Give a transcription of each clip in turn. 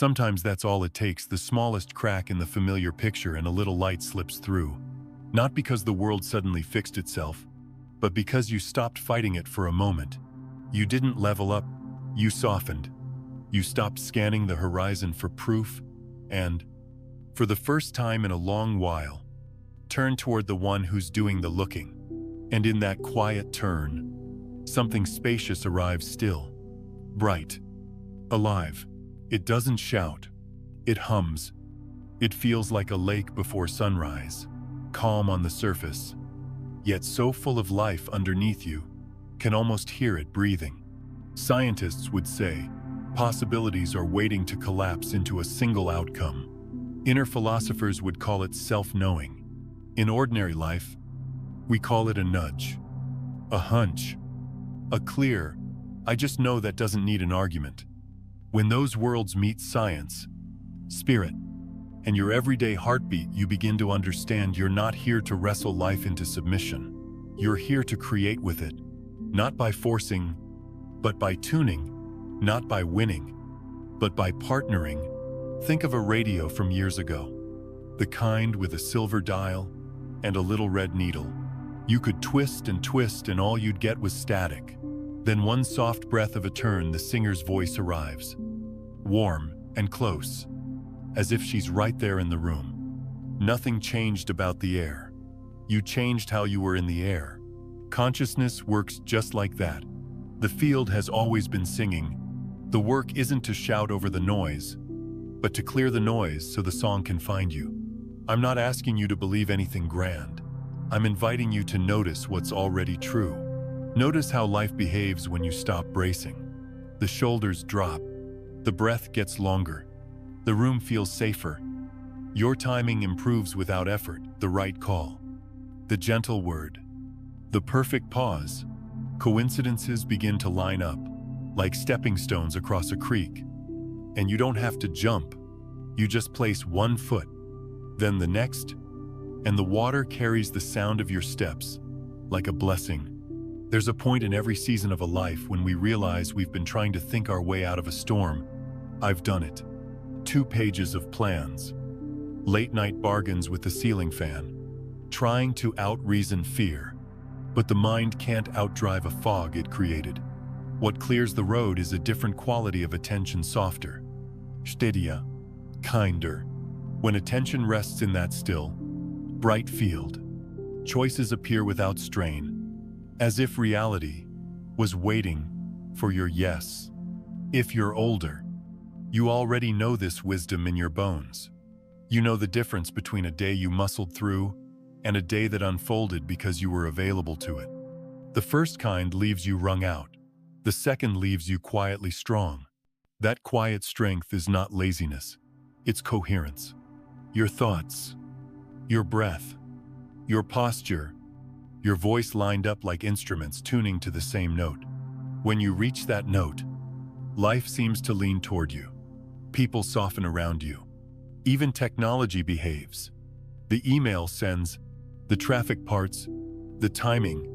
Sometimes that's all it takes, the smallest crack in the familiar picture, and a little light slips through. Not because the world suddenly fixed itself, but because you stopped fighting it for a moment. You didn't level up, you softened. You stopped scanning the horizon for proof, and, for the first time in a long while, turned toward the one who's doing the looking. And in that quiet turn, something spacious arrives, still, bright, alive. It doesn't shout, it hums. It feels like a lake before sunrise, calm on the surface, yet so full of life underneath you, can almost hear it breathing. Scientists would say, possibilities are waiting to collapse into a single outcome. Inner philosophers would call it self-knowing. In ordinary life, we call it a nudge, a hunch, a clear, I just know that doesn't need an argument. When those worlds meet science, spirit, and your everyday heartbeat, you begin to understand you're not here to wrestle life into submission. You're here to create with it, not by forcing, but by tuning, not by winning, but by partnering. Think of a radio from years ago, the kind with a silver dial and a little red needle. You could twist and all you'd get was static. Then one soft breath of a turn, the singer's voice arrives, warm and close, as if she's right there in the room. Nothing changed about the air. You changed how you were in the air. Consciousness works just like that. The field has always been singing. The work isn't to shout over the noise, but to clear the noise so the song can find you. I'm not asking you to believe anything grand. I'm inviting you to notice what's already true. Notice how life behaves when you stop bracing. The shoulders drop. The breath gets longer. The room feels safer. Your timing improves without effort, the right call, the gentle word, the perfect pause. Coincidences begin to line up, like stepping stones across a creek. And you don't have to jump. You just place one foot, then the next, and the water carries the sound of your steps, like a blessing. There's a point in every season of a life when we realize we've been trying to think our way out of a storm. I've done it. 2 pages of plans, late-night bargains with the ceiling fan, trying to out-reason fear. But the mind can't outdrive a fog it created. What clears the road is a different quality of attention, softer, steadier, kinder. When attention rests in that still, bright field, choices appear without strain, as if reality was waiting for your yes. If you're older, you already know this wisdom in your bones. You know the difference between a day you muscled through and a day that unfolded because you were available to it. The first kind leaves you wrung out. The second leaves you quietly strong. That quiet strength is not laziness. It's coherence. Your thoughts, your breath, your posture, your voice lined up like instruments tuning to the same note. When you reach that note, life seems to lean toward you. People soften around you. Even technology behaves. The email sends, the traffic parts, the timing,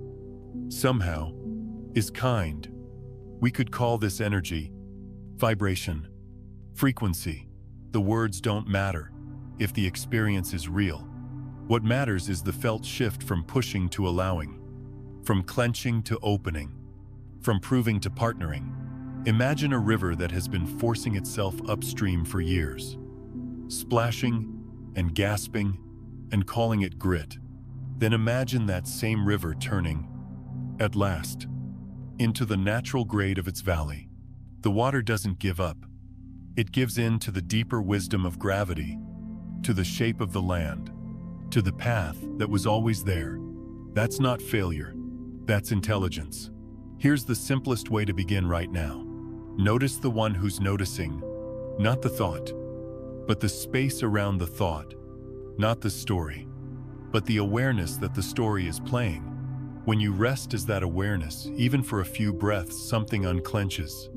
somehow, is kind. We could call this energy, vibration, frequency. The words don't matter if the experience is real. What matters is the felt shift from pushing to allowing, from clenching to opening, from proving to partnering. Imagine a river that has been forcing itself upstream for years, splashing and gasping and calling it grit. Then imagine that same river turning, at last, into the natural grade of its valley. The water doesn't give up. It gives in to the deeper wisdom of gravity, to the shape of the land, to the path that was always there. That's not failure. That's intelligence. Here's the simplest way to begin right now. Notice the one who's noticing, not the thought, but the space around the thought, not the story, but the awareness that the story is playing. When you rest as that awareness, even for a few breaths, something unclenches.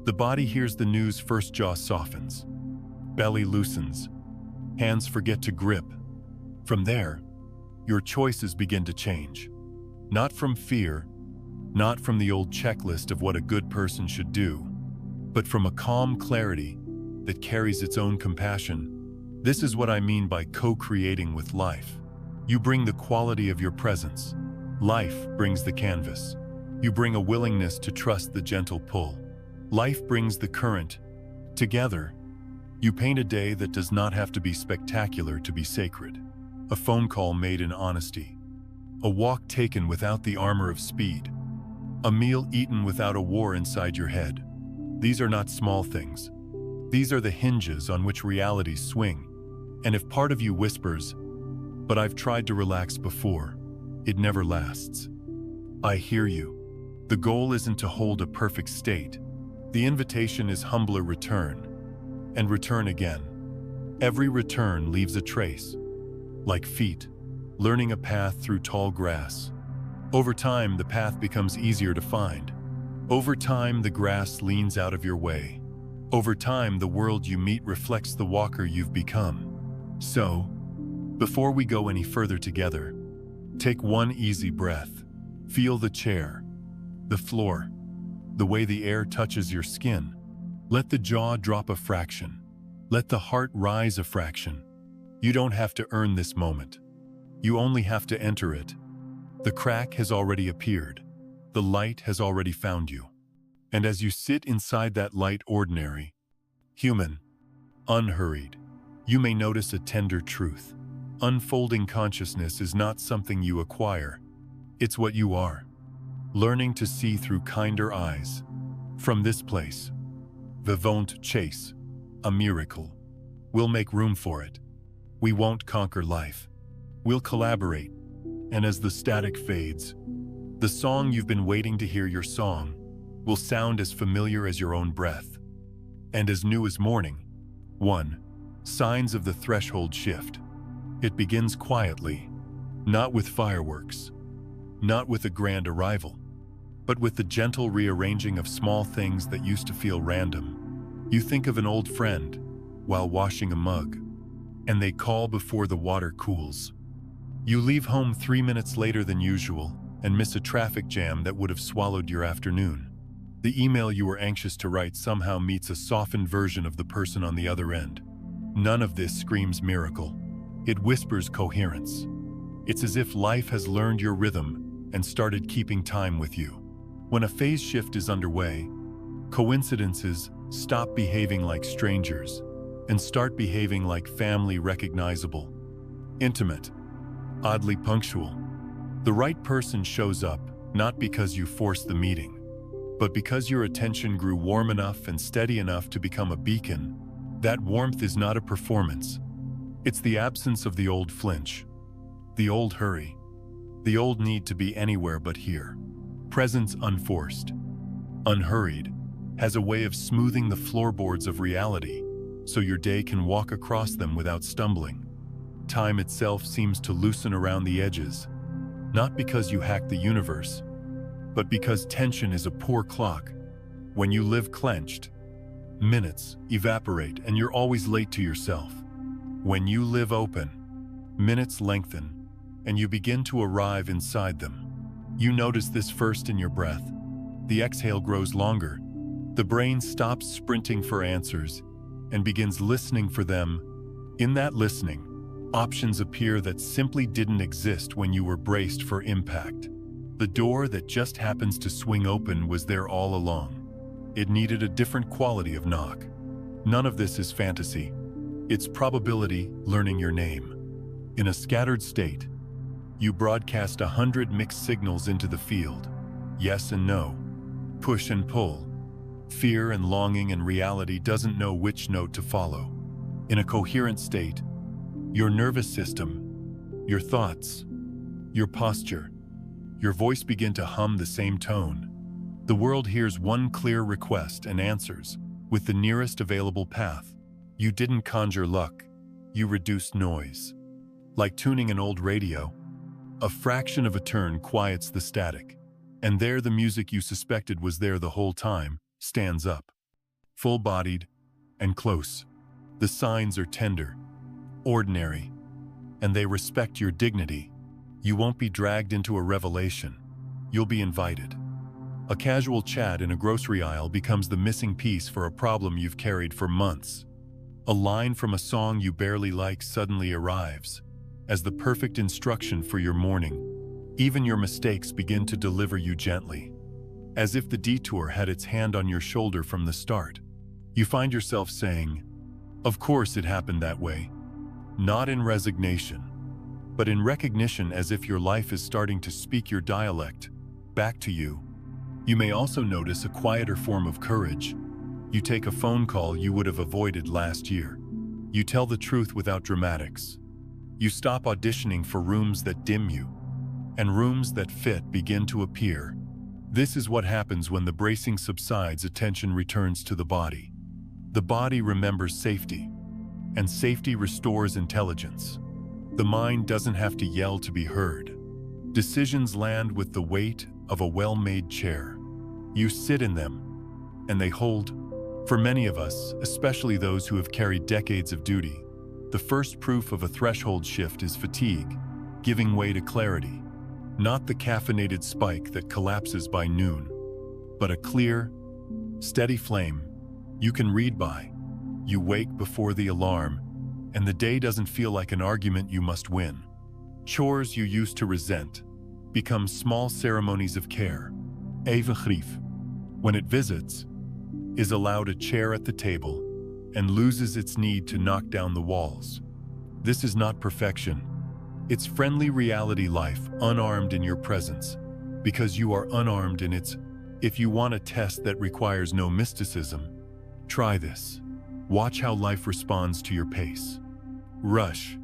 The body hears the news first, jaw softens, belly loosens, hands forget to grip. From there, your choices begin to change. Not from fear, not from the old checklist of what a good person should do, but from a calm clarity, that carries its own compassion. This is what I mean by co-creating with life. You bring the quality of your presence. Life brings the canvas. You bring a willingness to trust the gentle pull. Life brings the current. Together, you paint a day that does not have to be spectacular to be sacred. A phone call made in honesty. A walk taken without the armor of speed. A meal eaten without a war inside your head. These are not small things. These are the hinges on which realities swing. And if part of you whispers, "But I've tried to relax before," it never lasts. I hear you. The goal isn't to hold a perfect state. The invitation is humbler return. And return again. Every return leaves a trace. Like feet, learning a path through tall grass. Over time, the path becomes easier to find. Over time, the grass leans out of your way. Over time, the world you meet reflects the walker you've become. So, before we go any further together, take one easy breath. Feel the chair, the floor, the way the air touches your skin. Let the jaw drop a fraction. Let the heart rise a fraction. You don't have to earn this moment. You only have to enter it. The crack has already appeared. The light has already found you. And as you sit inside that light, ordinary, human, unhurried, you may notice a tender truth. Unfolding consciousness is not something you acquire. It's what you are. Learning to see through kinder eyes. From this place, we won't chase a miracle. We'll make room for it. We won't conquer life. We'll collaborate. And as the static fades, the song you've been waiting to hear, your song, will sound as familiar as your own breath. And as new as morning. 1. Signs of the threshold shift. It begins quietly, not with fireworks, not with a grand arrival, but with the gentle rearranging of small things that used to feel random. You think of an old friend while washing a mug, and they call before the water cools. You leave home 3 minutes later than usual and miss a traffic jam that would have swallowed your afternoon. The email you were anxious to write somehow meets a softened version of the person on the other end. None of this screams miracle. It whispers coherence. It's as if life has learned your rhythm and started keeping time with you. When a phase shift is underway, coincidences stop behaving like strangers and start behaving like family, recognizable, intimate, oddly punctual. The right person shows up not because you forced the meeting, but because your attention grew warm enough and steady enough to become a beacon. That warmth is not a performance. It's the absence of the old flinch, the old hurry, the old need to be anywhere but here. Presence unforced, unhurried, has a way of smoothing the floorboards of reality so your day can walk across them without stumbling. Time itself seems to loosen around the edges, not because you hack the universe, but because tension is a poor clock. When you live clenched, minutes evaporate and you're always late to yourself. When you live open, minutes lengthen and you begin to arrive inside them. You notice this first in your breath. The exhale grows longer. The brain stops sprinting for answers and begins listening for them. In that listening, options appear that simply didn't exist when you were braced for impact. The door that just happens to swing open was there all along. It needed a different quality of knock. None of this is fantasy. It's probability learning your name. In a scattered state, you broadcast 100 mixed signals into the field. Yes and no. Push and pull. Fear and longing, and reality doesn't know which note to follow. In a coherent state, your nervous system, your thoughts, your posture, your voice begin to hum the same tone. The world hears one clear request and answers with the nearest available path. You didn't conjure luck, you reduced noise. Like tuning an old radio, a fraction of a turn quiets the static, and there the music you suspected was there the whole time stands up. Full-bodied and close. The signs are tender, ordinary, and they respect your dignity. You won't be dragged into a revelation. You'll be invited. A casual chat in a grocery aisle becomes the missing piece for a problem you've carried for months. A line from a song you barely like suddenly arrives as the perfect instruction for your morning. Even your mistakes begin to deliver you gently, as if the detour had its hand on your shoulder from the start. You find yourself saying, "Of course it happened that way," not in resignation, but in recognition, as if your life is starting to speak your dialect back to you. You may also notice a quieter form of courage. You take a phone call you would have avoided last year. You tell the truth without dramatics. You stop auditioning for rooms that dim you, and rooms that fit begin to appear. This is what happens when the bracing subsides. Attention returns to the body. The body remembers safety, and safety restores intelligence. The mind doesn't have to yell to be heard. Decisions land with the weight of a well-made chair. You sit in them, and they hold. For many of us, especially those who have carried decades of duty, the first proof of a threshold shift is fatigue, giving way to clarity. Not the caffeinated spike that collapses by noon, but a clear, steady flame you can read by. You wake before the alarm, and the day doesn't feel like an argument you must win. Chores you used to resent become small ceremonies of care. Even grief, when it visits, is allowed a chair at the table and loses its need to knock down the walls. This is not perfection. It's friendly reality life, unarmed in your presence, because you are unarmed in its. If you want a test that requires no mysticism, try this. Watch how life responds to your pace. Rush,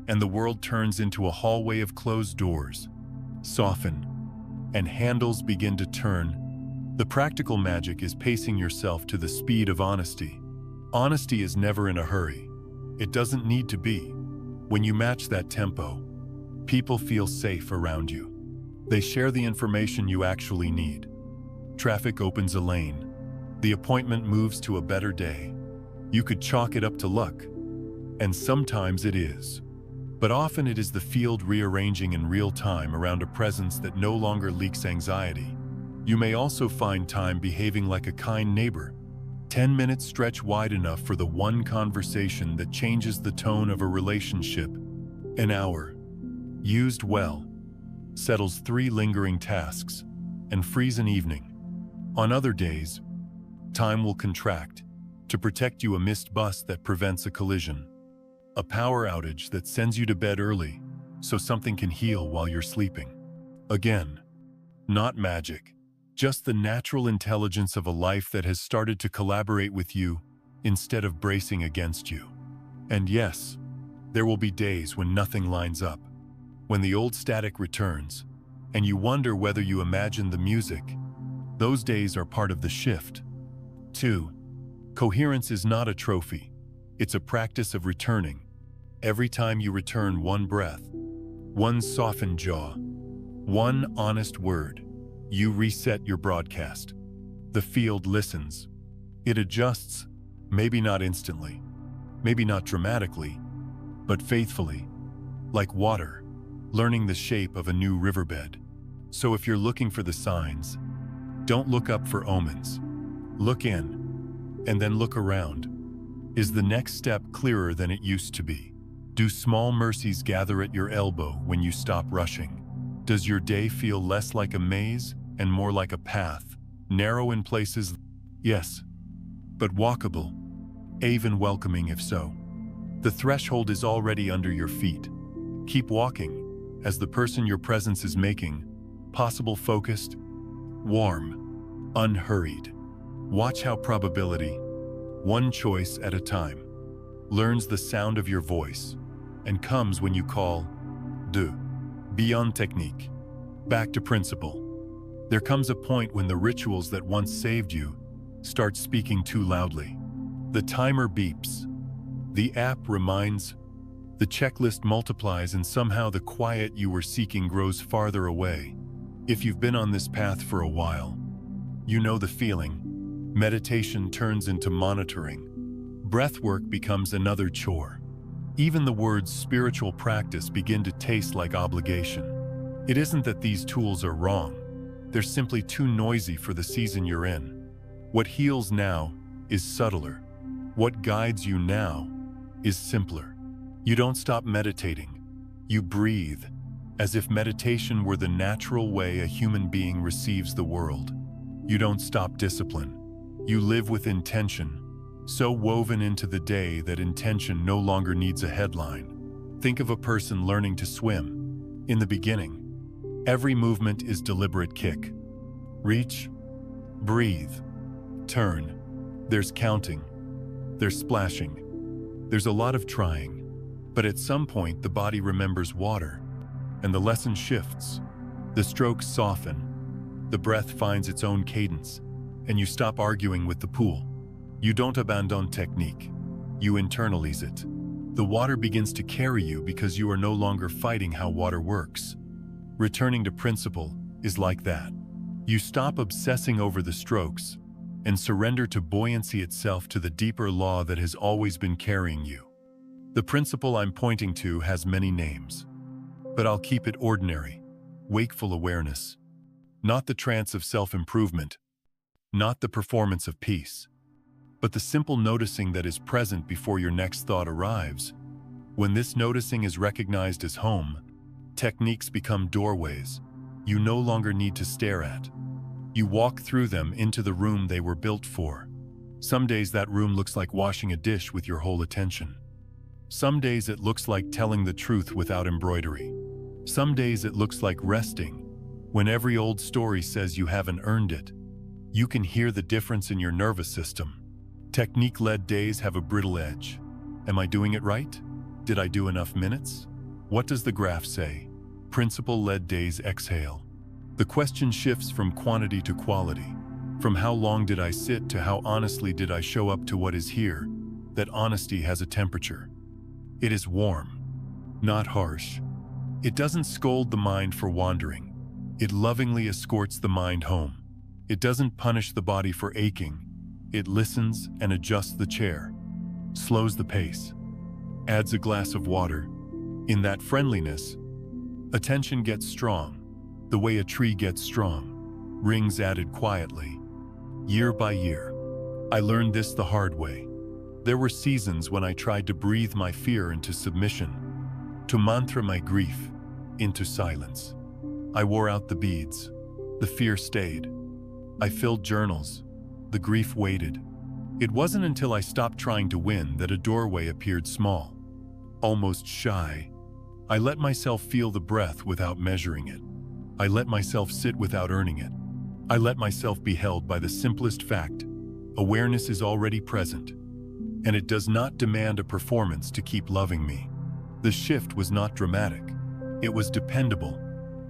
and the world turns into a hallway of closed doors. Soften, and handles begin to turn. The practical magic is pacing yourself to the speed of honesty. Honesty is never in a hurry. It doesn't need to be. When you match that tempo, people feel safe around you. They share the information you actually need. Traffic opens a lane. The appointment moves to a better day. You could chalk it up to luck, and sometimes it is. But often it is the field rearranging in real time around a presence that no longer leaks anxiety. You may also find time behaving like a kind neighbor. 10 minutes stretch wide enough for the one conversation that changes the tone of a relationship. An hour, used well, settles 3 lingering tasks and frees an evening. On other days, time will contract to protect you, a missed bus that prevents a collision, a power outage that sends you to bed early so something can heal while you're sleeping. Again, not magic, just the natural intelligence of a life that has started to collaborate with you instead of bracing against you. And yes, there will be days when nothing lines up, when the old static returns, and you wonder whether you imagined the music. Those days are part of the shift. 2. Coherence is not a trophy. It's a practice of returning. Every time you return one breath, one softened jaw, one honest word, you reset your broadcast. The field listens. It adjusts, maybe not instantly, maybe not dramatically, but faithfully, like water, learning the shape of a new riverbed. So if you're looking for the signs, don't look up for omens. Look in, and then look around. Is the next step clearer than it used to be? Do small mercies gather at your elbow when you stop rushing? Does your day feel less like a maze and more like a path, narrow in places, yes, but walkable, even welcoming if so? The threshold is already under your feet. Keep walking, as the person your presence is making possible, focused, warm, unhurried. Watch how probability, one choice at a time, learns the sound of your voice and comes when you call beyond technique, back to principle. There comes a point when the rituals that once saved you start speaking too loudly. The timer beeps, the app reminds, the checklist multiplies, and somehow the quiet you were seeking grows farther away. If you've been on this path for a while, you know the feeling. Meditation turns into monitoring. Breathwork becomes another chore. Even the words spiritual practice begin to taste like obligation. It isn't that these tools are wrong. They're simply too noisy for the season you're in. What heals now is subtler. What guides you now is simpler. You don't stop meditating. You breathe, as if meditation were the natural way a human being receives the world. You don't stop discipline. You live with intention, so woven into the day that intention no longer needs a headline. Think of a person learning to swim. In the beginning, every movement is deliberate kick. Reach, breathe, turn. There's counting. There's splashing. There's a lot of trying. But at some point, the body remembers water, and the lesson shifts. The strokes soften. The breath finds its own cadence, and you stop arguing with the pool. You don't abandon technique. You internalize it. The water begins to carry you because you are no longer fighting how water works. Returning to principle is like that. You stop obsessing over the strokes and surrender to buoyancy itself, to the deeper law that has always been carrying you. The principle I'm pointing to has many names, but I'll keep it ordinary, wakeful awareness. Not the trance of self-improvement, not the performance of peace, but the simple noticing that is present before your next thought arrives. When this noticing is recognized as home, techniques become doorways you no longer need to stare at. You walk through them into the room they were built for. Some days that room looks like washing a dish with your whole attention. Some days it looks like telling the truth without embroidery. Some days it looks like resting, when every old story says you haven't earned it. You can hear the difference in your nervous system. Technique-led days have a brittle edge. Am I doing it right? Did I do enough minutes? What does the graph say? Principle-led days exhale. The question shifts from quantity to quality, from how long did I sit to how honestly did I show up to what is here. That honesty has a temperature. It is warm, not harsh. It doesn't scold the mind for wandering. It lovingly escorts the mind home. It doesn't punish the body for aching. It listens and adjusts the chair, slows the pace, adds a glass of water. In that friendliness, attention gets strong, the way a tree gets strong, rings added quietly. Year by year, I learned this the hard way. There were seasons when I tried to breathe my fear into submission, to mantra my grief into silence. I wore out the beads. The fear stayed. I filled journals. The grief waited. It wasn't until I stopped trying to win that a doorway appeared small, almost shy. I let myself feel the breath without measuring it. I let myself sit without earning it. I let myself be held by the simplest fact. Awareness is already present, and it does not demand a performance to keep loving me. The shift was not dramatic. It was dependable.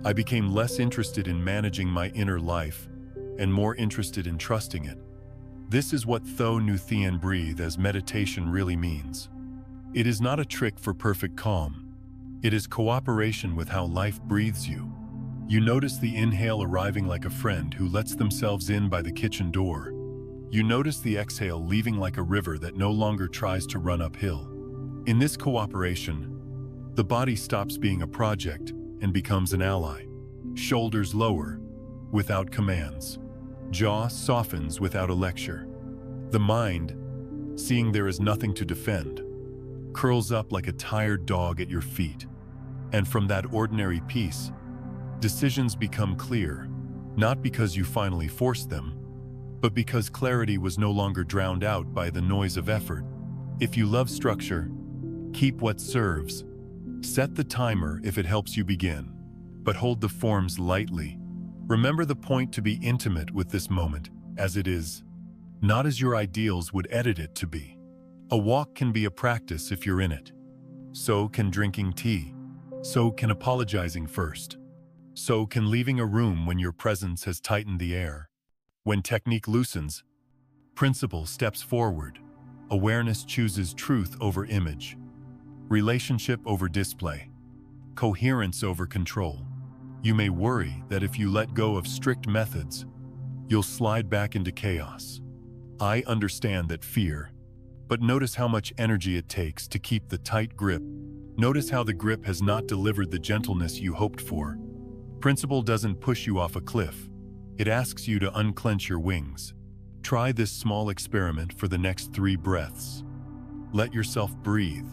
I became less interested in managing my inner life and more interested in trusting it. This is what Tho Nu Thien Breathe as meditation really means. It is not a trick for perfect calm. It is cooperation with how life breathes you. You notice the inhale arriving like a friend who lets themselves in by the kitchen door. You notice the exhale leaving like a river that no longer tries to run uphill. In this cooperation, the body stops being a project and becomes an ally. Shoulders lower, without commands. Jaw softens without a lecture. The mind, seeing there is nothing to defend, curls up like a tired dog at your feet. And from that ordinary peace, decisions become clear, not because you finally forced them, but because clarity was no longer drowned out by the noise of effort. If you love structure, keep what serves. Set the timer if it helps you begin, but hold the forms lightly. Remember the point to be intimate with this moment as it is, not as your ideals would edit it to be. A walk can be a practice if you're in it. So can drinking tea. So can apologizing first. So can leaving a room when your presence has tightened the air. When technique loosens, principle steps forward. Awareness chooses truth over image. Relationship over display. Coherence over control. You may worry that if you let go of strict methods, you'll slide back into chaos. I understand that fear, but notice how much energy it takes to keep the tight grip. Notice how the grip has not delivered the gentleness you hoped for. Principle doesn't push you off a cliff. It asks you to unclench your wings. Try this small experiment for the next 3 breaths. Let yourself breathe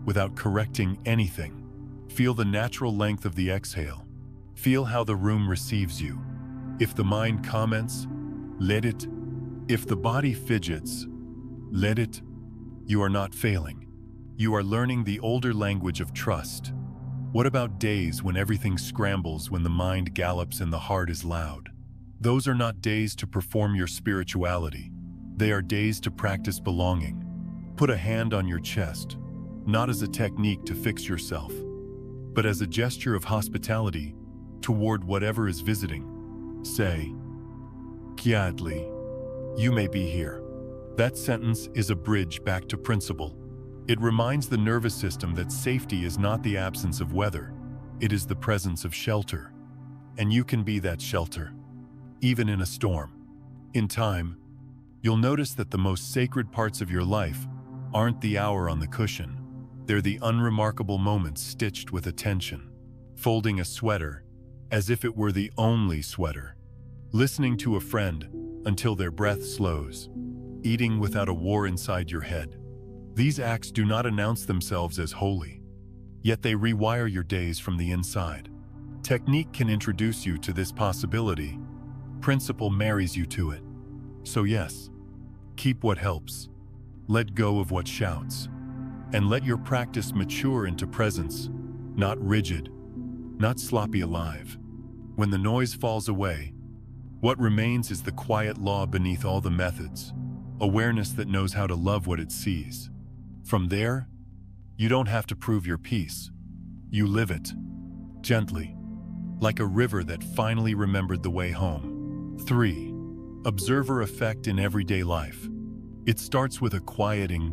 without correcting anything. Feel the natural length of the exhale. Feel how the room receives you. If the mind comments, let it. If the body fidgets, let it. You are not failing. You are learning the older language of trust. What about days when everything scrambles, when the mind gallops and the heart is loud? Those are not days to perform your spirituality. They are days to practice belonging. Put a hand on your chest, not as a technique to fix yourself, but as a gesture of hospitality toward whatever is visiting. Say, "Quietly, you may be here." That sentence is a bridge back to principle. It reminds the nervous system that safety is not the absence of weather, it is the presence of shelter. And you can be that shelter, even in a storm. In time, you'll notice that the most sacred parts of your life aren't the hour on the cushion. They're the unremarkable moments stitched with attention. Folding a sweater as if it were the only sweater. Listening to a friend until their breath slows. Eating without a war inside your head. These acts do not announce themselves as holy, yet they rewire your days from the inside. Technique can introduce you to this possibility. Principle marries you to it. So yes, keep what helps. Let go of what shouts. And let your practice mature into presence, not rigid, not sloppy alive. When the noise falls away, what remains is the quiet law beneath all the methods, awareness that knows how to love what it sees. From there, you don't have to prove your peace. You live it, gently, like a river that finally remembered the way home. 3. Observer effect in everyday life. It starts with a quieting,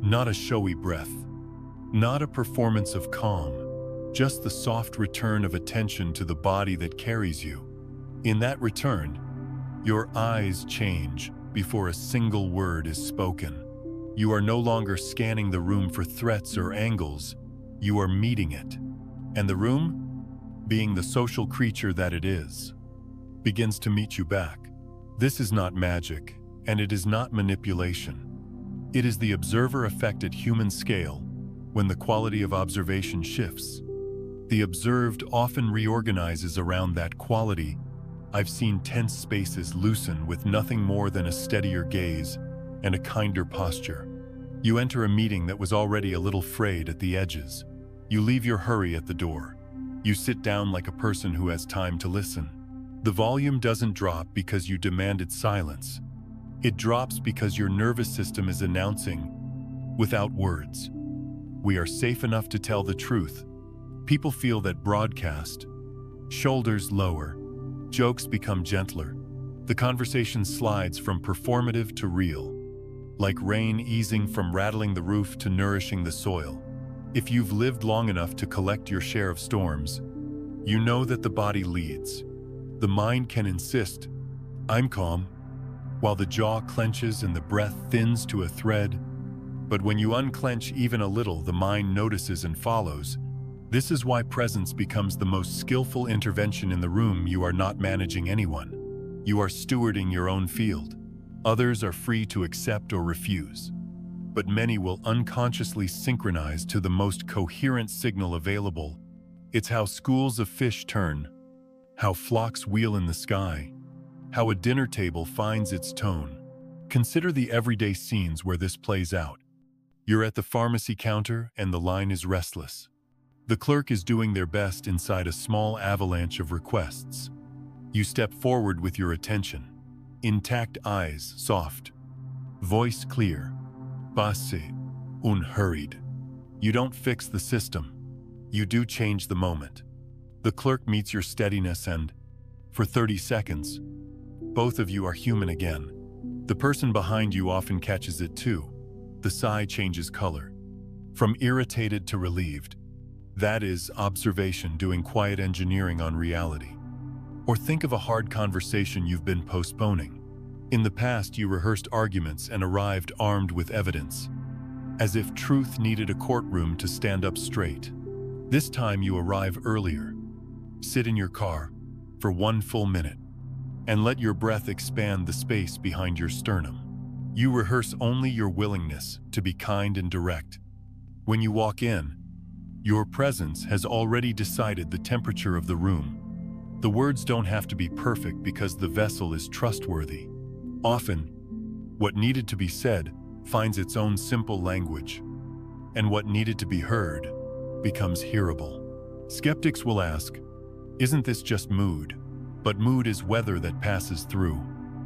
not a showy breath, not a performance of calm, just the soft return of attention to the body that carries you. In that return, your eyes change before a single word is spoken. You are no longer scanning the room for threats or angles, you are meeting it. And the room, being the social creature that it is, begins to meet you back. This is not magic, and it is not manipulation. It is the observer effect at human scale. When the quality of observation shifts, the observed often reorganizes around that quality. I've seen tense spaces loosen with nothing more than a steadier gaze and a kinder posture. You enter a meeting that was already a little frayed at the edges. You leave your hurry at the door. You sit down like a person who has time to listen. The volume doesn't drop because you demanded silence. It drops because your nervous system is announcing, without words, we are safe enough to tell the truth. People feel that broadcast. Shoulders lower. Jokes become gentler. The conversation slides from performative to real, like rain easing from rattling the roof to nourishing the soil. If you've lived long enough to collect your share of storms, you know that the body leads. The mind can insist, "I'm calm," while the jaw clenches and the breath thins to a thread. But when you unclench even a little, the mind notices and follows. This is why presence becomes the most skillful intervention in the room. You are not managing anyone. You are stewarding your own field. Others are free to accept or refuse. But many will unconsciously synchronize to the most coherent signal available. It's how schools of fish turn, how flocks wheel in the sky, how a dinner table finds its tone. Consider the everyday scenes where this plays out. You're at the pharmacy counter and the line is restless. The clerk is doing their best inside a small avalanche of requests. You step forward with your attention. Intact eyes, soft. Voice clear. Basse, unhurried. You don't fix the system. You do change the moment. The clerk meets your steadiness and, for 30 seconds, both of you are human again. The person behind you often catches it too. The sigh changes color. From irritated to relieved. That is observation doing quiet engineering on reality. Or think of a hard conversation you've been postponing. In the past, you rehearsed arguments and arrived armed with evidence, as if truth needed a courtroom to stand up straight. This time you arrive earlier. Sit in your car for 1 full minute. and let your breath expand the space behind your sternum. You rehearse only your willingness to be kind and direct. When you walk in, your presence has already decided the temperature of the room. The words don't have to be perfect because the vessel is trustworthy. Often, what needed to be said finds its own simple language, and what needed to be heard becomes hearable. Skeptics will ask, isn't this just mood? But mood is weather that passes through.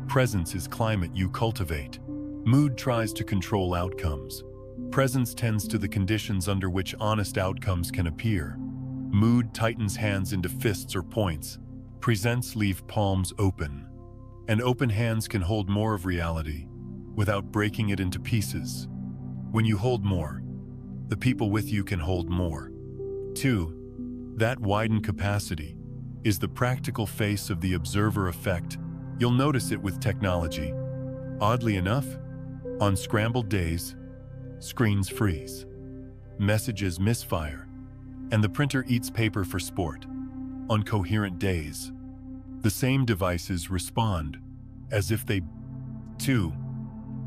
Presence is climate you cultivate. Mood tries to control outcomes. Presence tends to the conditions under which honest outcomes can appear. Mood tightens hands into fists or points. Presents leave palms open. And open hands can hold more of reality without breaking it into pieces. When you hold more, the people with you can hold more. 2. That widened capacity is the practical face of the observer effect. You'll notice it with technology. Oddly enough, on scrambled days, screens freeze, messages misfire, and the printer eats paper for sport. On coherent days, the same devices respond as if they, too,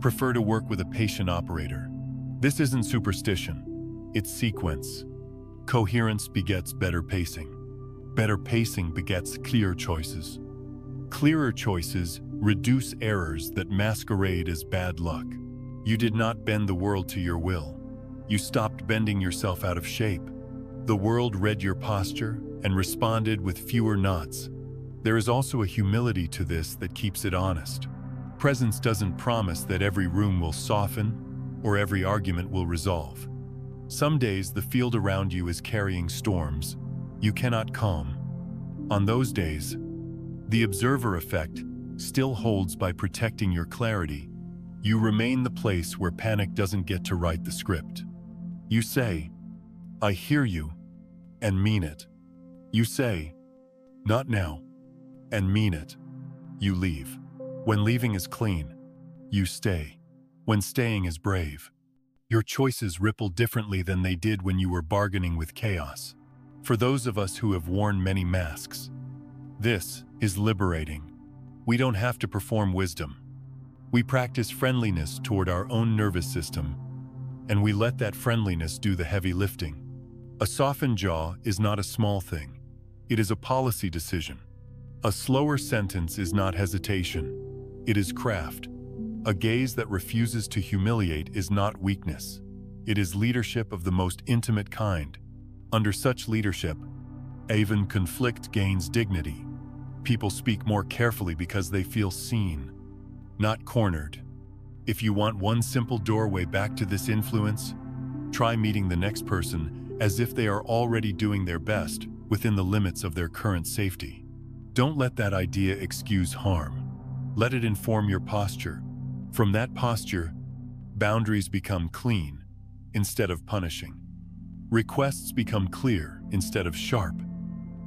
prefer to work with a patient operator. This isn't superstition, it's sequence. Coherence begets better pacing. Better pacing begets clear choices. Clearer choices reduce errors that masquerade as bad luck. You did not bend the world to your will. You stopped bending yourself out of shape. The world read your posture and responded with fewer knots. There is also a humility to this that keeps it honest. Presence doesn't promise that every room will soften or every argument will resolve. Some days the field around you is carrying storms you cannot calm. On those days, the observer effect still holds by protecting your clarity. You remain the place where panic doesn't get to write the script. You say, I hear you, and mean it. You say, not now, and mean it. You leave. When leaving is clean, you stay. When staying is brave. Your choices ripple differently than they did when you were bargaining with chaos. For those of us who have worn many masks, this is liberating. We don't have to perform wisdom. We practice friendliness toward our own nervous system, and we let that friendliness do the heavy lifting. A softened jaw is not a small thing. It is a policy decision. A slower sentence is not hesitation. It is craft. A gaze that refuses to humiliate is not weakness. It is leadership of the most intimate kind. Under such leadership, even conflict gains dignity. People speak more carefully because they feel seen, not cornered. If you want one simple doorway back to this influence, try meeting the next person as if they are already doing their best within the limits of their current safety. Don't let that idea excuse harm. Let it inform your posture. From that posture, boundaries become clean instead of punishing. Requests become clear instead of sharp,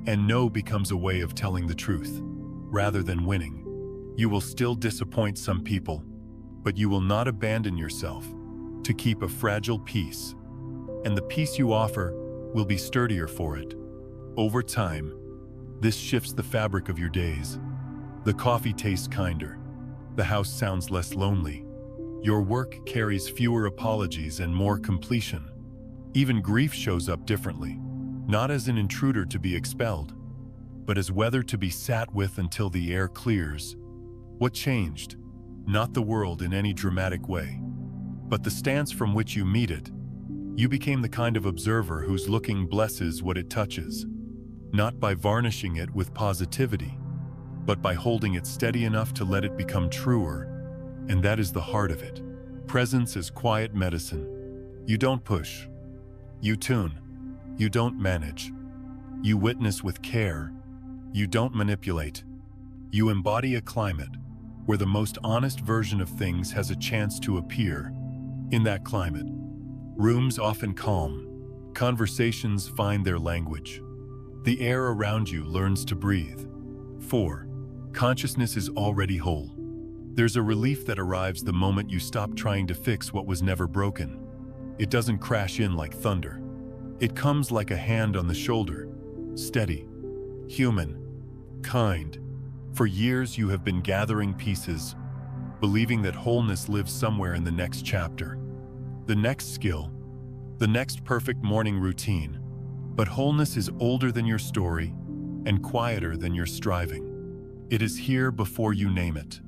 and no becomes a way of telling the truth, rather than winning. You will still disappoint some people, but you will not abandon yourself to keep a fragile peace, and the peace you offer will be sturdier for it. Over time, this shifts the fabric of your days. The coffee tastes kinder. The house sounds less lonely. Your work carries fewer apologies and more completion. Even grief shows up differently, not as an intruder to be expelled, but as weather to be sat with until the air clears. What changed? Not the world in any dramatic way, but the stance from which you meet it. You became the kind of observer whose looking blesses what it touches, not by varnishing it with positivity, but by holding it steady enough to let it become truer, and that is the heart of it. Presence is quiet medicine. You don't push. You tune. You don't manage. You witness with care. You don't manipulate. You embody a climate where the most honest version of things has a chance to appear. In that climate, rooms often calm. Conversations find their language. The air around you learns to breathe. 4. Consciousness is already whole. There's a relief that arrives the moment you stop trying to fix what was never broken. It doesn't crash in like thunder. It comes like a hand on the shoulder, steady, human, kind, For years you have been gathering pieces, believing that wholeness lives somewhere in the next chapter, the next skill, the next perfect morning routine. But wholeness is older than your story and quieter than your striving. It is here before you name it,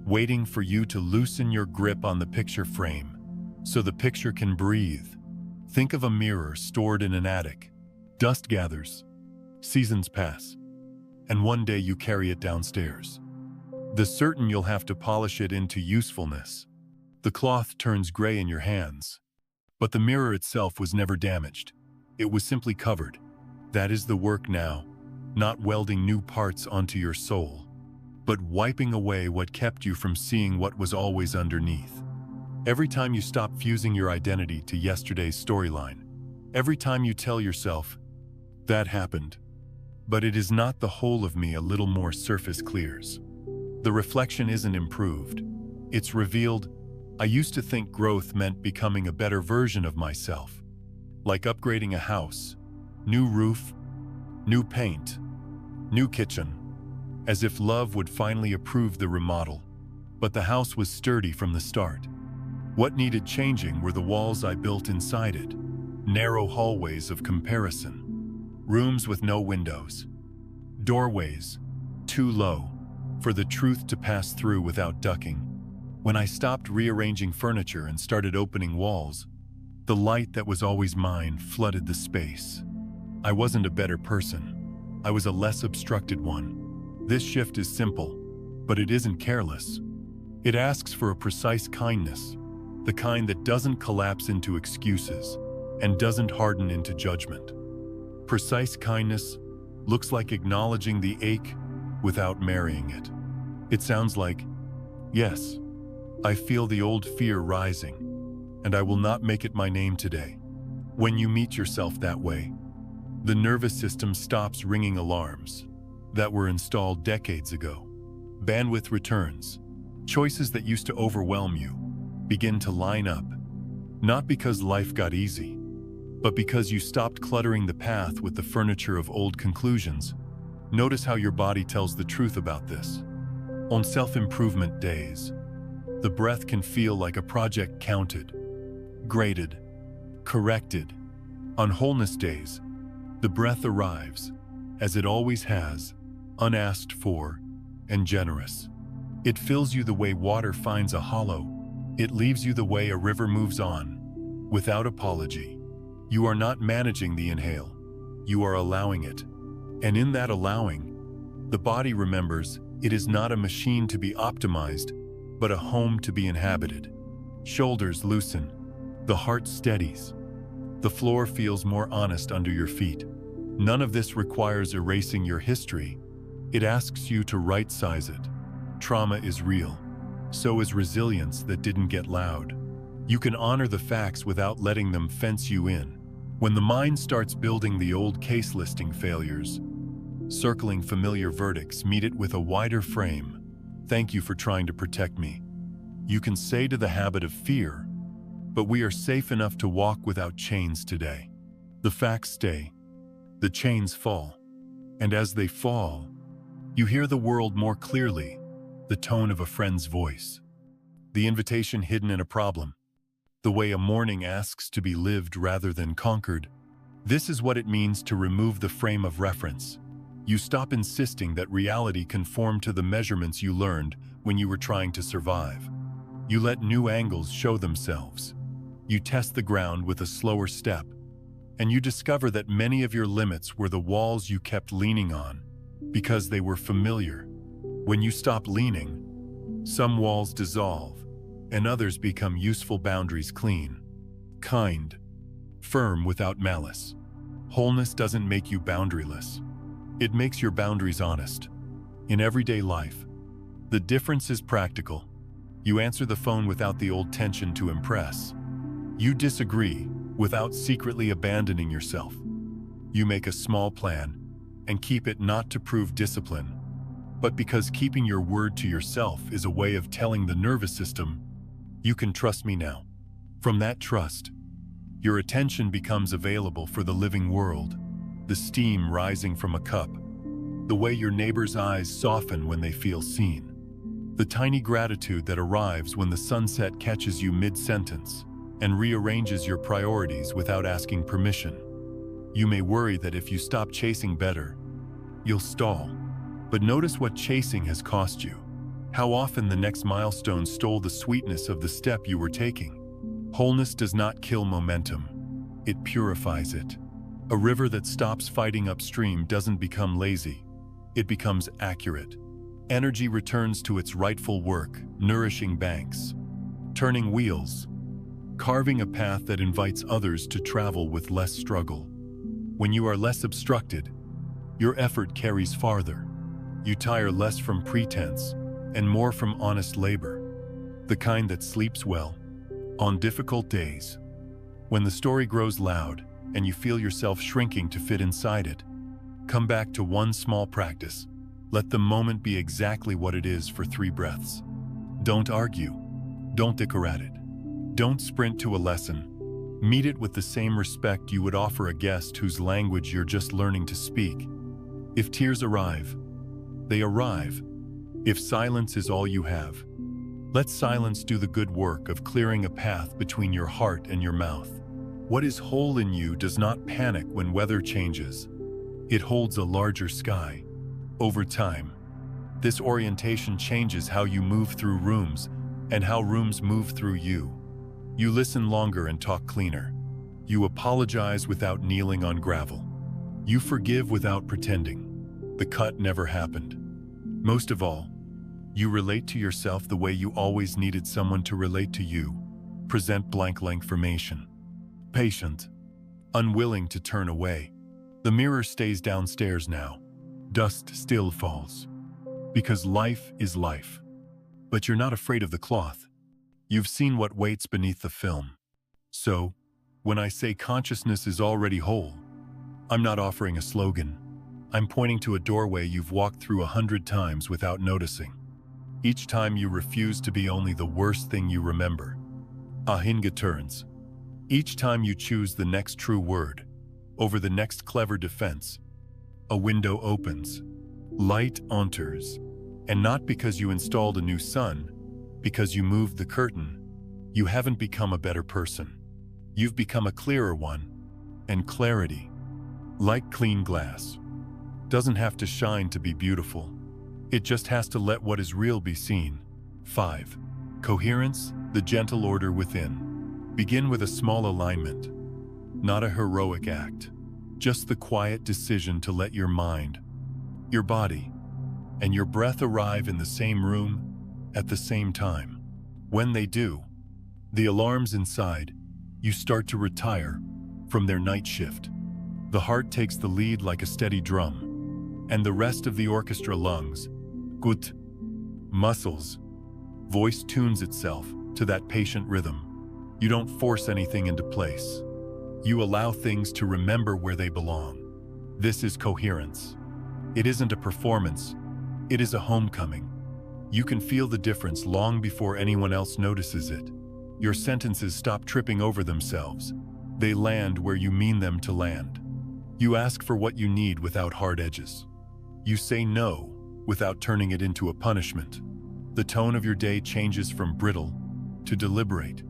waiting for you to loosen your grip on the picture frame so the picture can breathe. Think of a mirror stored in an attic. Dust gathers, seasons pass, and one day you carry it downstairs. The certain you'll have to polish it into usefulness. The cloth turns gray in your hands, but the mirror itself was never damaged. It was simply covered. That is the work now, not welding new parts onto your soul, but wiping away what kept you from seeing what was always underneath. Every time you stop fusing your identity to yesterday's storyline, every time you tell yourself, that happened, but it is not the whole of me, a little more surface clears. The reflection isn't improved. It's revealed, I used to think growth meant becoming a better version of myself, like upgrading a house, new roof, new paint, new kitchen, as if love would finally approve the remodel. But the house was sturdy from the start. What needed changing were the walls I built inside it, narrow hallways of comparison, rooms with no windows, doorways too low for the truth to pass through without ducking. When I stopped rearranging furniture and started opening walls, the light that was always mine flooded the space. I wasn't a better person. I was a less obstructed one. This shift is simple, but it isn't careless. It asks for a precise kindness, the kind that doesn't collapse into excuses and doesn't harden into judgment. Precise kindness looks like acknowledging the ache without marrying it. It sounds like, yes, I feel the old fear rising, and I will not make it my name today. When you meet yourself that way, the nervous system stops ringing alarms that were installed decades ago. Bandwidth returns. Choices that used to overwhelm you begin to line up, not because life got easy, but because you stopped cluttering the path with the furniture of old conclusions. Notice how your body tells the truth about this. On self-improvement days, the breath can feel like a project counted, graded, corrected. On wholeness days, the breath arrives, as it always has, unasked for and generous. It fills you the way water finds a hollow. It leaves you the way a river moves on, without apology. You are not managing the inhale, you are allowing it. And in that allowing, the body remembers it is not a machine to be optimized, but a home to be inhabited. Shoulders loosen, the heart steadies. The floor feels more honest under your feet. None of this requires erasing your history. It asks you to right-size it. Trauma is real. So is resilience that didn't get loud. You can honor the facts without letting them fence you in. When the mind starts building the old case listing failures, circling familiar verdicts, meet it with a wider frame. Thank you for trying to protect me. You can say to the habit of fear, but we are safe enough to walk without chains today. The facts stay, the chains fall. And as they fall, you hear the world more clearly, the tone of a friend's voice, the invitation hidden in a problem, the way a morning asks to be lived rather than conquered. This is what it means to remove the frame of reference. You stop insisting that reality conform to the measurements you learned when you were trying to survive. You let new angles show themselves. You test the ground with a slower step, and you discover that many of your limits were the walls you kept leaning on because they were familiar. When you stop leaning, some walls dissolve, and others become useful boundaries, clean, kind, firm without malice. Wholeness doesn't make you boundaryless. It makes your boundaries honest. In everyday life, the difference is practical. You answer the phone without the old tension to impress. You disagree without secretly abandoning yourself. You make a small plan and keep it not to prove discipline, but because keeping your word to yourself is a way of telling the nervous system, you can trust me now. From that trust, your attention becomes available for the living world, the steam rising from a cup, the way your neighbor's eyes soften when they feel seen, the tiny gratitude that arrives when the sunset catches you mid-sentence and rearranges your priorities without asking permission. You may worry that if you stop chasing better, you'll stall. But notice what chasing has cost you. How often the next milestone stole the sweetness of the step you were taking. Wholeness does not kill momentum. It purifies it. A river that stops fighting upstream doesn't become lazy. It becomes accurate. Energy returns to its rightful work, nourishing banks, turning wheels, carving a path that invites others to travel with less struggle. When you are less obstructed, your effort carries farther. You tire less from pretense and more from honest labor, the kind that sleeps well on difficult days. When the story grows loud and you feel yourself shrinking to fit inside it, come back to one small practice. Let the moment be exactly what it is for 3 breaths. Don't argue. Don't dicker at it. Don't sprint to a lesson. Meet it with the same respect you would offer a guest whose language you're just learning to speak. If tears arrive, they arrive. If silence is all you have, let silence do the good work of clearing a path between your heart and your mouth. What is whole in you does not panic when weather changes. It holds a larger sky. Over time, this orientation changes how you move through rooms and how rooms move through you. You listen longer and talk cleaner. You apologize without kneeling on gravel. You forgive without pretending the cut never happened. Most of all, you relate to yourself the way you always needed someone to relate to you. Present blank information. Patient. Unwilling to turn away. The mirror stays downstairs now. Dust still falls. Because life is life. But you're not afraid of the cloth. You've seen what waits beneath the film. So, when I say consciousness is already whole, I'm not offering a slogan. I'm pointing to a doorway you've walked through 100 times without noticing. Each time you refuse to be only the worst thing you remember. A hinge turns. Each time you choose the next true word over the next clever defense, a window opens. Light enters. And not because you installed a new sun, because you moved the curtain. You haven't become a better person. You've become a clearer one. And clarity, like clean glass, doesn't have to shine to be beautiful. It just has to let what is real be seen. 5. Coherence, the gentle order within. Begin with a small alignment. Not a heroic act. Just the quiet decision to let your mind, your body, and your breath arrive in the same room at the same time. When they do, the alarms inside you start to retire from their night shift. The heart takes the lead like a steady drum, and the rest of the orchestra lungs, gut, muscles, voice tunes itself to that patient rhythm. You don't force anything into place. You allow things to remember where they belong. This is coherence. It isn't a performance. It is a homecoming. You can feel the difference long before anyone else notices it. Your sentences stop tripping over themselves. They land where you mean them to land. You ask for what you need without hard edges. You say no without turning it into a punishment. The tone of your day changes from brittle to deliberate,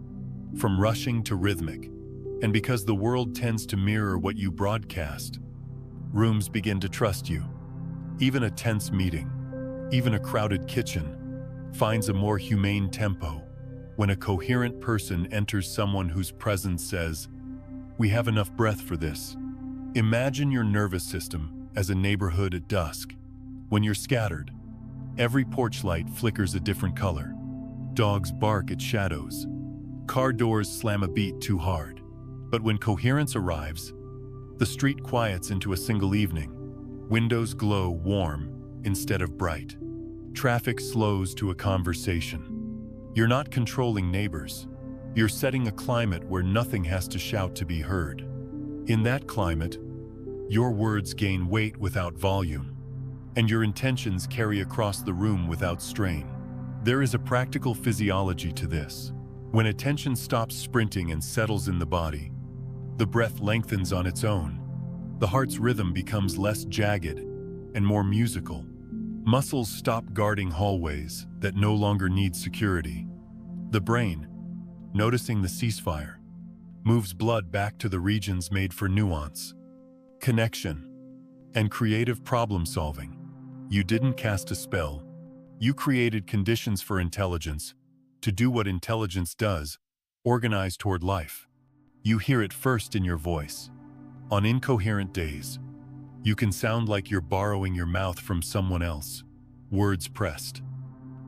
from rushing to rhythmic. And because the world tends to mirror what you broadcast, rooms begin to trust you. Even a tense meeting, even a crowded kitchen, finds a more humane tempo when a coherent person enters someone whose presence says, "We have enough breath for this." Imagine your nervous system as a neighborhood at dusk. When you're scattered, every porch light flickers a different color. Dogs bark at shadows. Car doors slam a beat too hard. But when coherence arrives, the street quiets into a single evening. Windows glow warm instead of bright. Traffic slows to a conversation. You're not controlling neighbors. You're setting a climate where nothing has to shout to be heard. In that climate, your words gain weight without volume, and your intentions carry across the room without strain. There is a practical physiology to this. When attention stops sprinting and settles in the body, the breath lengthens on its own. The heart's rhythm becomes less jagged, and more musical. Muscles stop guarding hallways that no longer need security. The brain, noticing the ceasefire, moves blood back to the regions made for nuance, connection, and creative problem-solving. You didn't cast a spell. You created conditions for intelligence to do what intelligence does, organize toward life. You hear it first in your voice. On incoherent days, you can sound like you're borrowing your mouth from someone else. Words pressed,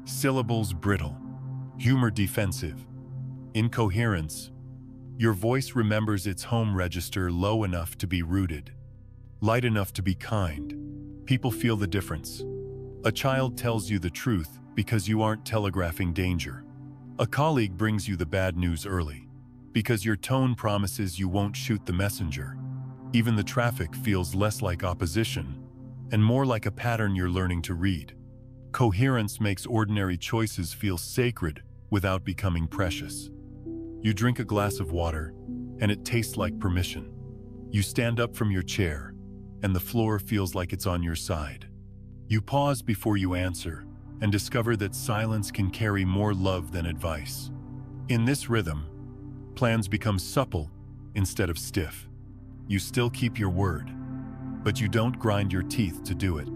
syllables brittle, humor defensive. In coherence, your voice remembers its home register low enough to be rooted, light enough to be kind. People feel the difference. A child tells you the truth because you aren't telegraphing danger. A colleague brings you the bad news early because your tone promises you won't shoot the messenger. Even the traffic feels less like opposition and more like a pattern you're learning to read. Coherence makes ordinary choices feel sacred without becoming precious. You drink a glass of water, and it tastes like permission. You stand up from your chair, and the floor feels like it's on your side. You pause before you answer, and discover that silence can carry more love than advice. In this rhythm, plans become supple instead of stiff. You still keep your word, but you don't grind your teeth to do it.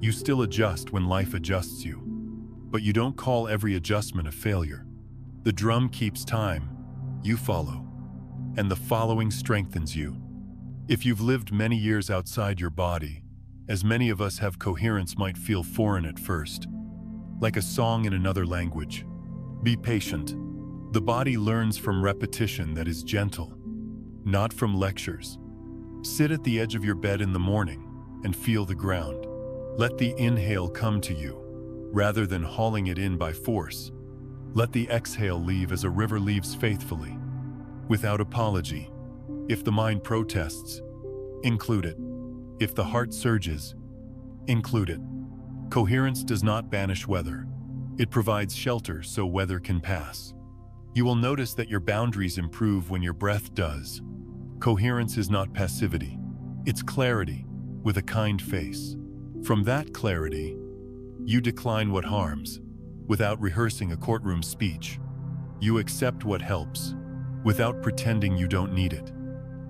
You still adjust when life adjusts you, but you don't call every adjustment a failure. The drum keeps time, you follow, and the following strengthens you. If you've lived many years outside your body, as many of us have, coherence might feel foreign at first, like a song in another language. Be patient. The body learns from repetition that is gentle, not from lectures. Sit at the edge of your bed in the morning and feel the ground. Let the inhale come to you, rather than hauling it in by force. Let the exhale leave as a river leaves faithfully, without apology. If the mind protests, include it. If the heart surges, include it. Coherence does not banish weather. It provides shelter so weather can pass. You will notice that your boundaries improve when your breath does. Coherence is not passivity. It's clarity, with a kind face. From that clarity, you decline what harms, without rehearsing a courtroom speech. You accept what helps, without pretending you don't need it.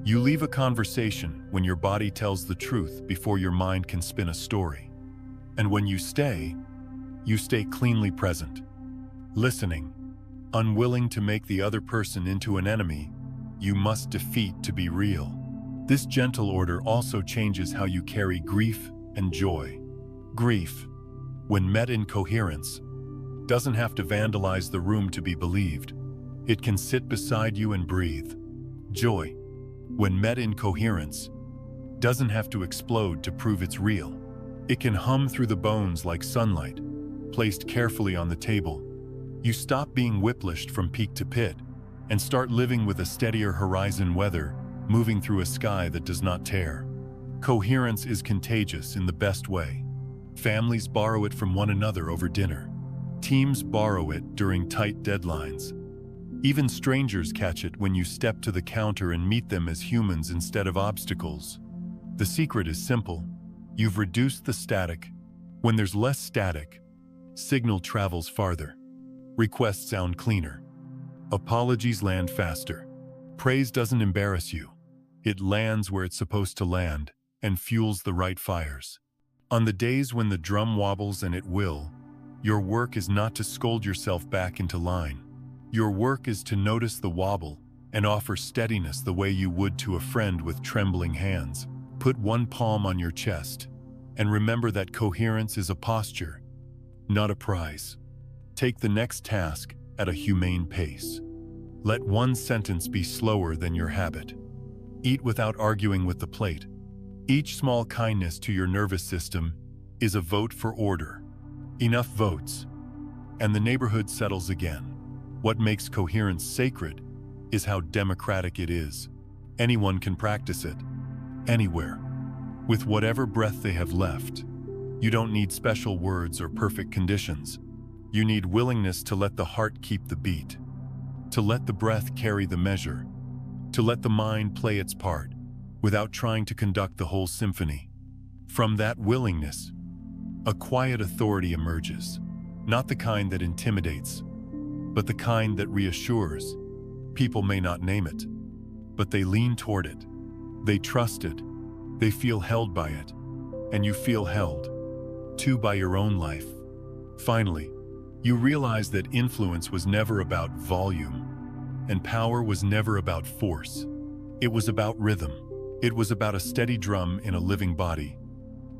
You leave a conversation when your body tells the truth before your mind can spin a story. And when you stay cleanly present, listening, unwilling to make the other person into an enemy you must defeat to be real. This gentle order also changes how you carry grief and joy. Grief, when met in coherence, doesn't have to vandalize the room to be believed. It can sit beside you and breathe. Joy, when met in coherence, doesn't have to explode to prove it's real. It can hum through the bones like sunlight, placed carefully on the table. You stop being whiplashed from peak to pit and start living with a steadier horizon weather moving through a sky that does not tear. Coherence is contagious in the best way. Families borrow it from one another over dinner. Teams borrow it during tight deadlines. Even strangers catch it when you step to the counter and meet them as humans instead of obstacles. The secret is simple. You've reduced the static. When there's less static, signal travels farther. Requests sound cleaner. Apologies land faster. Praise doesn't embarrass you. It lands where it's supposed to land and fuels the right fires. On the days when the drum wobbles, and it will, your work is not to scold yourself back into line. Your work is to notice the wobble and offer steadiness the way you would to a friend with trembling hands. Put one palm on your chest and remember that coherence is a posture, not a prize. Take the next task at a humane pace. Let one sentence be slower than your habit. Eat without arguing with the plate. Each small kindness to your nervous system is a vote for order. Enough votes, and the neighborhood settles again. What makes coherence sacred is how democratic it is. Anyone can practice it, anywhere, with whatever breath they have left. You don't need special words or perfect conditions. You need willingness to let the heart keep the beat, to let the breath carry the measure, to let the mind play its part without trying to conduct the whole symphony. From that willingness, a quiet authority emerges, not the kind that intimidates, but the kind that reassures. People may not name it, but they lean toward it. They trust it. They feel held by it. And you feel held, too, by your own life. Finally, you realize that influence was never about volume, and power was never about force. It was about rhythm. It was about a steady drum in a living body,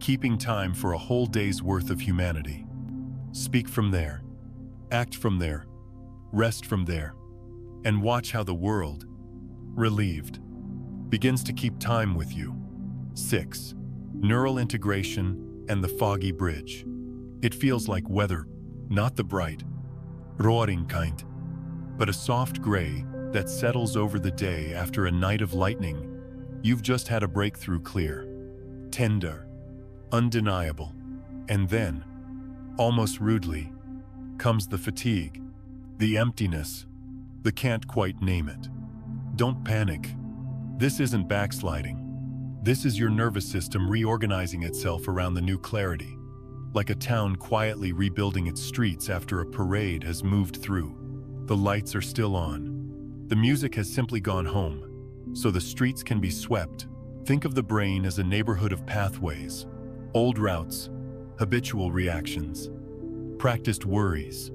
keeping time for a whole day's worth of humanity. Speak from there, act from there, rest from there, and watch how the world, relieved, begins to keep time with you. 6. Neural integration and the foggy bridge. It feels like weather, not the bright, roaring kind, but a soft gray that settles over the day after a night of lightning. You've just had a breakthrough clear, tender, undeniable, and then, almost rudely, comes the fatigue, the emptiness, the can't quite name it. Don't panic. This isn't backsliding. This is your nervous system reorganizing itself around the new clarity, like a town quietly rebuilding its streets after a parade has moved through. The lights are still on. The music has simply gone home, so the streets can be swept. Think of the brain as a neighborhood of pathways, old routes, habitual reactions, practiced worries.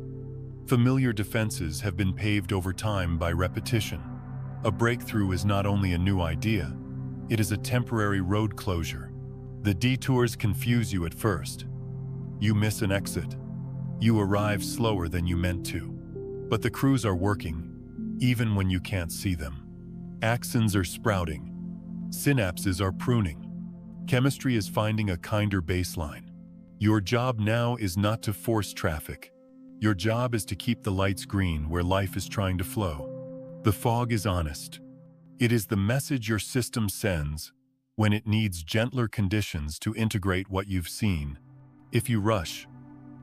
Familiar defenses have been paved over time by repetition. A breakthrough is not only a new idea, it is a temporary road closure. The detours confuse you at first. You miss an exit. You arrive slower than you meant to. But the crews are working, even when you can't see them. Axons are sprouting. Synapses are pruning. Chemistry is finding a kinder baseline. Your job now is not to force traffic. Your job is to keep the lights green where life is trying to flow. The fog is honest. It is the message your system sends when it needs gentler conditions to integrate what you've seen. If you rush,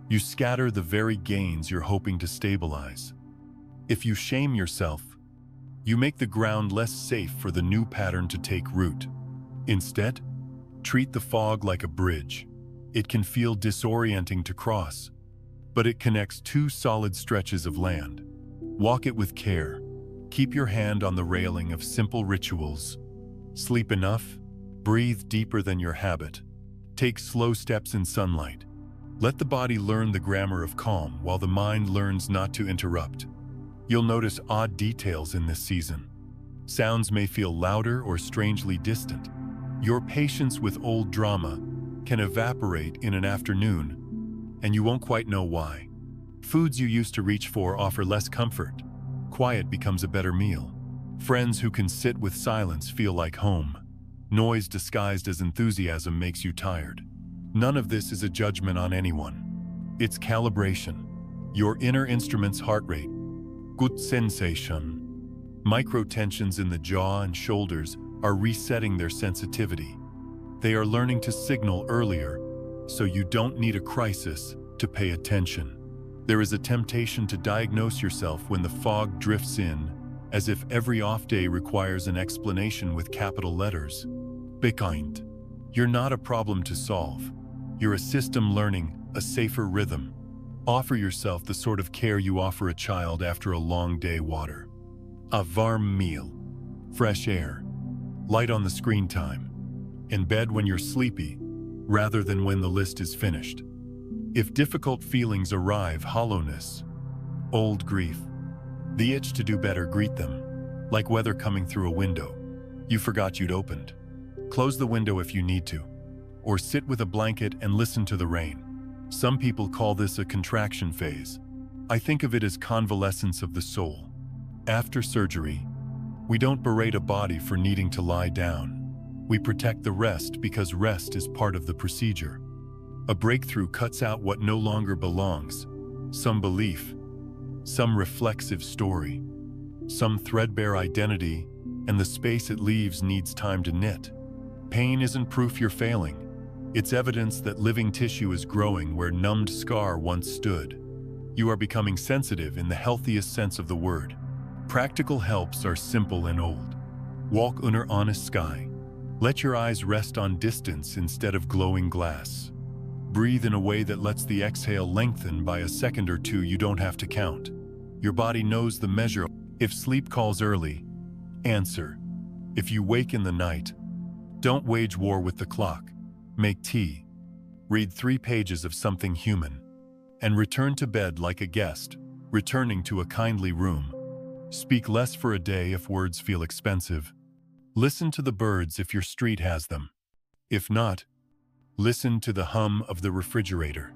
you scatter the very gains you're hoping to stabilize. If you shame yourself, you make the ground less safe for the new pattern to take root. Instead, treat the fog like a bridge. It can feel disorienting to cross, but it connects two solid stretches of land. Walk it with care. Keep your hand on the railing of simple rituals. Sleep enough, breathe deeper than your habit. Take slow steps in sunlight. Let the body learn the grammar of calm while the mind learns not to interrupt. You'll notice odd details in this season. Sounds may feel louder or strangely distant. Your patience with old drama can evaporate in an afternoon, and you won't quite know why. Foods you used to reach for offer less comfort. Quiet becomes a better meal. Friends who can sit with silence feel like home. Noise disguised as enthusiasm makes you tired. None of this is a judgment on anyone. It's calibration. Your inner instrument's heart rate, good sensation. Micro tensions in the jaw and shoulders are resetting their sensitivity. They are learning to signal earlier, so you don't need a crisis to pay attention. There is a temptation to diagnose yourself when the fog drifts in, as if every off day requires an explanation with capital letters. Be kind. You're not a problem to solve. You're a system learning a safer rhythm. Offer yourself the sort of care you offer a child after a long day water. A warm meal, fresh air, light on the screen time, in bed when you're sleepy, rather than when the list is finished. If difficult feelings arrive, hollowness, old grief, the itch to do better, greet them, like weather coming through a window you forgot you'd opened. Close the window if you need to, or sit with a blanket and listen to the rain. Some people call this a contraction phase. I think of it as convalescence of the soul. After surgery, we don't berate a body for needing to lie down. We protect the rest because rest is part of the procedure. A breakthrough cuts out what no longer belongs, some belief, some reflexive story, some threadbare identity, and the space it leaves needs time to knit. Pain isn't proof you're failing. It's evidence that living tissue is growing where numbed scar once stood. You are becoming sensitive in the healthiest sense of the word. Practical helps are simple and old. Walk under honest sky. Let your eyes rest on distance instead of glowing glass. Breathe in a way that lets the exhale lengthen by a second or two you don't have to count. Your body knows the measure. If sleep calls early, answer. If you wake in the night, don't wage war with the clock. Make tea. Read 3 pages of something human. And return to bed like a guest, returning to a kindly room. Speak less for a day if words feel expensive. Listen to the birds if your street has them. If not, listen to the hum of the refrigerator.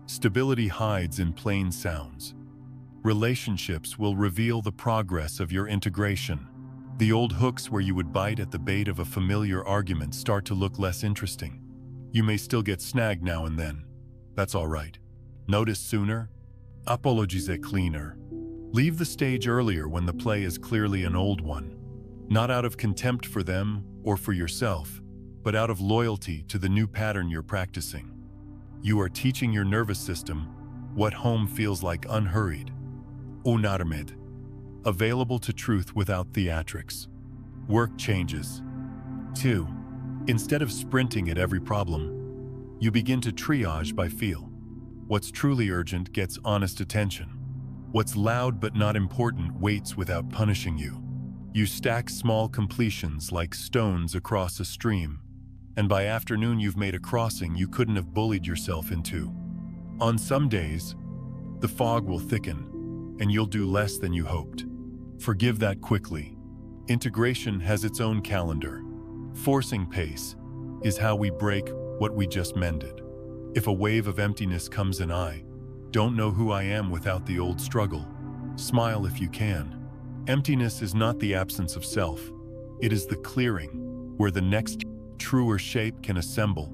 Stability hides in plain sounds. Relationships will reveal the progress of your integration. The old hooks where you would bite at the bait of a familiar argument start to look less interesting. You may still get snagged now and then. That's all right. Notice sooner, apologize cleaner. Leave the stage earlier when the play is clearly an old one. Not out of contempt for them or for yourself, but out of loyalty to the new pattern you're practicing. You are teaching your nervous system what home feels like unhurried. Unarmed. Available to truth without theatrics. Work changes. 2. Instead of sprinting at every problem, you begin to triage by feel. What's truly urgent gets honest attention. What's loud but not important waits without punishing you. You stack small completions like stones across a stream, and by afternoon you've made a crossing you couldn't have bullied yourself into. On some days, the fog will thicken, and you'll do less than you hoped. Forgive that quickly. Integration has its own calendar. Forcing pace is how we break what we just mended. If a wave of emptiness comes and I don't know who I am without the old struggle, smile if you can. Emptiness is not the absence of self. It is the clearing where the next truer shape can assemble.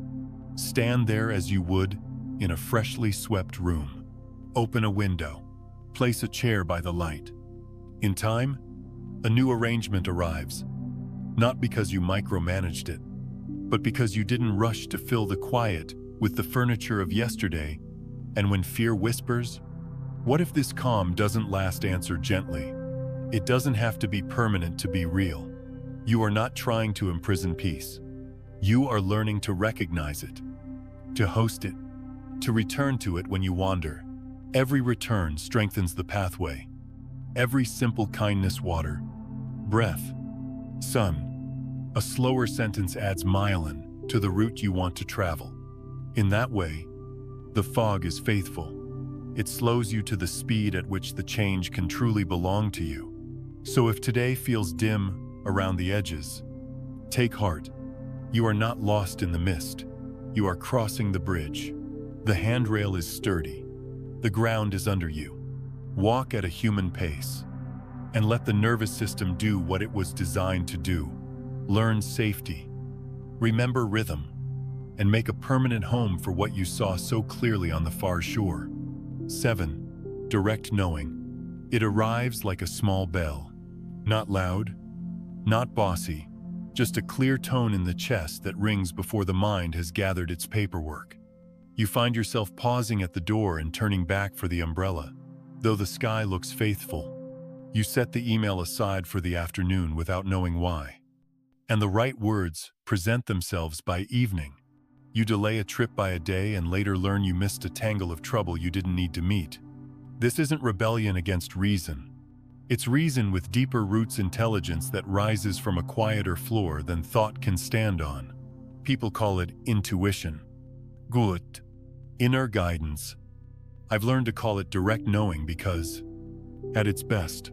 Stand there as you would in a freshly swept room. Open a window. Place a chair by the light. In time, a new arrangement arrives. Not because you micromanaged it, but because you didn't rush to fill the quiet with the furniture of yesterday. And when fear whispers, what if this calm doesn't last? Answer gently. It doesn't have to be permanent to be real. You are not trying to imprison peace. You are learning to recognize it, to host it, to return to it when you wander. Every return strengthens the pathway. Every simple kindness, water, breath, sun. A slower sentence adds myelin to the route you want to travel. In that way, the fog is faithful. It slows you to the speed at which the change can truly belong to you. So if today feels dim around the edges, take heart. You are not lost in the mist. You are crossing the bridge. The handrail is sturdy. The ground is under you. Walk at a human pace, and let the nervous system do what it was designed to do. Learn safety. Remember rhythm, and make a permanent home for what you saw so clearly on the far shore. 7. Direct knowing. It arrives like a small bell. Not loud, not bossy, just a clear tone in the chest that rings before the mind has gathered its paperwork. You find yourself pausing at the door and turning back for the umbrella. Though the sky looks faithful, you set the email aside for the afternoon without knowing why. And the right words present themselves by evening. You delay a trip by a day and later learn you missed a tangle of trouble you didn't need to meet. This isn't rebellion against reason. It's reason with deeper roots, intelligence that rises from a quieter floor than thought can stand on. People call it intuition. Gut. Inner guidance. I've learned to call it direct knowing because, at its best,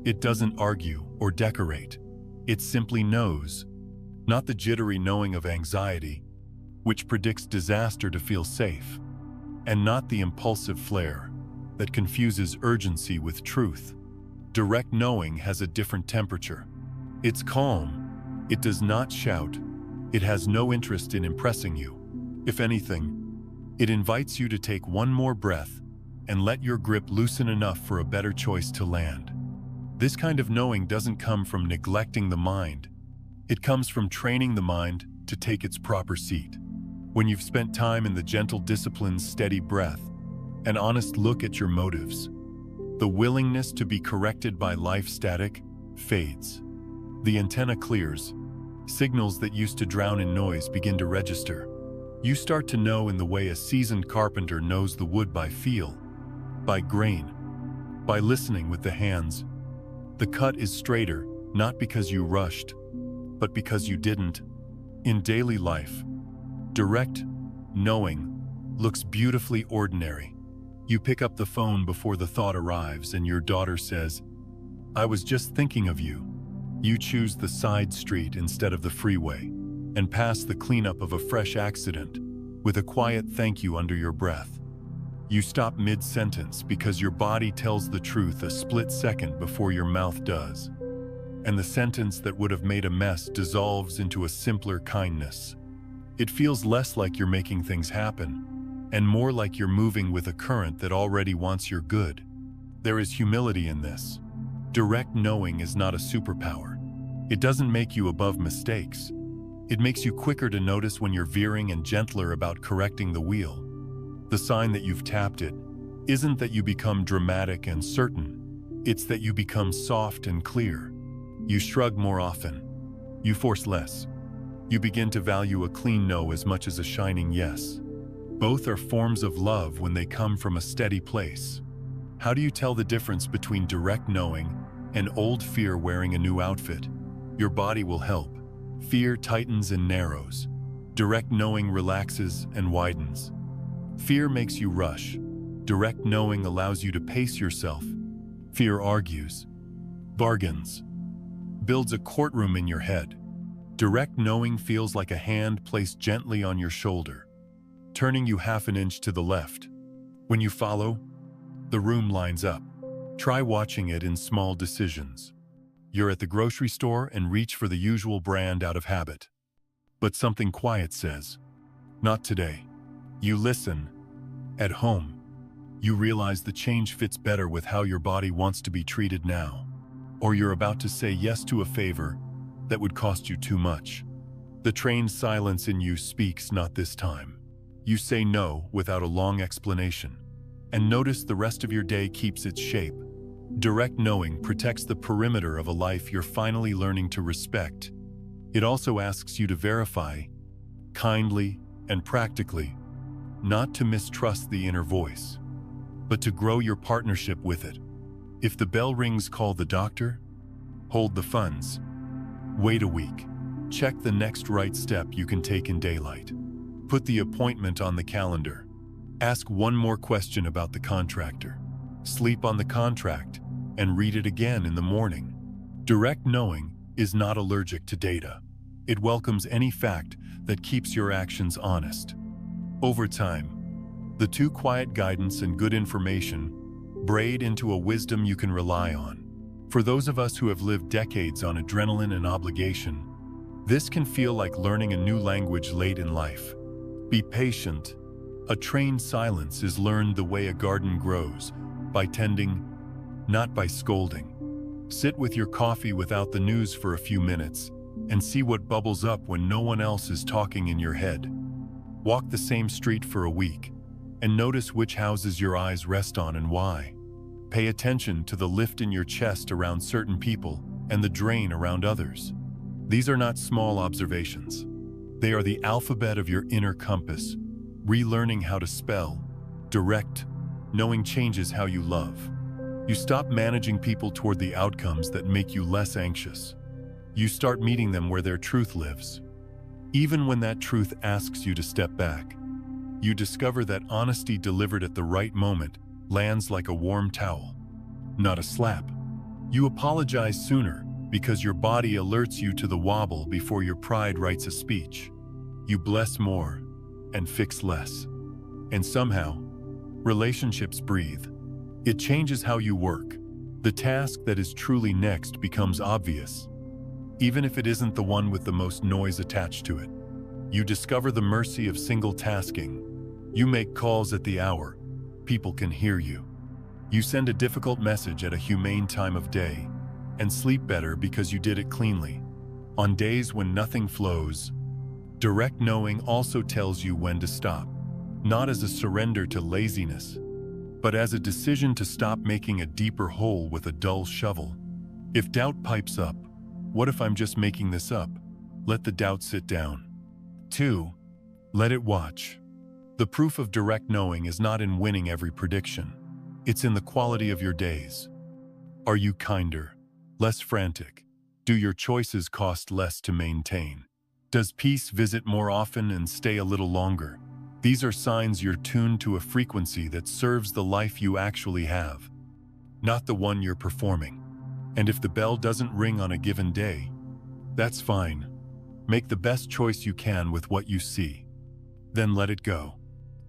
it doesn't argue or decorate. It simply knows. Not the jittery knowing of anxiety, which predicts disaster to feel safe, and not the impulsive flair that confuses urgency with truth. Direct knowing has a different temperature. It's calm. It does not shout. It has no interest in impressing you. If anything, it invites you to take one more breath and let your grip loosen enough for a better choice to land. This kind of knowing doesn't come from neglecting the mind. It comes from training the mind to take its proper seat. When you've spent time in the gentle discipline's steady breath, an honest look at your motives, the willingness to be corrected by life static fades. The antenna clears, Signals that used to drown in noise begin to register. You start to know in the way a seasoned carpenter knows the wood by feel, by grain, by listening with the hands. The cut is straighter, not because you rushed, but because you didn't. In daily life, direct knowing looks beautifully ordinary. You pick up the phone before the thought arrives and your daughter says, "I was just thinking of you." You choose the side street instead of the freeway and pass the cleanup of a fresh accident with a quiet thank you under your breath. You stop mid-sentence because your body tells the truth a split second before your mouth does. And the sentence that would have made a mess dissolves into a simpler kindness. It feels less like you're making things happen, and more like you're moving with a current that already wants your good. There is humility in this. Direct knowing is not a superpower. It doesn't make you above mistakes. It makes you quicker to notice when you're veering and gentler about correcting the wheel. The sign that you've tapped it isn't that you become dramatic and certain. It's that you become soft and clear. You shrug more often. You force less. You begin to value a clean no as much as a shining yes. Both are forms of love when they come from a steady place. How do you tell the difference between direct knowing and old fear wearing a new outfit? Your body will help. Fear tightens and narrows. Direct knowing relaxes and widens. Fear makes you rush. Direct knowing allows you to pace yourself. Fear argues, bargains, builds a courtroom in your head. Direct knowing feels like a hand placed gently on your shoulder, turning you half an inch to the left. When you follow, the room lines up. Try watching it in small decisions. You're at the grocery store and reach for the usual brand out of habit. But something quiet says, "Not today." You listen. At home, you realize the change fits better with how your body wants to be treated now. Or you're about to say yes to a favor that would cost you too much. The trained silence in you speaks not this time. You say no without a long explanation, and notice the rest of your day keeps its shape. Direct knowing protects the perimeter of a life you're finally learning to respect. It also asks you to verify, kindly and practically, not to mistrust the inner voice, but to grow your partnership with it. If the bell rings, call the doctor. Hold the funds. Wait a week. Check the next right step you can take in daylight. Put the appointment on the calendar. Ask one more question about the contractor. Sleep on the contract and read it again in the morning. Direct knowing is not allergic to data. It welcomes any fact that keeps your actions honest. Over time, the two quiet guidance and good information braid into a wisdom you can rely on. For those of us who have lived decades on adrenaline and obligation, this can feel like learning a new language late in life. Be patient. A trained silence is learned the way a garden grows, by tending, not by scolding. Sit with your coffee without the news for a few minutes and see what bubbles up when no one else is talking in your head. Walk the same street for a week and notice which houses your eyes rest on and why. Pay attention to the lift in your chest around certain people and the drain around others. These are not small observations. They are the alphabet of your inner compass, relearning how to spell. Direct knowing changes how you love. You stop managing people toward the outcomes that make you less anxious. You start meeting them where their truth lives. Even when that truth asks you to step back, you discover that honesty delivered at the right moment lands like a warm towel, not a slap. You apologize sooner because your body alerts you to the wobble before your pride writes a speech. You bless more and fix less. And somehow, relationships breathe. It changes how you work. The task that is truly next becomes obvious, even if it isn't the one with the most noise attached to it. You discover the mercy of single tasking. You make calls at the hour. People can hear you. You send a difficult message at a humane time of day and sleep better because you did it cleanly. On days when nothing flows, direct knowing also tells you when to stop, not as a surrender to laziness, but as a decision to stop making a deeper hole with a dull shovel. If doubt pipes up, "What if I'm just making this up?" Let the doubt sit down. 2. Let it watch. The proof of direct knowing is not in winning every prediction. It's in the quality of your days. Are you kinder, less frantic? Do your choices cost less to maintain? Does peace visit more often and stay a little longer? These are signs you're tuned to a frequency that serves the life you actually have, not the one you're performing. And if the bell doesn't ring on a given day, that's fine. Make the best choice you can with what you see. Then let it go.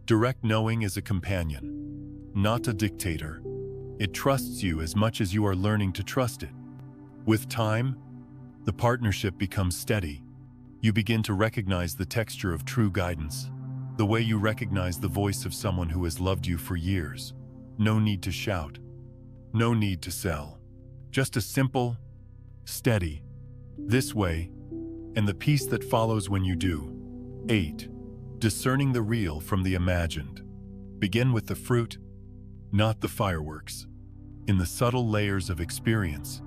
Direct knowing is a companion, not a dictator. It trusts you as much as you are learning to trust it. With time, the partnership becomes steady. You begin to recognize the texture of true guidance, the way you recognize the voice of someone who has loved you for years. No need to shout. No need to sell. Just a simple, steady, this way, and the peace that follows when you do. 8. Discerning the real from the imagined. Begin with the fruit, not the fireworks. In the subtle layers of experience,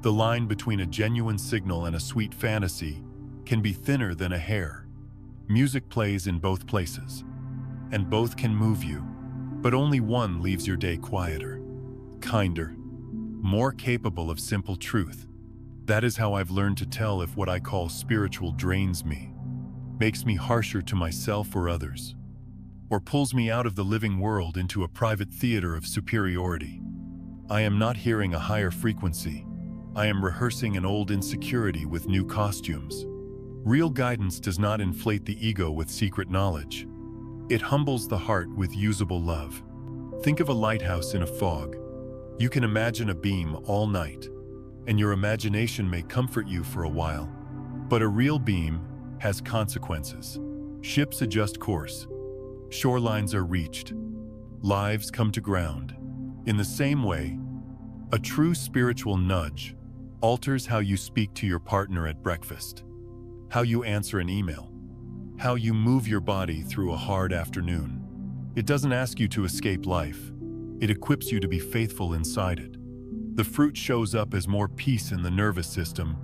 the line between a genuine signal and a sweet fantasy can be thinner than a hair. Music plays in both places, and both can move you, but only one leaves your day quieter, kinder, more capable of simple truth. That is how I've learned to tell if what I call spiritual drains me, makes me harsher to myself or others, or pulls me out of the living world into a private theater of superiority. I am not hearing a higher frequency. I am rehearsing an old insecurity with new costumes. Real guidance does not inflate the ego with secret knowledge. It humbles the heart with usable love. Think of a lighthouse in a fog. You can imagine a beam all night, and your imagination may comfort you for a while. But a real beam has consequences. Ships adjust course. Shorelines are reached. Lives come to ground. In the same way, a true spiritual nudge alters how you speak to your partner at breakfast, how you answer an email, how you move your body through a hard afternoon. It doesn't ask you to escape life. It equips you to be faithful inside it. The fruit shows up as more peace in the nervous system,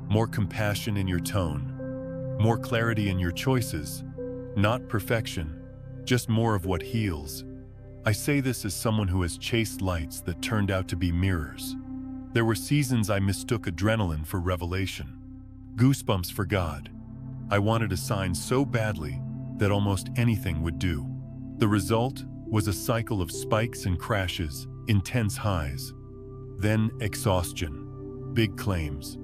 more compassion in your tone, more clarity in your choices, not perfection, just more of what heals. I say this as someone who has chased lights that turned out to be mirrors. There were seasons I mistook adrenaline for revelation, goosebumps for God. I wanted a sign so badly that almost anything would do. The result was a cycle of spikes and crashes, intense highs, then exhaustion, big claims,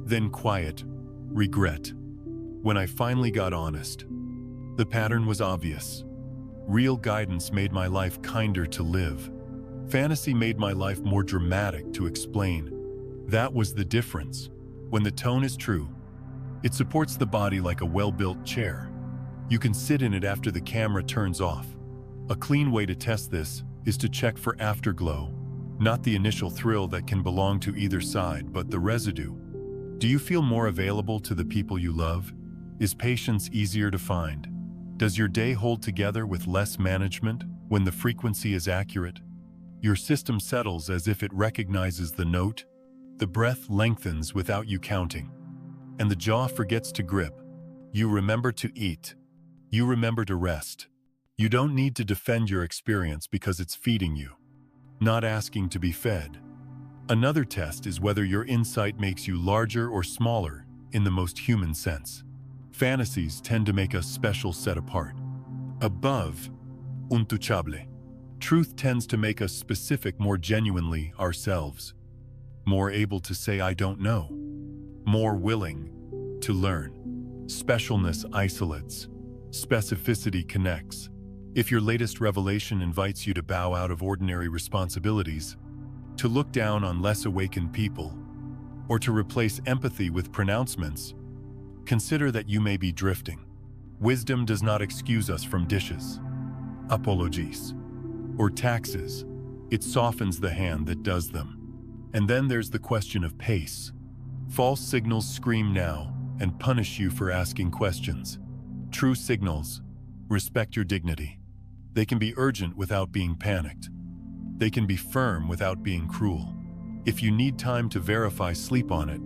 then quiet, regret. When I finally got honest, the pattern was obvious. Real guidance made my life kinder to live. Fantasy made my life more dramatic to explain. That was the difference. When the tone is true, it supports the body like a well-built chair. You can sit in it after the camera turns off. A clean way to test this is to check for afterglow, not the initial thrill that can belong to either side, but the residue. Do you feel more available to the people you love? Is patience easier to find? Does your day hold together with less management when the frequency is accurate? Your system settles as if it recognizes the note. The breath lengthens without you counting, and the jaw forgets to grip. You remember to eat. You remember to rest. You don't need to defend your experience because it's feeding you, not asking to be fed. Another test is whether your insight makes you larger or smaller in the most human sense. Fantasies tend to make us special, set apart. Above, untouchable. Truth tends to make us specific, more genuinely ourselves. More able to say, I don't know. More willing to learn. Specialness isolates. Specificity connects. If your latest revelation invites you to bow out of ordinary responsibilities, to look down on less awakened people, or to replace empathy with pronouncements, consider that you may be drifting. Wisdom does not excuse us from dishes, apologies, or taxes. It softens the hand that does them. And then there's the question of pace. False signals scream now and punish you for asking questions. True signals respect your dignity. They can be urgent without being panicked. They can be firm without being cruel. If you need time to verify, sleep on it.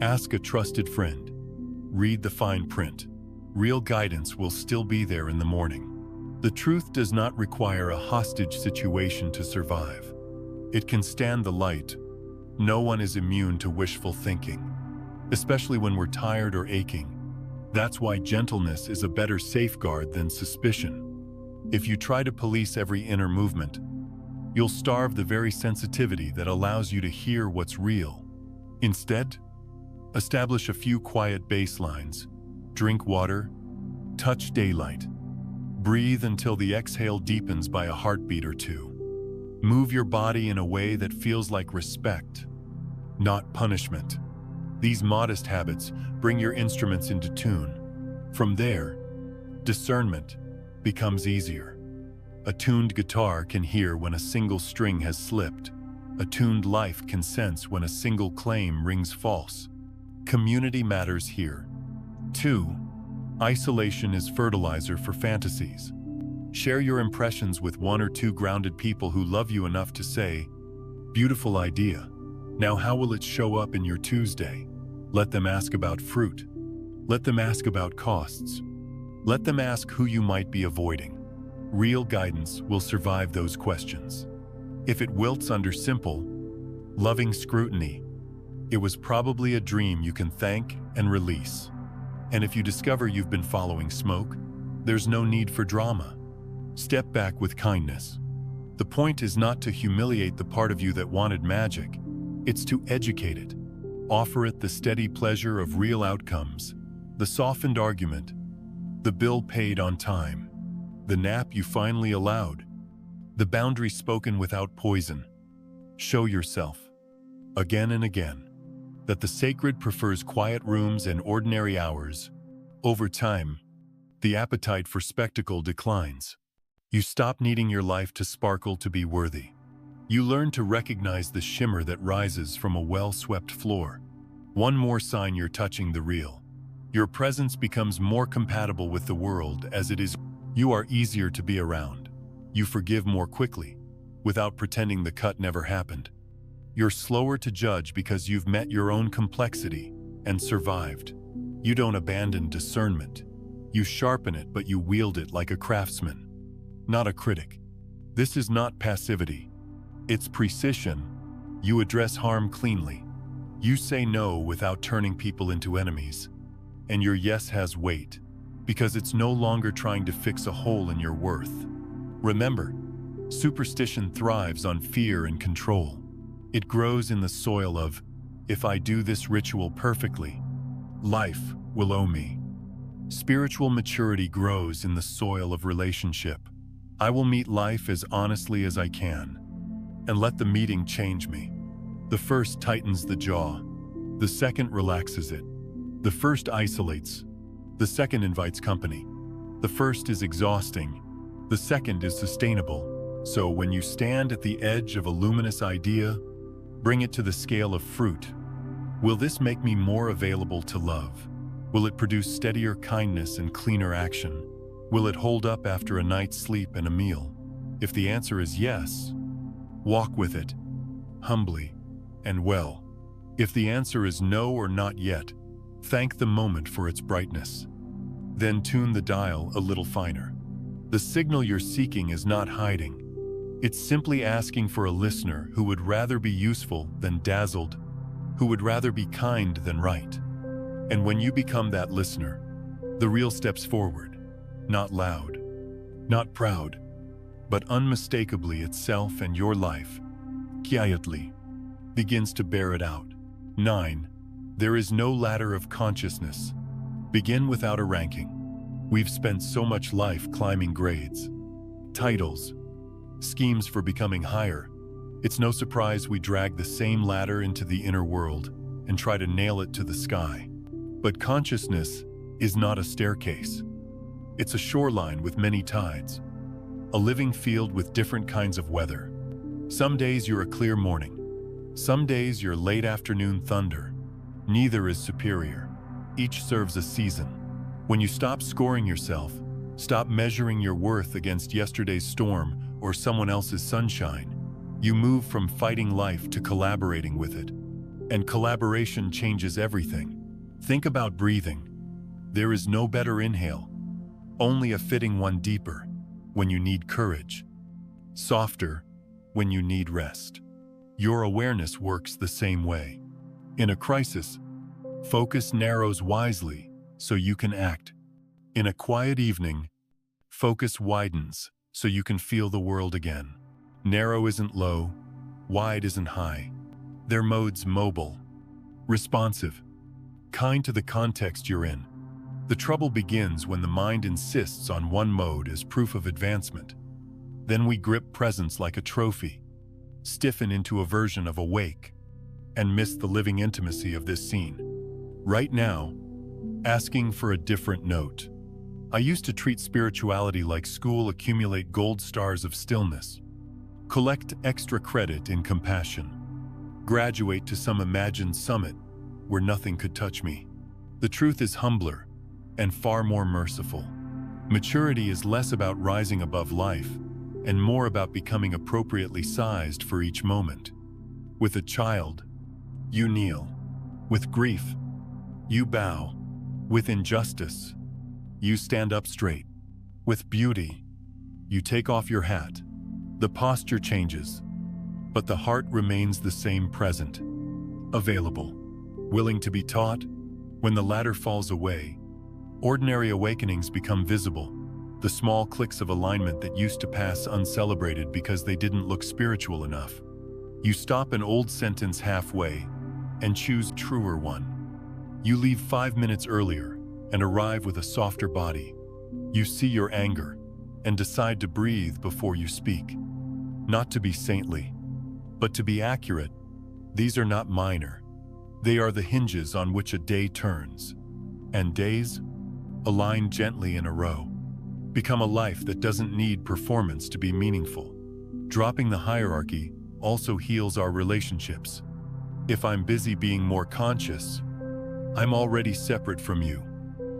Ask a trusted friend. read the fine print. Real guidance will still be there in the morning. The truth does not require a hostage situation to survive. It can stand the light. No one is immune to wishful thinking, especially when we're tired or aching. That's why gentleness is a better safeguard than suspicion. If you try to police every inner movement, you'll starve the very sensitivity that allows you to hear what's real. Instead, establish a few quiet baselines. Drink water, touch daylight. Breathe until the exhale deepens by a heartbeat or two. Move your body in a way that feels like respect, not punishment. These modest habits bring your instruments into tune. From there, discernment becomes easier. A tuned guitar can hear when a single string has slipped. A tuned life can sense when a single claim rings false. Community matters here. 2. Isolation is fertilizer for fantasies. Share your impressions with 1 or 2 grounded people who love you enough to say, "Beautiful idea. Now how will it show up in your Tuesday?" Let them ask about fruit. Let them ask about costs. Let them ask who you might be avoiding. Real guidance will survive those questions. If it wilts under simple, loving scrutiny, it was probably a dream you can thank and release. And if you discover you've been following smoke, there's no need for drama. Step back with kindness. The point is not to humiliate the part of you that wanted magic. It's to educate it. Offer it the steady pleasure of real outcomes, the softened argument, the bill paid on time, the nap you finally allowed, the boundary spoken without poison. Show yourself, again and again, that the sacred prefers quiet rooms and ordinary hours. Over time, the appetite for spectacle declines. You stop needing your life to sparkle to be worthy. You learn to recognize the shimmer that rises from a well-swept floor. One more sign you're touching the real. Your presence becomes more compatible with the world as it is. You are easier to be around. You forgive more quickly, without pretending the cut never happened. You're slower to judge because you've met your own complexity and survived. You don't abandon discernment. You sharpen it, but you wield it like a craftsman, not a critic. This is not passivity. It's precision. You address harm cleanly. You say no without turning people into enemies. And your yes has weight, because it's no longer trying to fix a hole in your worth. Remember, superstition thrives on fear and control. It grows in the soil of, if I do this ritual perfectly, life will owe me. Spiritual maturity grows in the soil of relationship. I will meet life as honestly as I can, and let the meeting change me. The first tightens the jaw. The second relaxes it. The first isolates. The second invites company. The first is exhausting. The second is sustainable. So when you stand at the edge of a luminous idea, bring it to the scale of fruit. Will this make me more available to love? Will it produce steadier kindness and cleaner action? Will it hold up after a night's sleep and a meal? If the answer is yes, walk with it, humbly and well. If the answer is no or not yet, thank the moment for its brightness. Then tune the dial a little finer. The signal you're seeking is not hiding. It's simply asking for a listener who would rather be useful than dazzled, who would rather be kind than right. And when you become that listener, the real steps forward, not loud, not proud, but unmistakably itself, and your life, quietly, begins to bear it out. 9. There is no ladder of consciousness. Begin without a ranking. We've spent so much life climbing grades, titles, schemes for becoming higher. It's no surprise we drag the same ladder into the inner world and try to nail it to the sky. But consciousness is not a staircase. It's a shoreline with many tides, a living field with different kinds of weather. Some days you're a clear morning. Some days you're late afternoon thunder. Neither is superior. Each serves a season. When you stop scoring yourself, stop measuring your worth against yesterday's storm or someone else's sunshine, you move from fighting life to collaborating with it. And collaboration changes everything. Think about breathing. There is no better inhale, only a fitting one, deeper when you need courage, softer when you need rest. Your awareness works the same way. In a crisis, focus narrows wisely so you can act. In a quiet evening, focus widens so you can feel the world again. Narrow isn't low, wide isn't high. They're modes: mobile, responsive, kind to the context you're in. The trouble begins when the mind insists on one mode as proof of advancement. Then we grip presence like a trophy, stiffen into a version of awake, and miss the living intimacy of this scene. Right now, asking for a different note. I used to treat spirituality like school: accumulate gold stars of stillness, collect extra credit in compassion, graduate to some imagined summit where nothing could touch me. The truth is humbler and far more merciful. Maturity is less about rising above life and more about becoming appropriately sized for each moment. With a child, you kneel. With grief, you bow. With injustice, you stand up straight. With beauty, you take off your hat. The posture changes, but the heart remains the same: present, available, willing to be taught. When the latter falls away, ordinary awakenings become visible, the small clicks of alignment that used to pass uncelebrated because they didn't look spiritual enough. You stop an old sentence halfway and choose a truer one. You leave 5 minutes earlier and arrive with a softer body. You see your anger and decide to breathe before you speak. Not to be saintly, but to be accurate. These are not minor. They are the hinges on which a day turns. And days, aligned gently in a row, become a life that doesn't need performance to be meaningful. Dropping the hierarchy also heals our relationships. If I'm busy being more conscious, I'm already separate from you,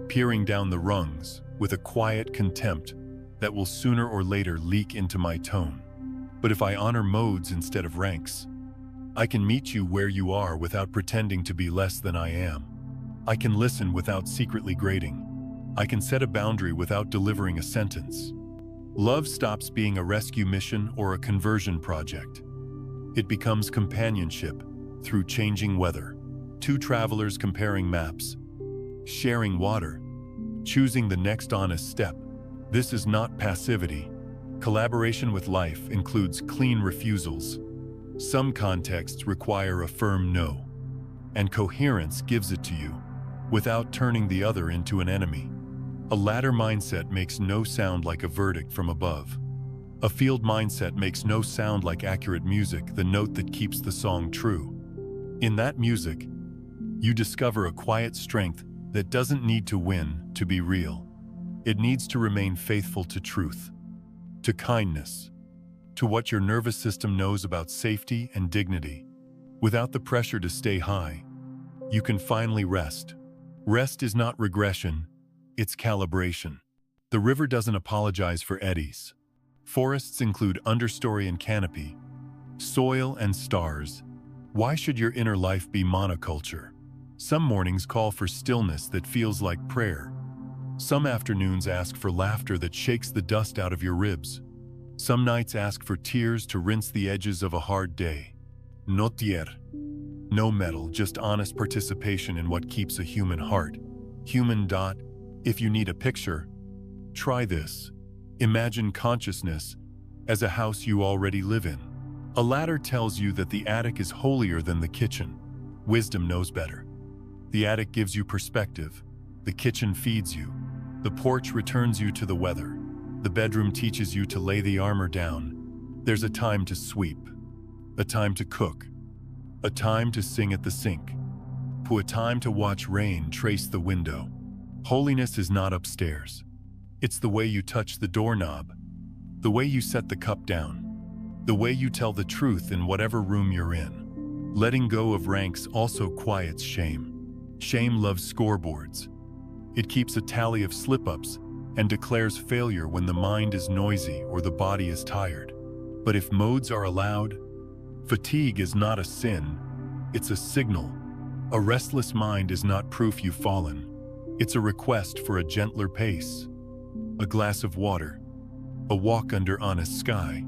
peering down the rungs with a quiet contempt that will sooner or later leak into my tone. But if I honor modes instead of ranks, I can meet you where you are without pretending to be less than I am. I can listen without secretly grading. I can set a boundary without delivering a sentence. Love stops being a rescue mission or a conversion project. It becomes companionship through changing weather. Two travelers comparing maps, sharing water, choosing the next honest step. This is not passivity. Collaboration with life includes clean refusals. Some contexts require a firm no, and coherence gives it to you without turning the other into an enemy. A ladder mindset makes no sound like a verdict from above. A field mindset makes no sound like accurate music, the note that keeps the song true. In that music, you discover a quiet strength that doesn't need to win to be real. It needs to remain faithful to truth, to kindness, to what your nervous system knows about safety and dignity. Without the pressure to stay high, you can finally rest. Rest is not regression, it's calibration. The river doesn't apologize for eddies. Forests include understory and canopy, soil and stars. Why should your inner life be monoculture? Some mornings call for stillness that feels like prayer. Some afternoons ask for laughter that shakes the dust out of your ribs. Some nights ask for tears to rinse the edges of a hard day. No tier, no medal, just honest participation in what keeps a human heart. Human. If you need a picture, try this. Imagine consciousness as a house you already live in. A ladder tells you that the attic is holier than the kitchen. Wisdom knows better. The attic gives you perspective. The kitchen feeds you. The porch returns you to the weather. The bedroom teaches you to lay the armor down. There's a time to sweep, a time to cook, a time to sing at the sink, a time to watch rain trace the window. Holiness is not upstairs. It's the way you touch the doorknob, the way you set the cup down, the way you tell the truth in whatever room you're in. Letting go of ranks also quiets shame. Shame loves scoreboards. It keeps a tally of slip-ups and declares failure when the mind is noisy or the body is tired. But if modes are allowed, fatigue is not a sin, it's a signal. A restless mind is not proof you've fallen. It's a request for a gentler pace, a glass of water, a walk under honest sky.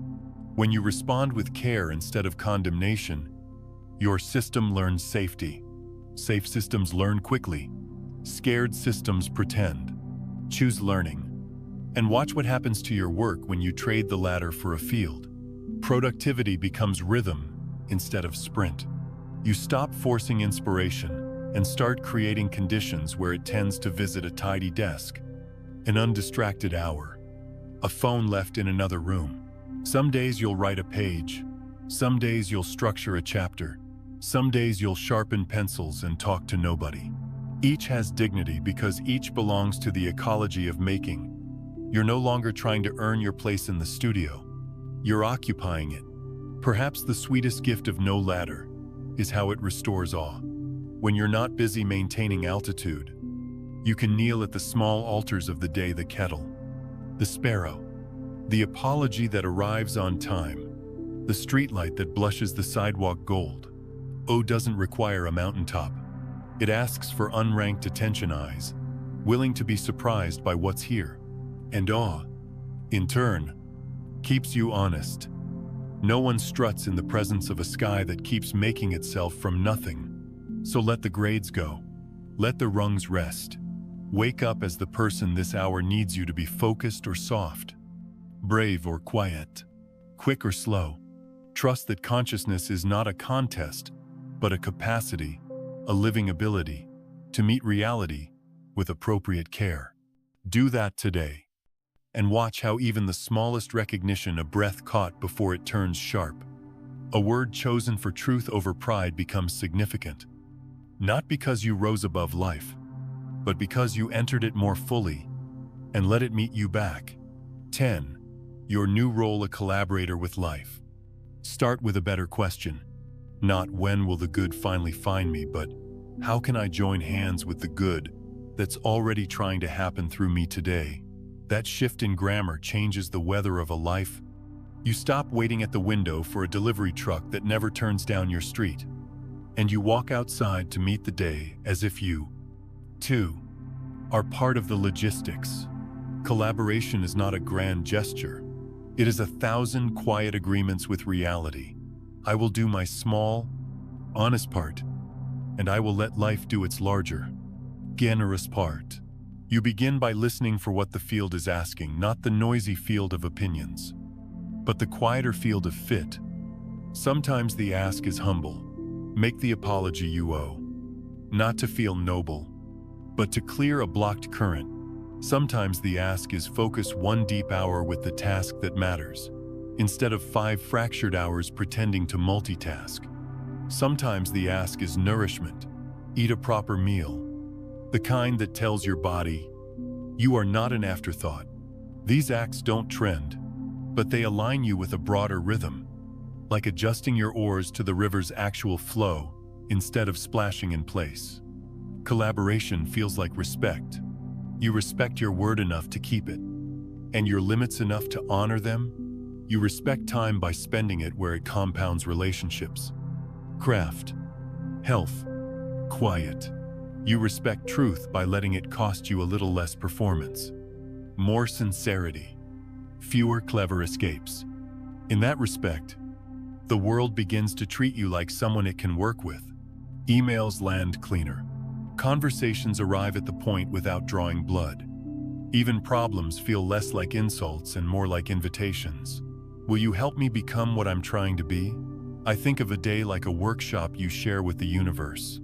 When you respond with care instead of condemnation, your system learns safety. Safe systems learn quickly. Scared systems pretend. Choose learning. And watch what happens to your work when you trade the ladder for a field. Productivity becomes rhythm instead of sprint. You stop forcing inspiration and start creating conditions where it tends to visit a tidy desk, an undistracted hour, a phone left in another room. Some days you'll write a page. Some days you'll structure a chapter. Some days you'll sharpen pencils and talk to nobody. Each has dignity because each belongs to the ecology of making. You're no longer trying to earn your place in the studio. You're occupying it. Perhaps the sweetest gift of no ladder is how it restores awe. When you're not busy maintaining altitude, you can kneel at the small altars of the day: the kettle, the sparrow, the apology that arrives on time, the streetlight that blushes the sidewalk gold. O doesn't require a mountaintop. It asks for unranked attention eyes, willing to be surprised by what's here. And awe, in turn, keeps you honest. No one struts in the presence of a sky that keeps making itself from nothing. So let the grades go. Let the rungs rest. Wake up as the person this hour needs you to be: focused or soft, brave or quiet, quick or slow. Trust that consciousness is not a contest, but a capacity, a living ability, to meet reality with appropriate care. Do that today, and watch how even the smallest recognition, a breath caught before it turns sharp, a word chosen for truth over pride, becomes significant. Not because you rose above life, but because you entered it more fully and let it meet you back. 10. Your new role: a collaborator with life. Start with a better question. Not when will the good finally find me, but how can I join hands with the good that's already trying to happen through me today? That shift in grammar changes the weather of a life. You stop waiting at the window for a delivery truck that never turns down your street, and you walk outside to meet the day as if you, too, are part of the logistics. Collaboration is not a grand gesture. It is 1,000 quiet agreements with reality. I will do my small, honest part, and I will let life do its larger, generous part. You begin by listening for what the field is asking, not the noisy field of opinions, but the quieter field of fit. Sometimes the ask is humble. Make the apology you owe, not to feel noble, but to clear a blocked current. Sometimes the ask is focus one deep hour with the task that matters, instead of 5 fractured hours pretending to multitask. Sometimes the ask is nourishment. Eat a proper meal, the kind that tells your body, you are not an afterthought. These acts don't trend, but they align you with a broader rhythm, like adjusting your oars to the river's actual flow instead of splashing in place. Collaboration feels like respect. You respect your word enough to keep it, and your limits enough to honor them. You respect time by spending it where it compounds relationships. Craft, health, quiet. You respect truth by letting it cost you a little less performance. More sincerity, fewer clever escapes. In that respect, the world begins to treat you like someone it can work with. Emails land cleaner. Conversations arrive at the point without drawing blood. Even problems feel less like insults and more like invitations. Will you help me become what I'm trying to be? I think of a day like a workshop you share with the universe.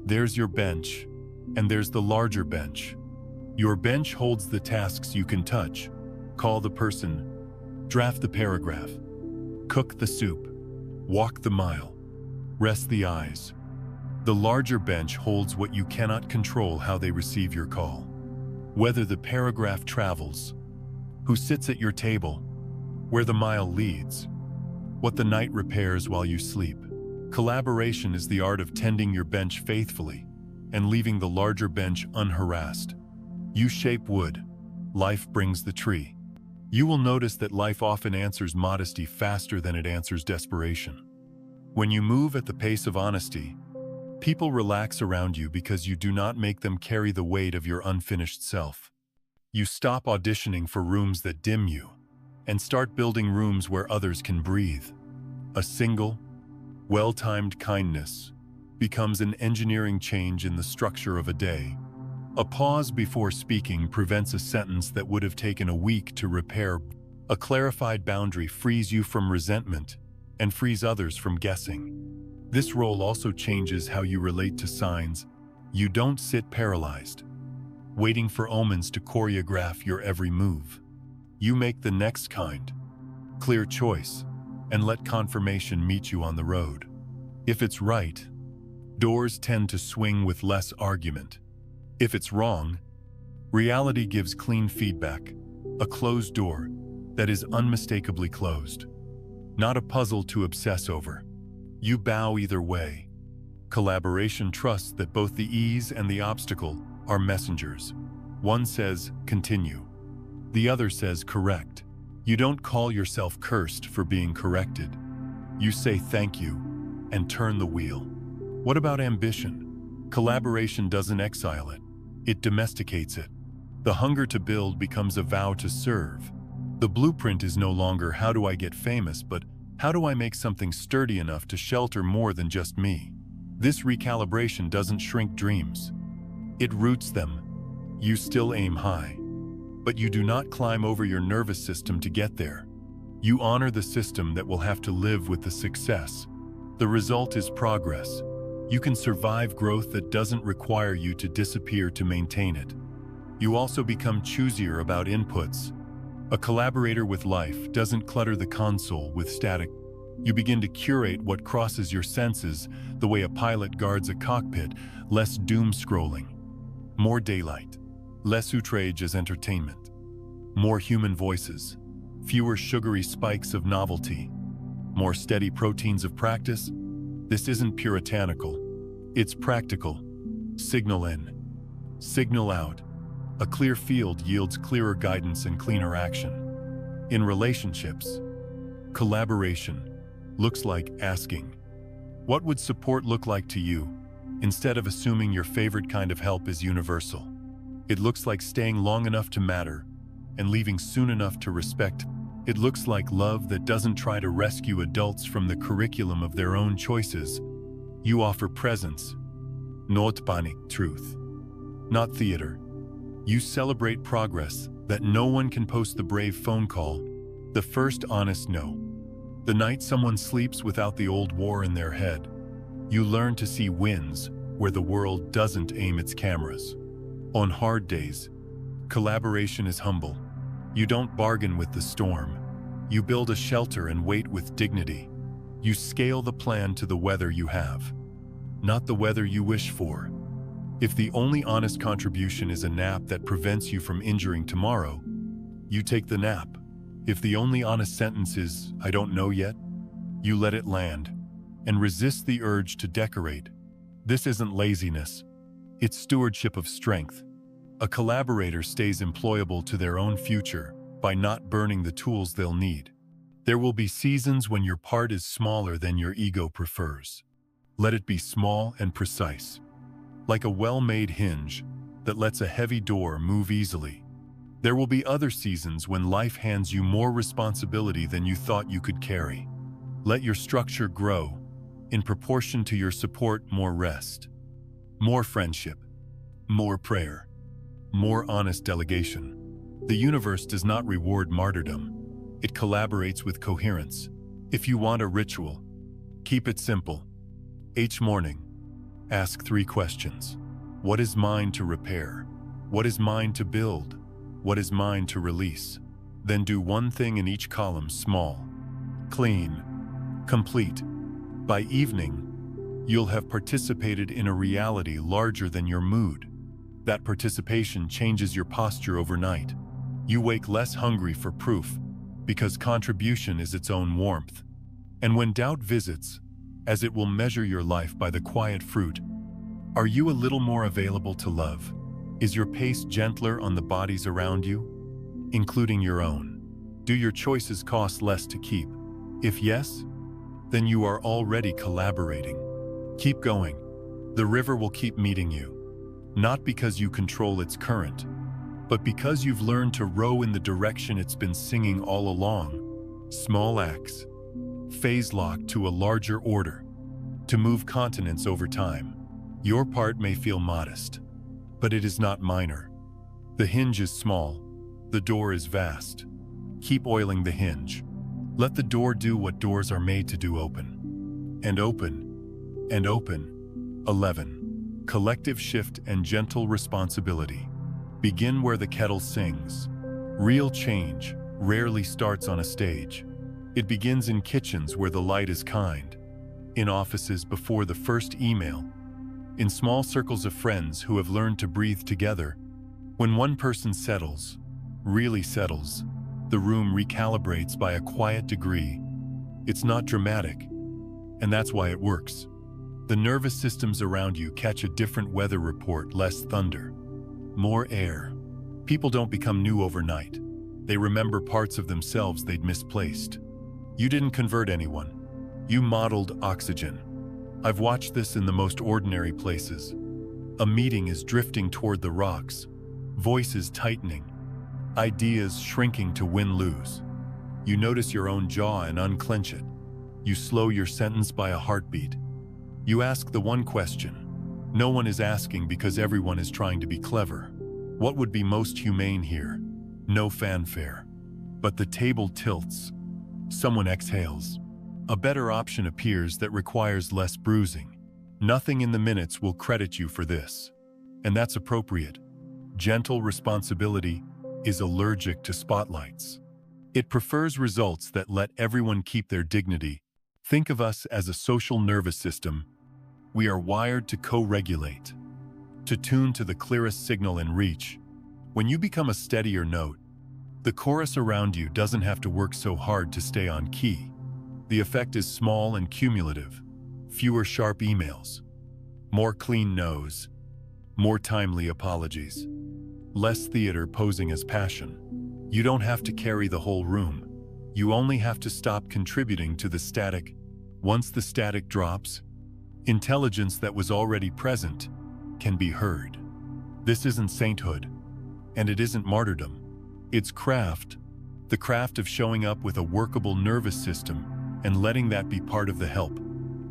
There's your bench, and there's the larger bench. Your bench holds the tasks you can touch. Call the person, draft the paragraph, cook the soup, walk the mile, rest the eyes. The larger bench holds what you cannot control: how they receive your call. Whether the paragraph travels, who sits at your table, where the mile leads, what the night repairs while you sleep. Collaboration is the art of tending your bench faithfully and leaving the larger bench unharassed. You shape wood, life brings the tree. You will notice that life often answers modesty faster than it answers desperation. When you move at the pace of honesty, People relax around you because you do not make them carry the weight of your unfinished self. You stop auditioning for rooms that dim you and start building rooms where others can breathe. A single, well-timed kindness becomes an engineering change in the structure of a day. A pause before speaking prevents a sentence that would have taken a week to repair. A clarified boundary frees you from resentment and frees others from guessing. This role also changes how you relate to signs. You don't sit paralyzed, waiting for omens to choreograph your every move. You make the next kind, clear choice and let confirmation meet you on the road. If it's right, doors tend to swing with less argument. If it's wrong, reality gives clean feedback, a closed door that is unmistakably closed. Not a puzzle to obsess over. You bow either way. Collaboration trusts that both the ease and the obstacle are messengers. One says, continue. The other says, correct. You don't call yourself cursed for being corrected. You say thank you and turn the wheel. What about ambition? Collaboration doesn't exile it. It domesticates it. The hunger to build becomes a vow to serve. The blueprint is no longer how do I get famous, but how do I make something sturdy enough to shelter more than just me? This recalibration doesn't shrink dreams. It roots them. You still aim high, but you do not climb over your nervous system to get there. You honor the system that will have to live with the success. The result is progress. You can survive growth that doesn't require you to disappear to maintain it. You also become choosier about inputs. A collaborator with life doesn't clutter the console with static. You begin to curate what crosses your senses the way a pilot guards a cockpit, less doom scrolling. More daylight, less outrage as entertainment. More human voices, fewer sugary spikes of novelty. More steady proteins of practice. This isn't puritanical. It's practical. Signal in. Signal out. A clear field yields clearer guidance and cleaner action. In relationships, collaboration looks like asking, what would support look like to you, instead of assuming your favorite kind of help is universal. It looks like staying long enough to matter and leaving soon enough to respect. It looks like love that doesn't try to rescue adults from the curriculum of their own choices. You offer presence, not panic, truth, not theater. You celebrate progress that no one can post the brave phone call, the first honest no. The night someone sleeps without the old war in their head, you learn to see wins where the world doesn't aim its cameras. On hard days, collaboration is humble. You don't bargain with the storm. You build a shelter and wait with dignity. You scale the plan to the weather you have, not the weather you wish for. If the only honest contribution is a nap that prevents you from injuring tomorrow, you take the nap. If the only honest sentence is, I don't know yet, you let it land and resist the urge to decorate. This isn't laziness. It's stewardship of strength. A collaborator stays employable to their own future by not burning the tools they'll need. There will be seasons when your part is smaller than your ego prefers. Let it be small and precise, like a well-made hinge that lets a heavy door move easily. There will be other seasons when life hands you more responsibility than you thought you could carry. Let your structure grow in proportion to your support. More rest, more friendship, more prayer, more honest delegation. The universe does not reward martyrdom. It collaborates with coherence. If you want a ritual, keep it simple. Each morning, ask 3 questions. What is mine to repair? What is mine to build? What is mine to release? Then do one thing in each column: small, clean, complete. By evening, you'll have participated in a reality larger than your mood. That participation changes your posture overnight. You wake less hungry for proof, because contribution is its own warmth. And when doubt visits, as it will measure your life by the quiet fruit, are you a little more available to love? Is your pace gentler on the bodies around you, including your own? Do your choices cost less to keep? If yes, then you are already collaborating. Keep going. The river will keep meeting you, not because you control its current, but because you've learned to row in the direction it's been singing all along. Small acts, phase lock to a larger order, to move continents over time. Your part may feel modest, but it is not minor. The hinge is small, the door is vast. Keep oiling the hinge. Let the door do what doors are made to do: open, and open, and open. 11. Collective shift and gentle responsibility. Begin where the kettle sings. Real change rarely starts on a stage. It begins in kitchens where the light is kind, in offices before the first email, in small circles of friends who have learned to breathe together. When one person settles, really settles, the room recalibrates by a quiet degree. It's not dramatic, and that's why it works. The nervous systems around you catch a different weather report: less thunder, more air. People don't become new overnight. They remember parts of themselves they'd misplaced. You didn't convert anyone. You modeled oxygen. I've watched this in the most ordinary places. A meeting is drifting toward the rocks, voices tightening, ideas shrinking to win-lose. You notice your own jaw and unclench it. You slow your sentence by a heartbeat. You ask the one question no one is asking because everyone is trying to be clever. What would be most humane here? No fanfare. But the table tilts. Someone exhales. A better option appears that requires less bruising. Nothing in the minutes will credit you for this. And that's appropriate. Gentle responsibility is allergic to spotlights. It prefers results that let everyone keep their dignity. Think of us as a social nervous system. We are wired to co-regulate, to tune to the clearest signal and reach. When you become a steadier note, the chorus around you doesn't have to work so hard to stay on key. The effect is small and cumulative. Fewer sharp emails, more clean no's, more timely apologies, less theater posing as passion. You don't have to carry the whole room. You only have to stop contributing to the static. Once the static drops, intelligence that was already present can be heard. This isn't sainthood, and it isn't martyrdom. It's craft, the craft of showing up with a workable nervous system and letting that be part of the help.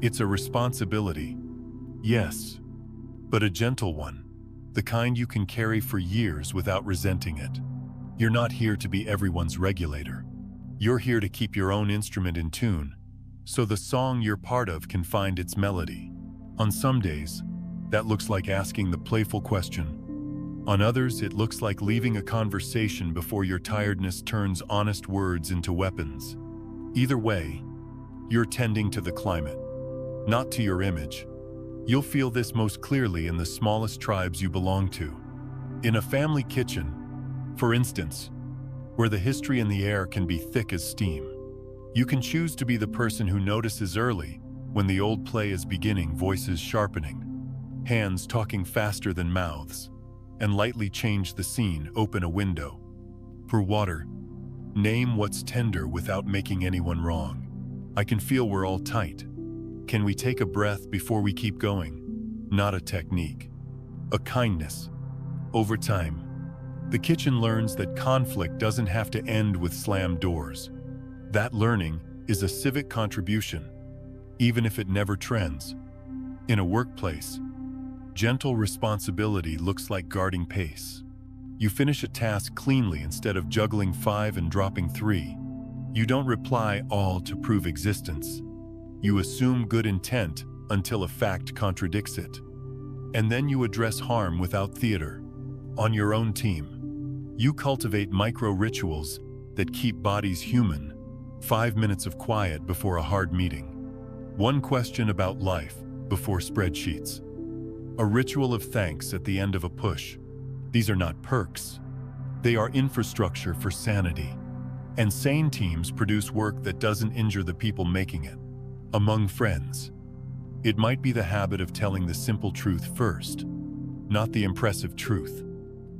It's a responsibility, yes, but a gentle one, the kind you can carry for years without resenting it. You're not here to be everyone's regulator. You're here to keep your own instrument in tune, so the song you're part of can find its melody. On some days, that looks like asking the playful question. On others, it looks like leaving a conversation before your tiredness turns honest words into weapons. Either way, you're tending to the climate, not to your image. You'll feel this most clearly in the smallest tribes you belong to. In a family kitchen, for instance, where the history in the air can be thick as steam. You can choose to be the person who notices early when the old play is beginning, voices sharpening, hands talking faster than mouths, and lightly change the scene, open a window. For water, name what's tender without making anyone wrong. I can feel we're all tight. Can we take a breath before we keep going? Not a technique, a kindness. Over time, the kitchen learns that conflict doesn't have to end with slammed doors. That learning is a civic contribution, even if it never trends. In a workplace, gentle responsibility looks like guarding pace. You finish a task cleanly instead of juggling 5 and dropping 3. You don't reply all to prove existence. You assume good intent until a fact contradicts it. And then you address harm without theater. On your own team, you cultivate micro-rituals that keep bodies human. 5 minutes of quiet before a hard meeting. One question about life before spreadsheets. A ritual of thanks at the end of a push. These are not perks. They are infrastructure for sanity. And sane teams produce work that doesn't injure the people making it. Among friends, it might be the habit of telling the simple truth first, not the impressive truth,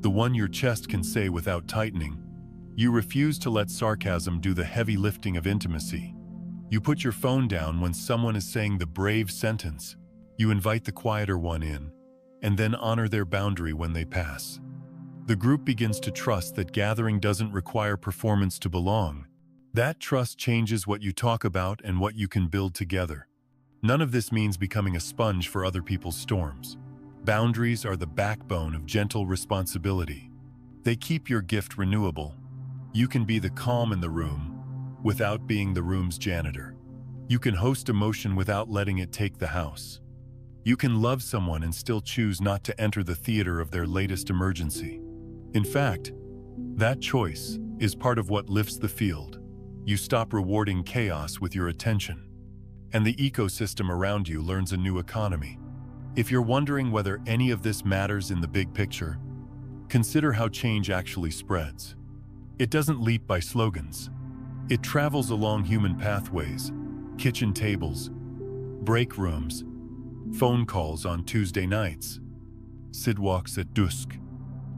the one your chest can say without tightening. You refuse to let sarcasm do the heavy lifting of intimacy. You put your phone down when someone is saying the brave sentence, You invite the quieter one in, and then honor their boundary when they pass. The group begins to trust that gathering doesn't require performance to belong. That trust changes what you talk about and what you can build together. None of this means becoming a sponge for other people's storms. Boundaries are the backbone of gentle responsibility. They keep your gift renewable. You can be the calm in the room without being the room's janitor. You can host emotion without letting it take the house. You can love someone and still choose not to enter the theater of their latest emergency. In fact, that choice is part of what lifts the field. You stop rewarding chaos with your attention, and the ecosystem around you learns a new economy. If you're wondering whether any of this matters in the big picture, consider how change actually spreads. It doesn't leap by slogans. It travels along human pathways, kitchen tables, break rooms, phone calls on Tuesday nights, sidewalks at dusk.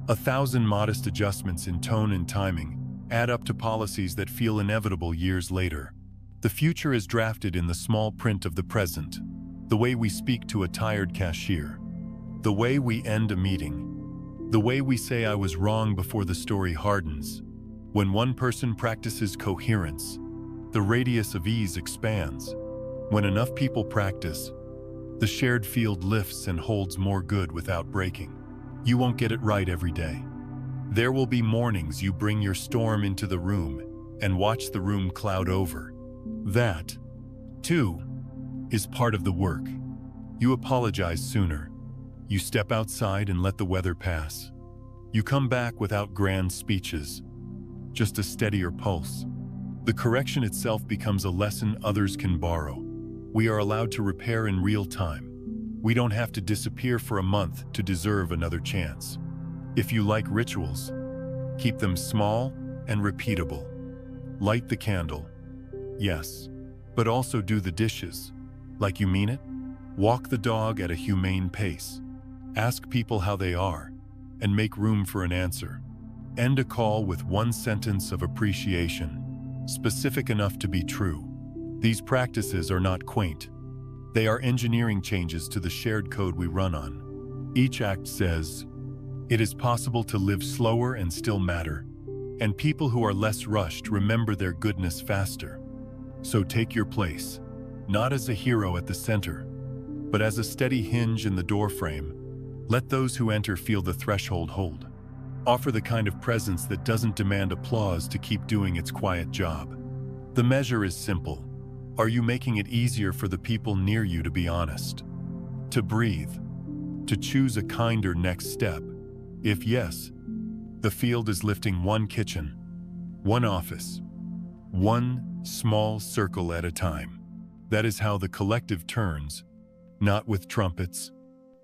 1,000 modest adjustments in tone and timing add up to policies that feel inevitable years later. The future is drafted in the small print of the present. The way we speak to a tired cashier, the way we end a meeting, the way we say I was wrong before the story hardens. When one person practices coherence, the radius of ease expands. When enough people practice, the shared field lifts and holds more good without breaking. You won't get it right every day. There will be mornings you bring your storm into the room and watch the room cloud over. That, too, is part of the work. You apologize sooner. You step outside and let the weather pass. You come back without grand speeches, just a steadier pulse. The correction itself becomes a lesson others can borrow. We are allowed to repair in real time. We don't have to disappear for a month to deserve another chance. If you like rituals, keep them small and repeatable. Light the candle, yes, but also do the dishes. Like you mean it? Walk the dog at a humane pace. Ask people how they are, and make room for an answer. End a call with one sentence of appreciation, specific enough to be true. These practices are not quaint. They are engineering changes to the shared code we run on. Each act says, it is possible to live slower and still matter, and people who are less rushed remember their goodness faster. So take your place. Not as a hero at the center, but as a steady hinge in the doorframe. Let those who enter feel the threshold hold. Offer the kind of presence that doesn't demand applause to keep doing its quiet job. The measure is simple. Are you making it easier for the people near you to be honest? To breathe? To choose a kinder next step? If yes, the field is lifting one kitchen, one office, one small circle at a time. That is how the collective turns, not with trumpets,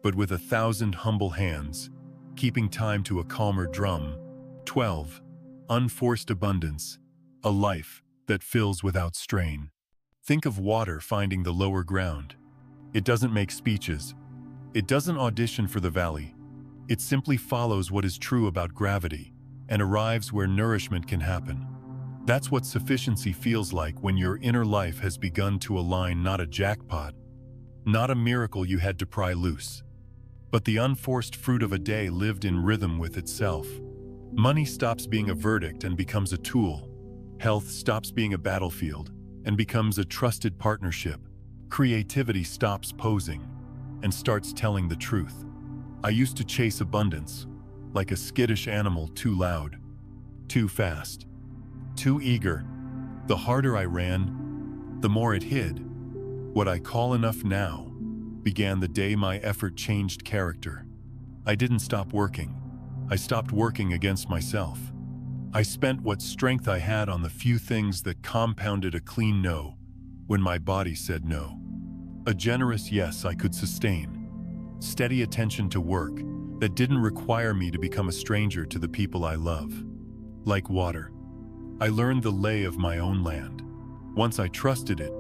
but with 1,000 humble hands, keeping time to a calmer drum. 12. Unforced abundance, a life that fills without strain. Think of water finding the lower ground. It doesn't make speeches. It doesn't audition for the valley. It simply follows what is true about gravity and arrives where nourishment can happen. That's what sufficiency feels like when your inner life has begun to align, not a jackpot, not a miracle you had to pry loose, but the unforced fruit of a day lived in rhythm with itself. Money stops being a verdict and becomes a tool. Health stops being a battlefield and becomes a trusted partnership. Creativity stops posing and starts telling the truth. I used to chase abundance, like a skittish animal, too loud, too fast, too eager. The harder I ran, the more it hid. What I call enough now began the day my effort changed character. I didn't stop working. I stopped working against myself. I spent what strength I had on the few things that compounded a clean no when my body said no. A generous yes I could sustain. Steady attention to work that didn't require me to become a stranger to the people I love. Like water, I learned the lay of my own land. Once I trusted it,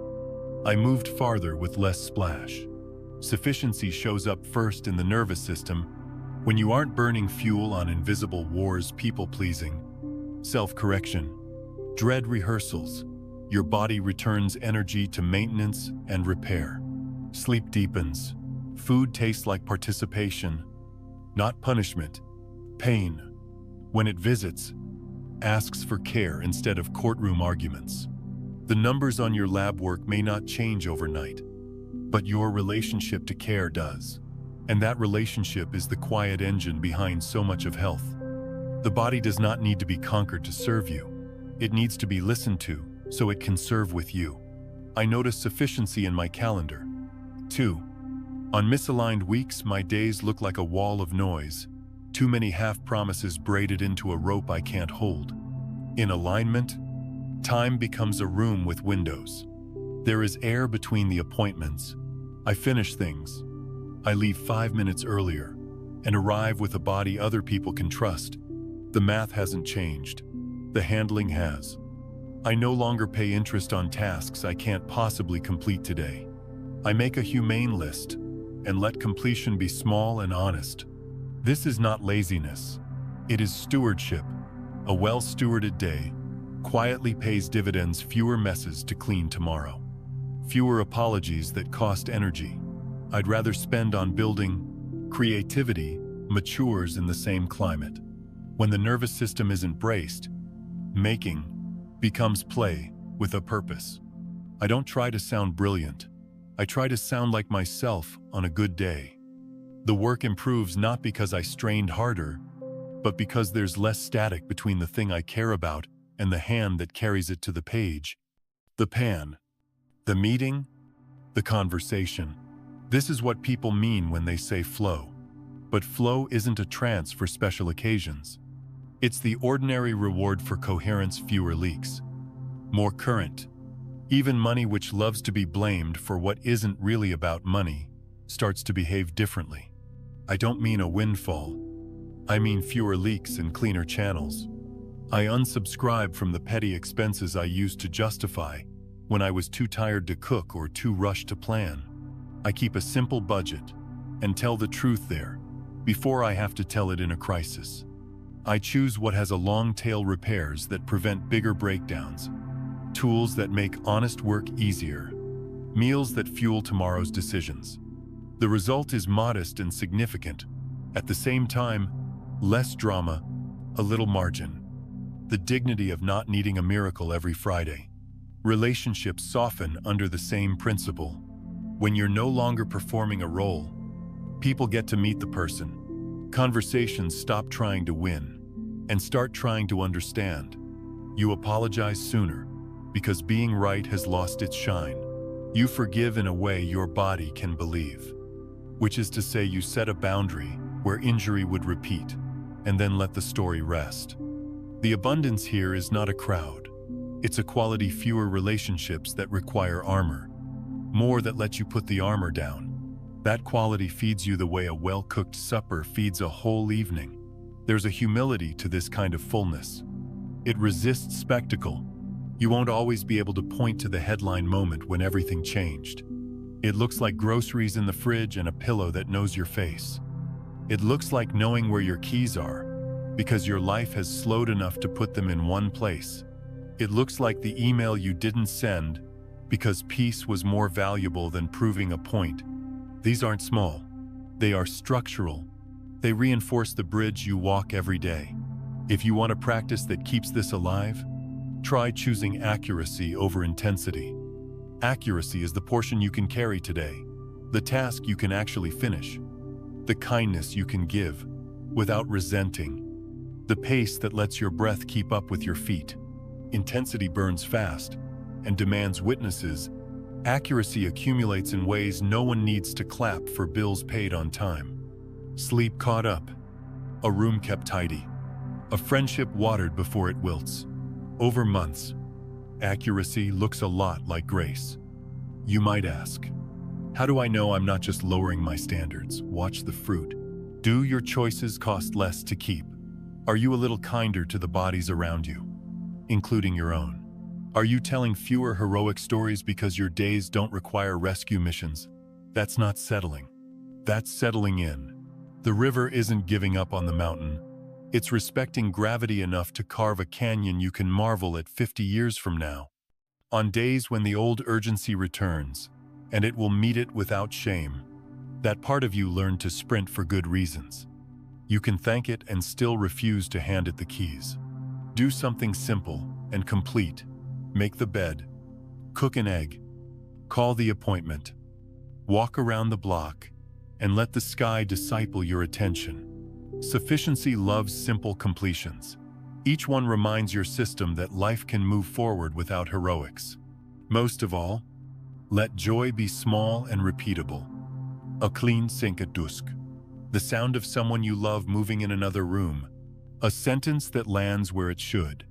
I moved farther with less splash. Sufficiency shows up first in the nervous system when you aren't burning fuel on invisible wars, people-pleasing, self-correction, dread rehearsals. Your body returns energy to maintenance and repair. Sleep deepens. Food tastes like participation, not punishment. Pain, when it visits, asks for care instead of courtroom arguments. The numbers on your lab work may not change overnight, but your relationship to care does. And that relationship is the quiet engine behind so much of health. The body does not need to be conquered to serve you. It needs to be listened to so it can serve with you. I notice sufficiency in my calendar. 2. On misaligned weeks, my days look like a wall of noise. Too many half-promises braided into a rope I can't hold. In alignment, time becomes a room with windows. There is air between the appointments. I finish things. I leave 5 minutes earlier and arrive with a body other people can trust. The math hasn't changed. The handling has. I no longer pay interest on tasks I can't possibly complete today. I make a humane list and let completion be small and honest. This is not laziness. It is stewardship. A well-stewarded day quietly pays dividends, fewer messes to clean tomorrow. Fewer apologies that cost energy. I'd rather spend on building. Creativity matures in the same climate. When the nervous system isn't braced, making becomes play with a purpose. I don't try to sound brilliant. I try to sound like myself on a good day. The work improves not because I strained harder, but because there's less static between the thing I care about and the hand that carries it to the page. The pan, the meeting, the conversation. This is what people mean when they say flow. But flow isn't a trance for special occasions. It's the ordinary reward for coherence, fewer leaks. More current. Even money, which loves to be blamed for what isn't really about money, starts to behave differently. I don't mean a windfall. I mean fewer leaks and cleaner channels. I unsubscribe from the petty expenses I used to justify when I was too tired to cook or too rushed to plan. I keep a simple budget and tell the truth there before I have to tell it in a crisis. I choose what has a long tail, repairs that prevent bigger breakdowns, tools that make honest work easier, meals that fuel tomorrow's decisions. The result is modest and significant. At the same time, less drama, a little margin. The dignity of not needing a miracle every Friday. Relationships soften under the same principle. When you're no longer performing a role, people get to meet the person. Conversations stop trying to win and start trying to understand. You apologize sooner because being right has lost its shine. You forgive in a way your body can believe, which is to say you set a boundary where injury would repeat and then let the story rest. The abundance here is not a crowd. It's a quality, fewer relationships that require armor, more that let you put the armor down. That quality feeds you the way a well-cooked supper feeds a whole evening. There's a humility to this kind of fullness. It resists spectacle. You won't always be able to point to the headline moment when everything changed. It looks like groceries in the fridge and a pillow that knows your face. It looks like knowing where your keys are, because your life has slowed enough to put them in one place. It looks like the email you didn't send because peace was more valuable than proving a point. These aren't small. They are structural. They reinforce the bridge you walk every day. If you want a practice that keeps this alive, try choosing accuracy over intensity. Accuracy is the portion you can carry today, the task you can actually finish, the kindness you can give without resenting, the pace that lets your breath keep up with your feet. Intensity burns fast and demands witnesses. Accuracy accumulates in ways no one needs to clap for bills paid on time. Sleep caught up, a room kept tidy, a friendship watered before it wilts. Over months, accuracy looks a lot like grace. You might ask, how do I know I'm not just lowering my standards? Watch the fruit. Do your choices cost less to keep? Are you a little kinder to the bodies around you, including your own? Are you telling fewer heroic stories because your days don't require rescue missions? That's not settling. That's settling in. The river isn't giving up on the mountain. It's respecting gravity enough to carve a canyon you can marvel at 50 years from now. On days when the old urgency returns, and it will meet it without shame. That part of you learned to sprint for good reasons. You can thank it and still refuse to hand it the keys. Do something simple and complete. Make the bed. Cook an egg. Call the appointment. Walk around the block and let the sky disciple your attention. Sufficiency loves simple completions. Each one reminds your system that life can move forward without heroics. Most of all, let joy be small and repeatable. A clean sink at dusk. The sound of someone you love moving in another room. A sentence that lands where it should.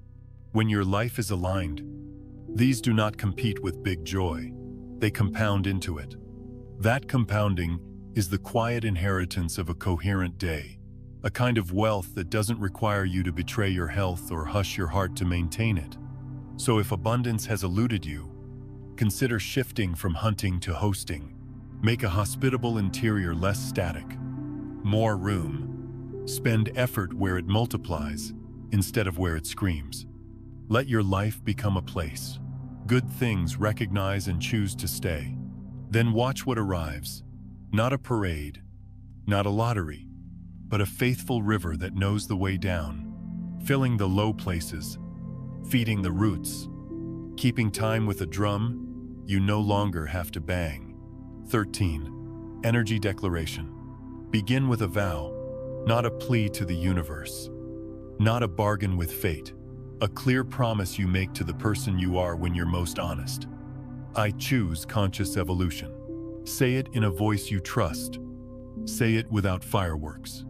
When your life is aligned, these do not compete with big joy. They compound into it. That compounding is the quiet inheritance of a coherent day. A kind of wealth that doesn't require you to betray your health or hush your heart to maintain it. So if abundance has eluded you, consider shifting from hunting to hosting. Make a hospitable interior less static. More room. Spend effort where it multiplies instead of where it screams. Let your life become a place. Good things recognize and choose to stay. Then watch what arrives. Not a parade, not a lottery, but a faithful river that knows the way down, filling the low places, feeding the roots, keeping time with a drum you no longer have to bang. 13. Energy declaration. Begin with a vow, not a plea to the universe, not a bargain with fate, a clear promise you make to the person you are when you're most honest. I choose conscious evolution. Say it in a voice you trust. Say it without fireworks.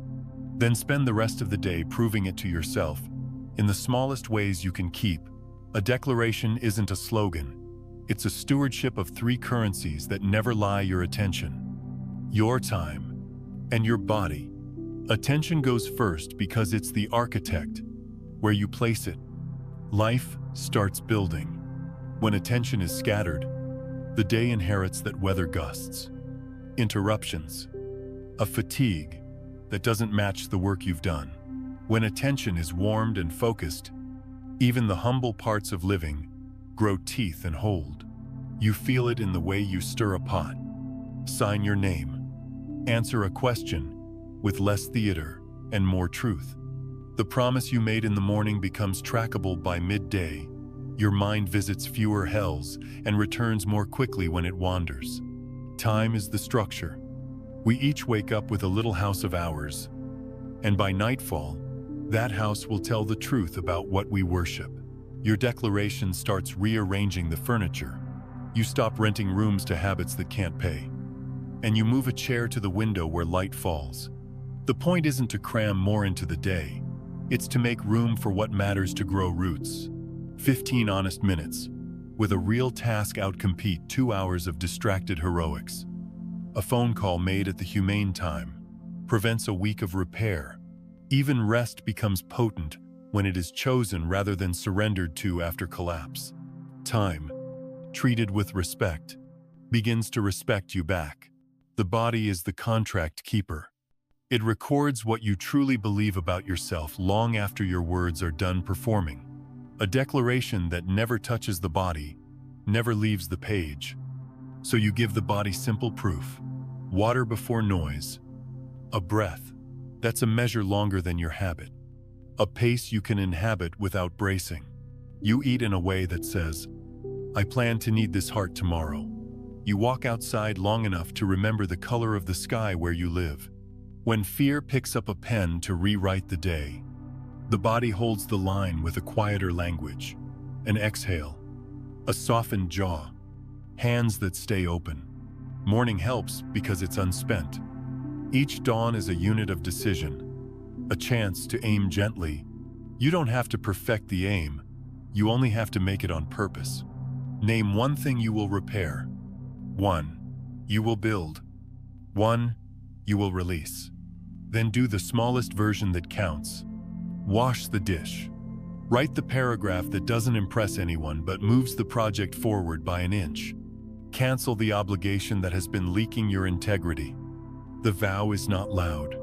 Then spend the rest of the day proving it to yourself in the smallest ways you can keep. A declaration isn't a slogan. It's a stewardship of three currencies that never lie: your attention, your time, and your body. Attention goes first because it's the architect. Where you place it, life starts building. When attention is scattered, the day inherits that weather gusts, interruptions, a fatigue that doesn't match the work you've done. When attention is warmed and focused, even the humble parts of living grow teeth and hold. You feel it in the way you stir a pot, sign your name, answer a question with less theater and more truth. The promise you made in the morning becomes trackable by midday. Your mind visits fewer hells and returns more quickly when it wanders. Time is the structure. We each wake up with a little house of ours, and by nightfall, that house will tell the truth about what we worship. Your declaration starts rearranging the furniture. You stop renting rooms to habits that can't pay, and you move a chair to the window where light falls. The point isn't to cram more into the day. It's to make room for what matters to grow roots. 15 honest minutes, with a real task outcompete 2 hours of distracted heroics. A phone call made at the humane time prevents a week of repair. Even rest becomes potent when it is chosen rather than surrendered to after collapse. Time, treated with respect, begins to respect you back. The body is the contract keeper. It records what you truly believe about yourself long after your words are done performing. A declaration that never touches the body, never leaves the page. So you give the body simple proof. Water before noise. A breath. That's a measure longer than your habit. A pace you can inhabit without bracing. You eat in a way that says, I plan to need this heart tomorrow. You walk outside long enough to remember the color of the sky where you live. When fear picks up a pen to rewrite the day, the body holds the line with a quieter language. An exhale. A softened jaw. Hands that stay open. Morning helps because it's unspent. Each dawn is a unit of decision. A chance to aim gently. You don't have to perfect the aim. You only have to make it on purpose. Name one thing you will repair. 1. You will build. 1. You will release. Then do the smallest version that counts. Wash the dish. Write the paragraph that doesn't impress anyone but moves the project forward by an inch. Cancel the obligation that has been leaking your integrity. The vow is not loud,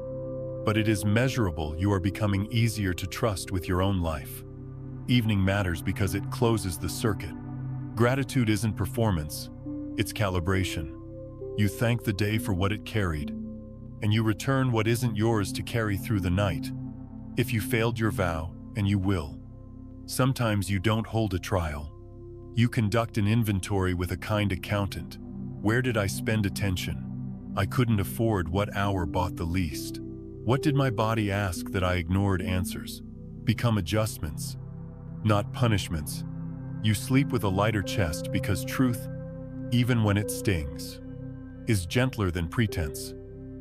but it is measurable. You are becoming easier to trust with your own life. Evening matters because it closes the circuit. Gratitude isn't performance, it's calibration. You thank the day for what it carried, and you return what isn't yours to carry through the night. If you failed your vow, and you will, sometimes you don't hold a trial. You conduct an inventory with a kind accountant. Where did I spend attention? I couldn't afford. What hour bought the least? What did my body ask that I ignored? Answers become adjustments, not punishments. You sleep with a lighter chest because truth, even when it stings, is gentler than pretense.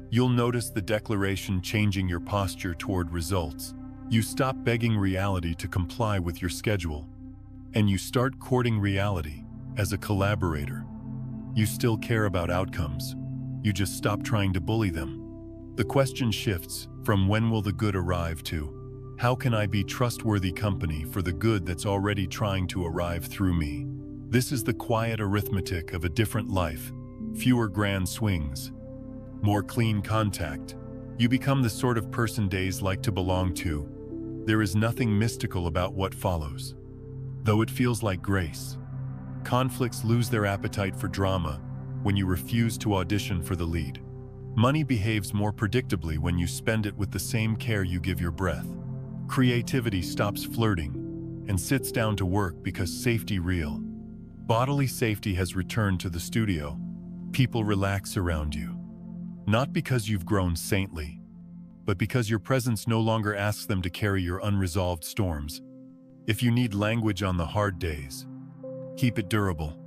You'll notice the declaration changing your posture toward results. You stop begging reality to comply with your schedule, and you start courting reality as a collaborator. You still care about outcomes. You just stop trying to bully them. The question shifts from when will the good arrive to how can I be trustworthy company for the good that's already trying to arrive through me. This is the quiet arithmetic of a different life. Fewer grand swings, more clean contact. You become the sort of person days like to belong to. There is nothing mystical about what follows, though it feels like grace. Conflicts lose their appetite for drama when you refuse to audition for the lead. Money behaves more predictably when you spend it with the same care you give your breath. Creativity stops flirting and sits down to work because safety real. Bodily safety has returned to the studio. People relax around you. Not because you've grown saintly, but because your presence no longer asks them to carry your unresolved storms. If you need language on the hard days, keep it durable.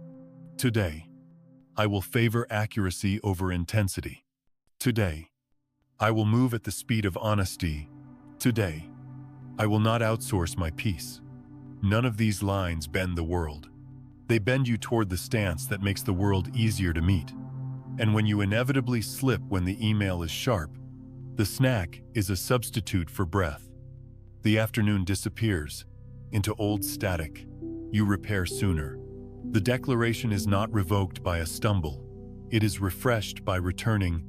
Today, I will favor accuracy over intensity. Today, I will move at the speed of honesty. Today, I will not outsource my peace. None of these lines bend the world. They bend you toward the stance that makes the world easier to meet. And when you inevitably slip when the email is sharp, the snack is a substitute for breath. The afternoon disappears into old static. You repair sooner. The declaration is not revoked by a stumble. It is refreshed by returning.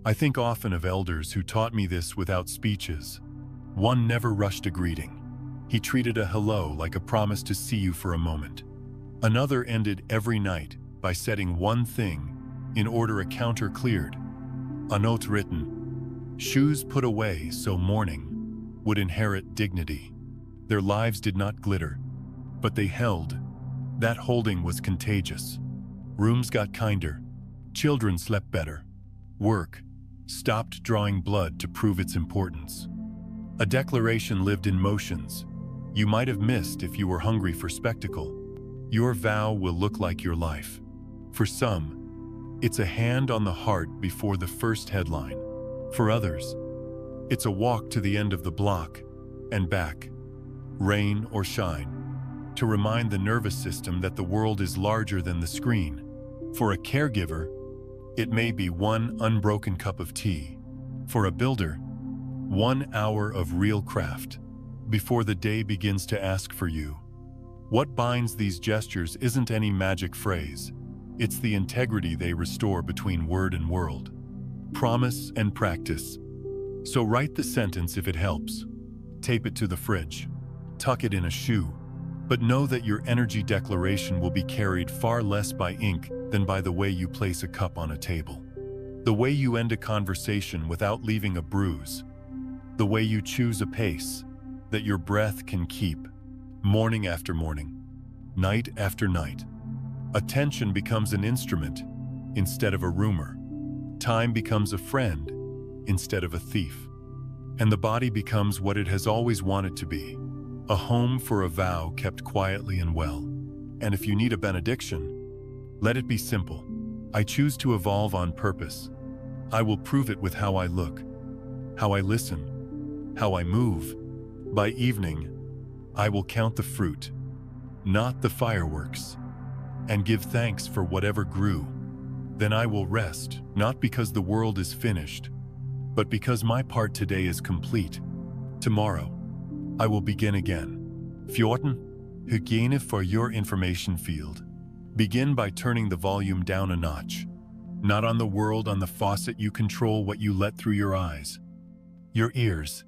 I think often of elders who taught me this without speeches. One never rushed a greeting. He treated a hello like a promise to see you for a moment. Another ended every night by setting one thing in order: a counter cleared, a note written, shoes put away so morning would inherit dignity. Their lives did not glitter, but they held. That holding was contagious. Rooms got kinder. Children slept better. Work stopped drawing blood to prove its importance. A declaration lived in motions you might have missed if you were hungry for spectacle. Your vow will look like your life. For some, it's a hand on the heart before the first headline. For others, it's a walk to the end of the block and back, rain or shine, to remind the nervous system that the world is larger than the screen. For a caregiver, it may be one unbroken cup of tea. For a builder, 1 hour of real craft before the day begins to ask for you. What binds these gestures isn't any magic phrase. It's the integrity they restore between word and world, promise and practice. So write the sentence if it helps. Tape it to the fridge. Tuck it in a shoe. But know that your energy declaration will be carried far less by ink than by the way you place a cup on a table. The way you end a conversation without leaving a bruise. The way you choose a pace that your breath can keep, morning after morning, night after night. Attention becomes an instrument instead of a rumor. Time becomes a friend instead of a thief. And the body becomes what it has always wanted to be, a home for a vow kept quietly and well. And if you need a benediction, let it be simple. I choose to evolve on purpose. I will prove it with how I look, how I listen, how I move. By evening, I will count the fruit, not the fireworks, and give thanks for whatever grew. Then I will rest, not because the world is finished, but because my part today is complete. Tomorrow, I will begin again. 14. Hygiene for your information field. Begin by turning the volume down a notch. Not on the world, on the faucet. You control what you let through your eyes, your ears,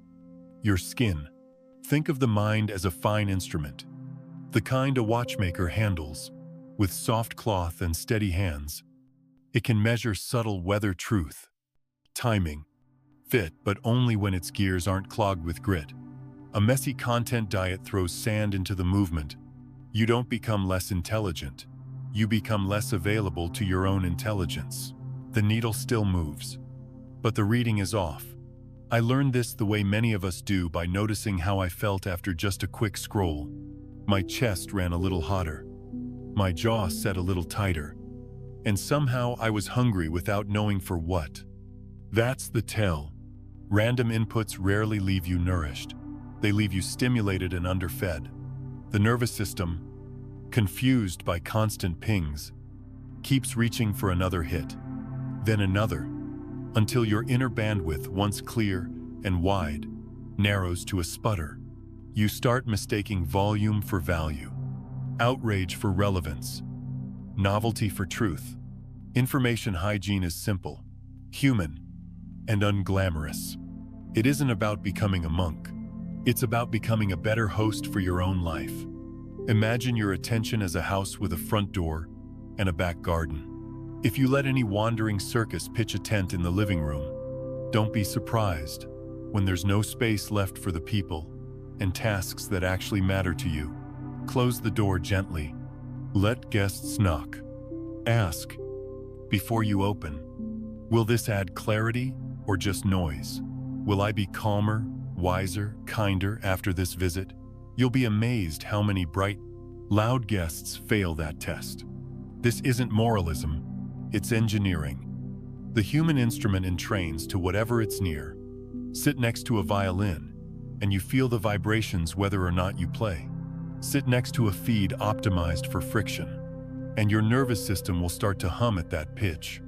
your skin. Think of the mind as a fine instrument, the kind a watchmaker handles with soft cloth and steady hands. It can measure subtle weather truth, timing, fit, but only when its gears aren't clogged with grit. A messy content diet throws sand into the movement. You don't become less intelligent. You become less available to your own intelligence. The needle still moves, but the reading is off. I learned this the way many of us do, by noticing how I felt after just a quick scroll. My chest ran a little hotter. My jaw set a little tighter. And somehow I was hungry without knowing for what. That's the tell. Random inputs rarely leave you nourished. They leave you stimulated and underfed. The nervous system, confused by constant pings, keeps reaching for another hit, then another, until your inner bandwidth, once clear and wide, narrows to a sputter. You start mistaking volume for value, outrage for relevance, novelty for truth. Information hygiene is simple, human, and unglamorous. It isn't about becoming a monk. It's about becoming a better host for your own life. Imagine your attention as a house with a front door and a back garden. If you let any wandering circus pitch a tent in the living room, don't be surprised when there's no space left for the people and tasks that actually matter to you. Close the door gently. Let guests knock. Ask, before you open, will this add clarity or just noise? Will I be calmer, wiser, kinder after this visit? You'll be amazed how many bright, loud guests fail that test. This isn't moralism, it's engineering. The human instrument entrains to whatever it's near. Sit next to a violin, and you feel the vibrations whether or not you play. Sit next to a feed optimized for friction, and your nervous system will start to hum at that pitch.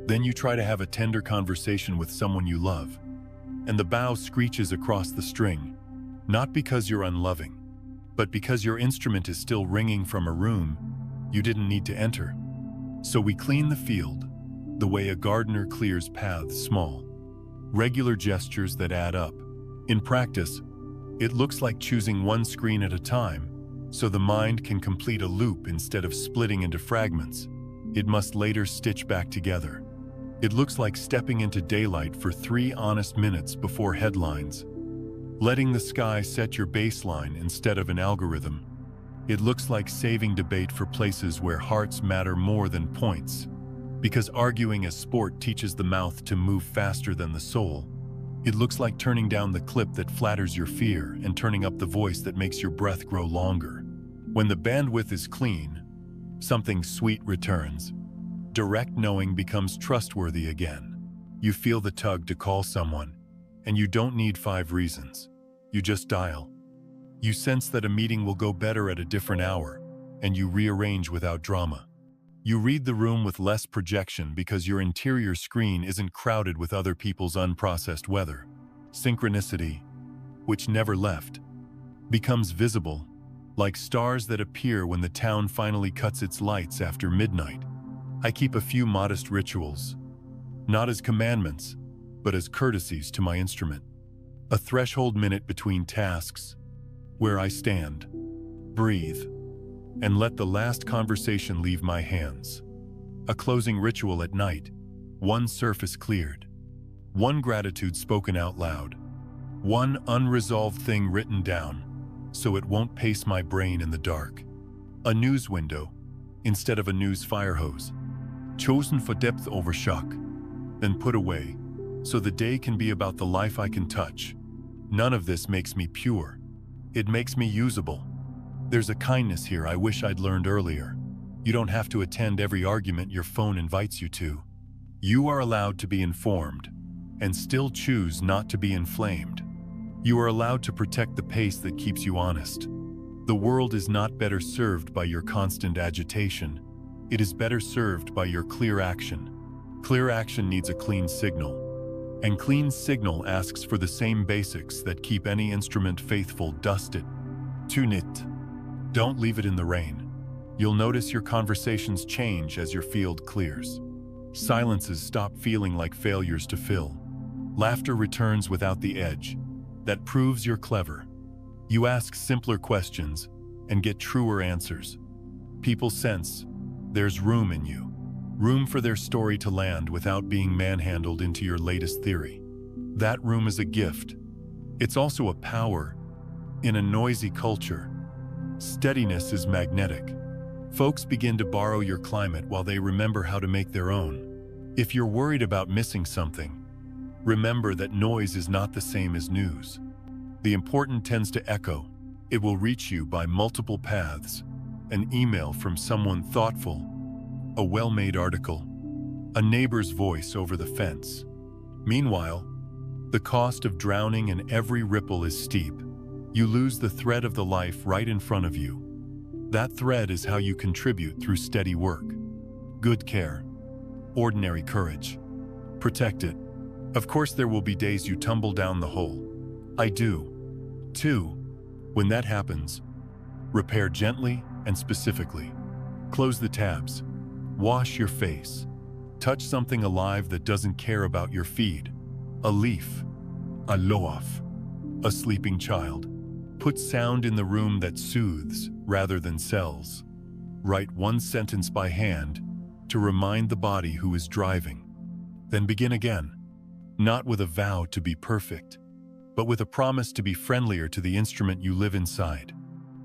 Then you try to have a tender conversation with someone you love, and the bow screeches across the string, not because you're unloving, but because your instrument is still ringing from a room you didn't need to enter. So we clean the field, the way a gardener clears paths, small, regular gestures that add up. In practice, it looks like choosing one screen at a time, so the mind can complete a loop instead of splitting into fragments it must later stitch back together. It looks like stepping into daylight for 3 honest minutes before headlines, letting the sky set your baseline instead of an algorithm. It looks like saving debate for places where hearts matter more than points, because arguing as sport teaches the mouth to move faster than the soul. It looks like turning down the clip that flatters your fear and turning up the voice that makes your breath grow longer. When the bandwidth is clean, something sweet returns. Direct knowing becomes trustworthy again. You feel the tug to call someone, and you don't need 5 reasons. You just dial. You sense that a meeting will go better at a different hour, and you rearrange without drama. You read the room with less projection because your interior screen isn't crowded with other people's unprocessed weather. Synchronicity, which never left, becomes visible, like stars that appear when the town finally cuts its lights after midnight. I keep a few modest rituals, not as commandments, but as courtesies to my instrument. A threshold minute between tasks, where I stand, breathe, and let the last conversation leave my hands. A closing ritual at night, one surface cleared, one gratitude spoken out loud, one unresolved thing written down so it won't pace my brain in the dark. A news window instead of a news fire hose, chosen for depth over shock, then put away so the day can be about the life I can touch. None of this makes me pure. It makes me usable. There's a kindness here I wish I'd learned earlier. You don't have to attend every argument your phone invites you to. You are allowed to be informed and still choose not to be inflamed. You are allowed to protect the pace that keeps you honest. The world is not better served by your constant agitation. It is better served by your clear action. Clear action needs a clean signal, and clean signal asks for the same basics that keep any instrument faithful. Dust it. Tune it. Don't leave it in the rain. You'll notice your conversations change as your field clears. Silences stop feeling like failures to fill. Laughter returns without the edge. That proves you're clever. You ask simpler questions and get truer answers. People sense there's room in you. Room for their story to land without being manhandled into your latest theory. That room is a gift. It's also a power. In a noisy culture, steadiness is magnetic. Folks begin to borrow your climate while they remember how to make their own. If you're worried about missing something, remember that noise is not the same as news. The important tends to echo. It will reach you by multiple paths. An email from someone thoughtful, a well-made article, a neighbor's voice over the fence. Meanwhile, the cost of drowning in every ripple is steep. You lose the thread of the life right in front of you. That thread is how you contribute through steady work. Good care. Ordinary courage. Protect it. Of course there will be days you tumble down the hole. I do, too. When that happens, repair gently and specifically. Close the tabs. Wash your face. Touch something alive that doesn't care about your feed. A leaf. A loaf. A sleeping child. Put sound in the room that soothes rather than sells. Write one sentence by hand to remind the body who is driving. Then begin again. Not with a vow to be perfect, but with a promise to be friendlier to the instrument you live inside.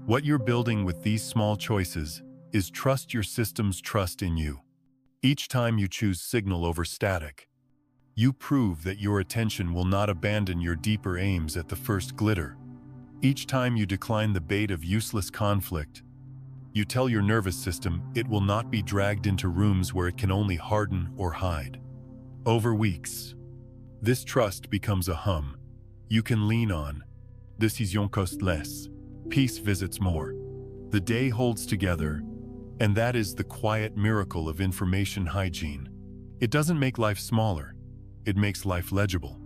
What you're building with these small choices is trust your system's trust in you. Each time you choose signal over static, you prove that your attention will not abandon your deeper aims at the first glitter. Each time you decline the bait of useless conflict, you tell your nervous system it will not be dragged into rooms where it can only harden or hide. Over weeks, this trust becomes a hum you can lean on. Décision cost less. Peace visits more. The day holds together, and that is the quiet miracle of information hygiene. It doesn't make life smaller. It makes life legible.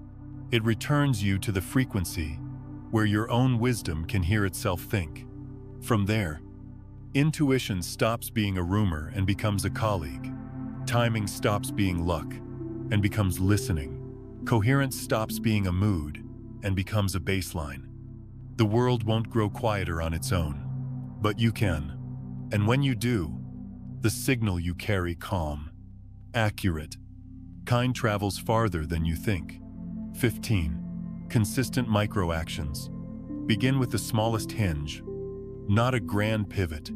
It returns you to the frequency where your own wisdom can hear itself think. From there, intuition stops being a rumor and becomes a colleague. Timing stops being luck and becomes listening. Coherence stops being a mood and becomes a baseline. The world won't grow quieter on its own, but you can. And when you do, the signal you carry calm, accurate, kind travels farther than you think. 15. Consistent micro-actions. Begin with the smallest hinge, not a grand pivot,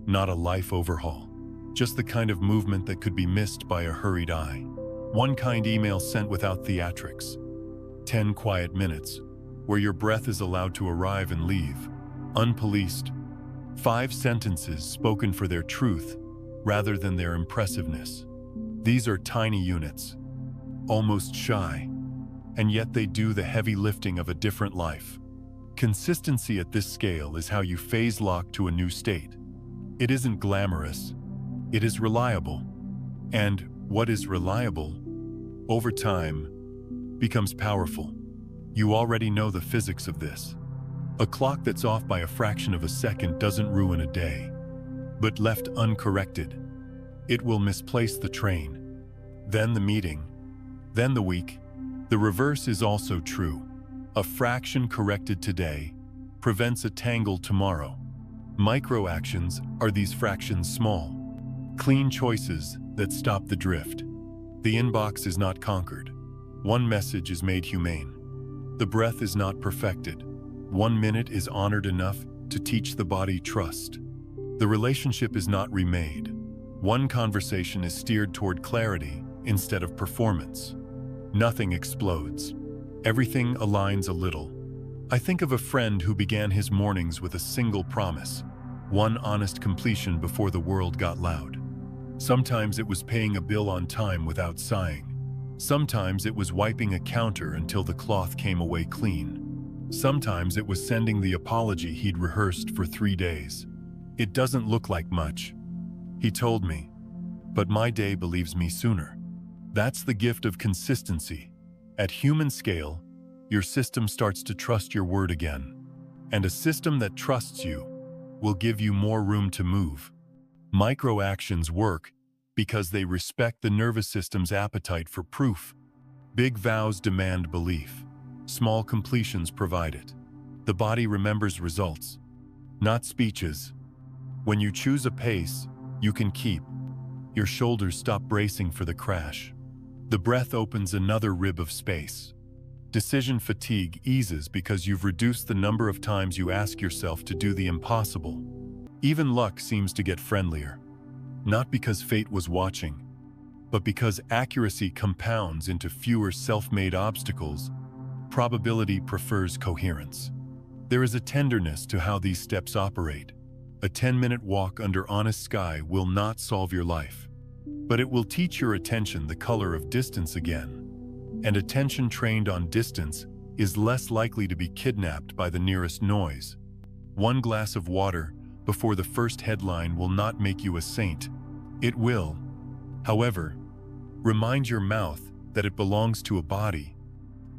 not a life overhaul, just the kind of movement that could be missed by a hurried eye. One kind email sent without theatrics. 10 quiet minutes, where your breath is allowed to arrive and leave, unpoliced. 5 sentences spoken for their truth rather than their impressiveness. These are tiny units, almost shy, and yet they do the heavy lifting of a different life. Consistency at this scale is how you phase lock to a new state. It isn't glamorous, it is reliable. And what is reliable, over time, becomes powerful. You already know the physics of this. A clock that's off by a fraction of a second doesn't ruin a day, but left uncorrected, it will misplace the train, then the meeting, then the week. The reverse is also true. A fraction corrected today prevents a tangle tomorrow. Micro-actions are these fractions small, clean choices that stop the drift. The inbox is not conquered. One message is made humane. The breath is not perfected. 1 minute is honored enough to teach the body trust. The relationship is not remade. One conversation is steered toward clarity instead of performance. Nothing explodes. Everything aligns a little. I think of a friend who began his mornings with a single promise, one honest completion before the world got loud. Sometimes it was paying a bill on time without sighing. Sometimes it was wiping a counter until the cloth came away clean. Sometimes it was sending the apology he'd rehearsed for 3 days. It doesn't look like much, he told me, but my day believes me sooner. That's the gift of consistency. At human scale, your system starts to trust your word again. And a system that trusts you will give you more room to move. Micro-actions work because they respect the nervous system's appetite for proof. Big vows demand belief. Small completions provide it. The body remembers results, not speeches. When you choose a pace you can keep, Your shoulders stop bracing for the crash. The breath opens another rib of space. Decision fatigue eases because you've reduced the number of times you ask yourself to do the impossible. Even luck seems to get friendlier. Not because fate was watching, but because accuracy compounds into fewer self-made obstacles. Probability prefers coherence. There is a tenderness to how these steps operate. A 10-minute walk under honest sky will not solve your life, but it will teach your attention the color of distance again. And attention trained on distance is less likely to be kidnapped by the nearest noise. One glass of water before the first headline will not make you a saint. It will, however, remind your mouth that it belongs to a body,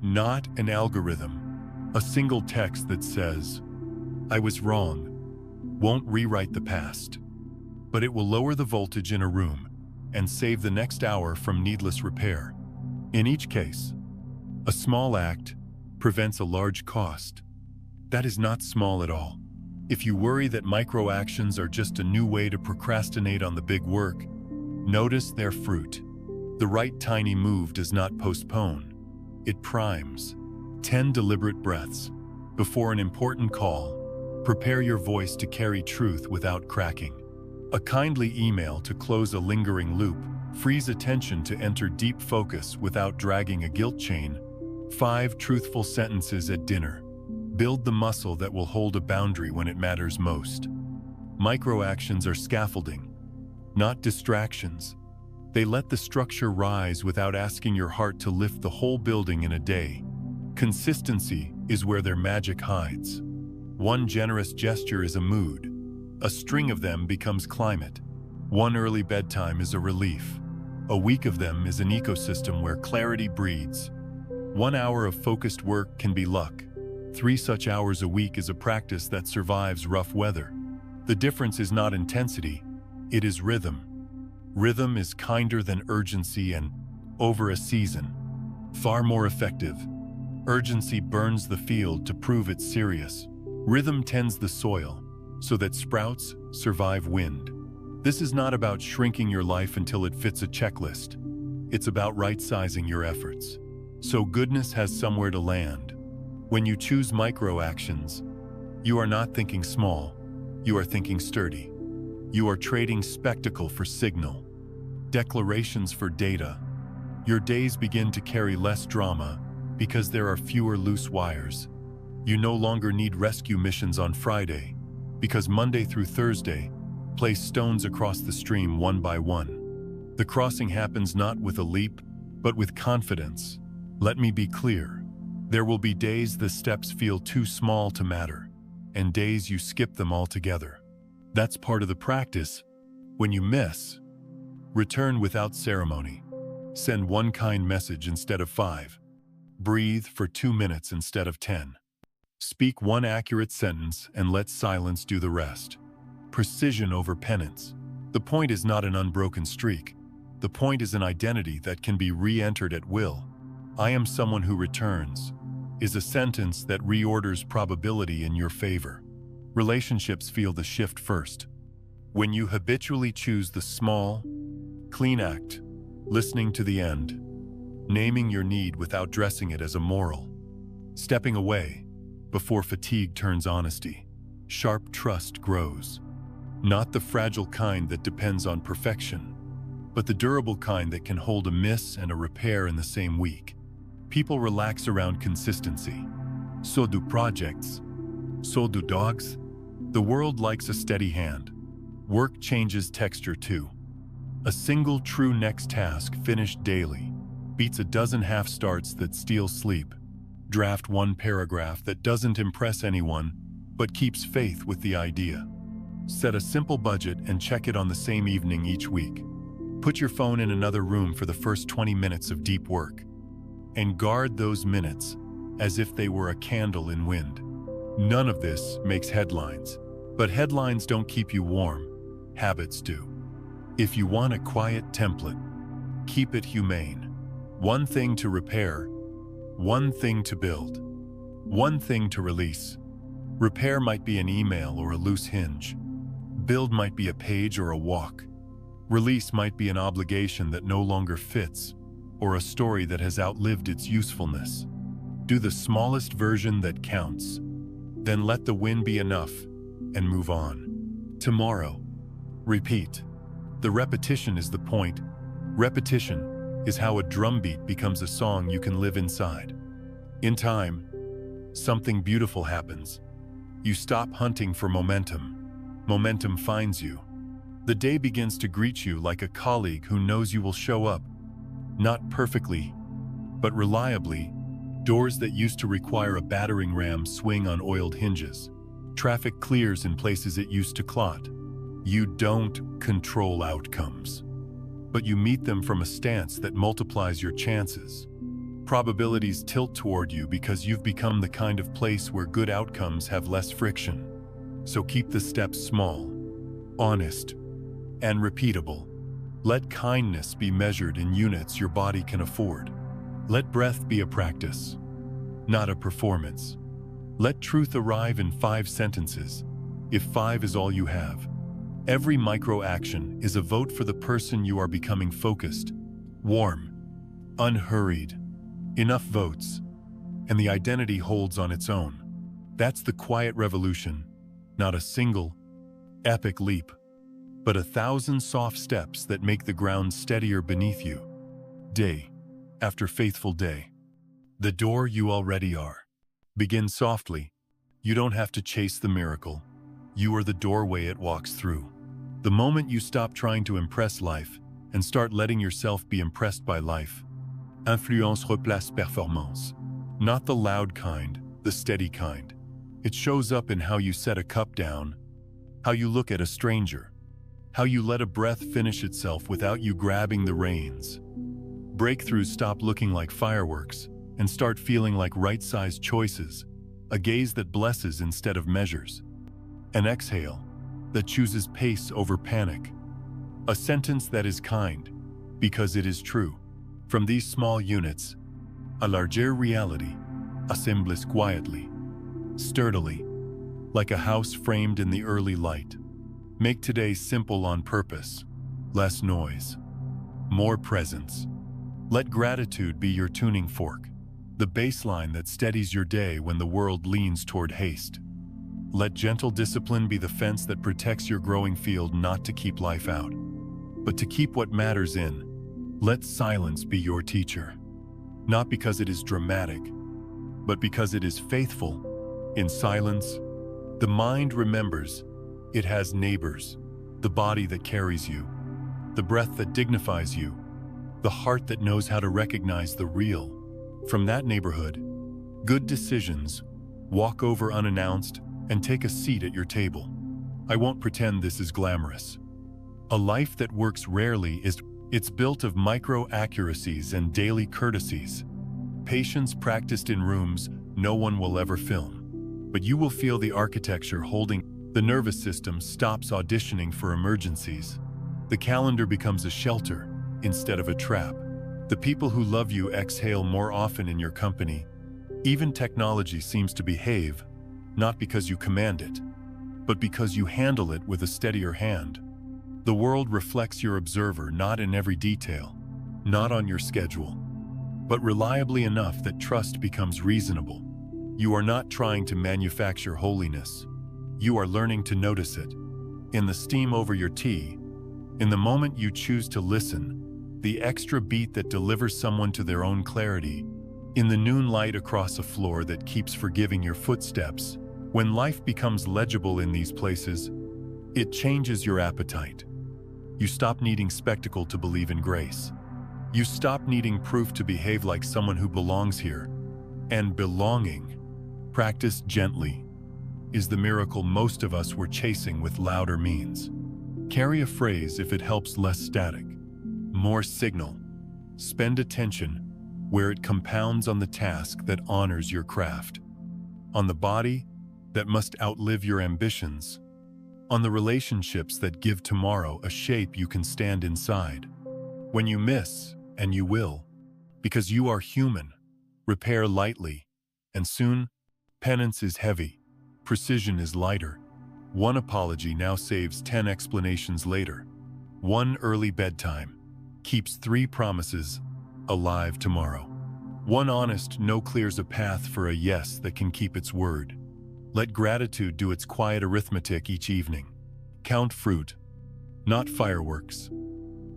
not an algorithm. A single text that says, "I was wrong," won't rewrite the past, but it will lower the voltage in a room and save the next hour from needless repair. In each case, a small act prevents a large cost. That is not small at all. If you worry that micro-actions are just a new way to procrastinate on the big work, notice their fruit. The right tiny move does not postpone. It primes. 10 deliberate breaths. Before an important call, prepare your voice to carry truth without cracking. A kindly email to close a lingering loop. Frees attention to enter deep focus without dragging a guilt chain. 5 truthful sentences at dinner. Build the muscle that will hold a boundary when it matters most. Micro-actions are scaffolding, not distractions. They let the structure rise without asking your heart to lift the whole building in a day. Consistency is where their magic hides. One generous gesture is a mood. A string of them becomes climate. One early bedtime is a relief. A week of them is an ecosystem where clarity breeds. 1 hour of focused work can be luck. 3 such hours a week is a practice that survives rough weather. The difference is not intensity, it is rhythm. Rhythm is kinder than urgency and, over a season, far more effective. Urgency burns the field to prove it's serious. Rhythm tends the soil, so that sprouts survive wind. This is not about shrinking your life until it fits a checklist. It's about right-sizing your efforts, so goodness has somewhere to land. When you choose micro-actions, you are not thinking small, you are thinking sturdy. You are trading spectacle for signal, declarations for data. Your days begin to carry less drama because there are fewer loose wires. You no longer need rescue missions on Friday, because Monday through Thursday, place stones across the stream one by one. The crossing happens not with a leap, but with confidence. Let me be clear. There will be days the steps feel too small to matter, and days you skip them altogether. That's part of the practice. When you miss, return without ceremony. Send one kind message instead of 5. Breathe for 2 minutes instead of 10. Speak one accurate sentence and let silence do the rest. Precision over penance. The point is not an unbroken streak. The point is an identity that can be re-entered at will. "I am someone who returns" is a sentence that reorders probability in your favor. Relationships feel the shift first. When you habitually choose the small, clean act, listening to the end, naming your need without dressing it as a moral, stepping away before fatigue turns honesty, sharp trust grows. Not the fragile kind that depends on perfection, but the durable kind that can hold a miss and a repair in the same week. People relax around consistency. So do projects. So do dogs. The world likes a steady hand. Work changes texture too. A single true next task finished daily beats a dozen half starts that steal sleep. Draft one paragraph that doesn't impress anyone, but keeps faith with the idea. Set a simple budget and check it on the same evening each week. Put your phone in another room for the first 20 minutes of deep work. And guard those minutes as if they were a candle in wind. None of this makes headlines, but headlines don't keep you warm. Habits do. If you want a quiet template, keep it humane. One thing to repair, one thing to build, one thing to release. Repair might be an email or a loose hinge. Build might be a page or a walk. Release might be an obligation that no longer fits, or a story that has outlived its usefulness. Do the smallest version that counts. Then let the win be enough, and move on. Tomorrow. Repeat. The repetition is the point. Repetition is how a drumbeat becomes a song you can live inside. In time, something beautiful happens. You stop hunting for momentum. Momentum finds you. The day begins to greet you like a colleague who knows you will show up. Not perfectly, but reliably. Doors that used to require a battering ram swing on oiled hinges. Traffic clears in places it used to clot. You don't control outcomes, but you meet them from a stance that multiplies your chances. Probabilities tilt toward you because you've become the kind of place where good outcomes have less friction. So keep the steps small, honest, and repeatable. Let kindness be measured in units your body can afford. Let breath be a practice, not a performance. Let truth arrive in 5 sentences, if 5 is all you have. Every micro-action is a vote for the person you are becoming: focused, warm, unhurried. Enough votes, and the identity holds on its own. That's the quiet revolution, not a single, epic leap, but 1,000 soft steps that make the ground steadier beneath you. Day after faithful day. The door you already are. Begin softly. You don't have to chase the miracle. You are the doorway it walks through. The moment you stop trying to impress life and start letting yourself be impressed by life, influence replace performance. Not the loud kind, the steady kind. It shows up in how you set a cup down, how you look at a stranger, how you let a breath finish itself without you grabbing the reins. Breakthroughs stop looking like fireworks and start feeling like right-sized choices, a gaze that blesses instead of measures, an exhale that chooses pace over panic, a sentence that is kind because it is true. From these small units, a larger reality assembles quietly, sturdily, like a house framed in the early light. Make today simple on purpose, less noise, more presence. Let gratitude be your tuning fork, the baseline that steadies your day when the world leans toward haste. Let gentle discipline be the fence that protects your growing field, not to keep life out, but to keep what matters in. Let silence be your teacher, not because it is dramatic, but because it is faithful. In silence, the mind remembers. It has neighbors, the body that carries you, the breath that dignifies you, the heart that knows how to recognize the real. From that neighborhood, good decisions walk over unannounced and take a seat at your table. I won't pretend this is glamorous. A life that works rarely it's built of micro-accuracies and daily courtesies. Patience practiced in rooms no one will ever film. But you will feel the architecture holding. The nervous system stops auditioning for emergencies. The calendar becomes a shelter instead of a trap. The people who love you exhale more often in your company. Even technology seems to behave, not because you command it, but because you handle it with a steadier hand. The world reflects your observer, not in every detail, not on your schedule, but reliably enough that trust becomes reasonable. You are not trying to manufacture holiness. You are learning to notice it. In the steam over your tea, in the moment you choose to listen, the extra beat that delivers someone to their own clarity, in the noon light across a floor that keeps forgiving your footsteps. When life becomes legible in these places, it changes your appetite. You stop needing spectacle to believe in grace. You stop needing proof to behave like someone who belongs here. And belonging, practiced gently, is the miracle most of us were chasing with louder means. Carry a phrase if it helps, less static, more signal. Spend attention where it compounds on the task that honors your craft, on the body that must outlive your ambitions, on the relationships that give tomorrow a shape you can stand inside. When you miss, and you will, because you are human, repair lightly, and soon, penance is heavy, precision is lighter. One apology now saves 10 explanations later. One early bedtime keeps 3 promises alive tomorrow. One honest no clears a path for a yes that can keep its word. Let gratitude do its quiet arithmetic each evening. Count fruit, not fireworks.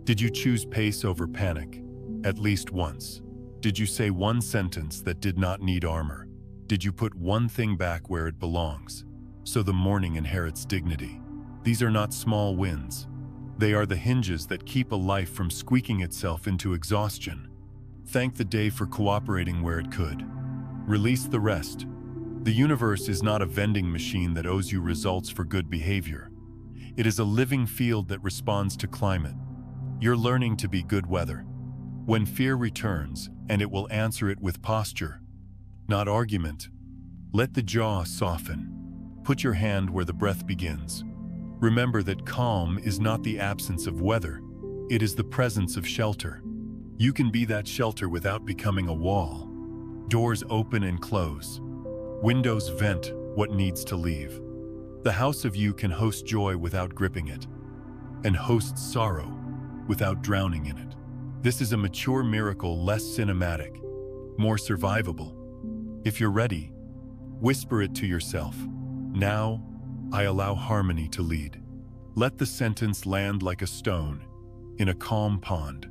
Did you choose pace over panic? At least once. Did you say one sentence that did not need armor? Did you put one thing back where it belongs, so the morning inherits dignity? These are not small wins. They are the hinges that keep a life from squeaking itself into exhaustion. Thank the day for cooperating where it could. Release the rest. The universe is not a vending machine that owes you results for good behavior. It is a living field that responds to climate. You're learning to be good weather. When fear returns, and it will answer it with posture, not argument, let the jaw soften. Put your hand where the breath begins. Remember that calm is not the absence of weather. It is the presence of shelter. You can be that shelter without becoming a wall. Doors open and close. Windows vent what needs to leave. The house of you can host joy without gripping it, and host sorrow without drowning in it. This is a mature miracle, less cinematic, more survivable. If you're ready, whisper it to yourself. Now, I allow harmony to lead. Let the sentence land like a stone in a calm pond.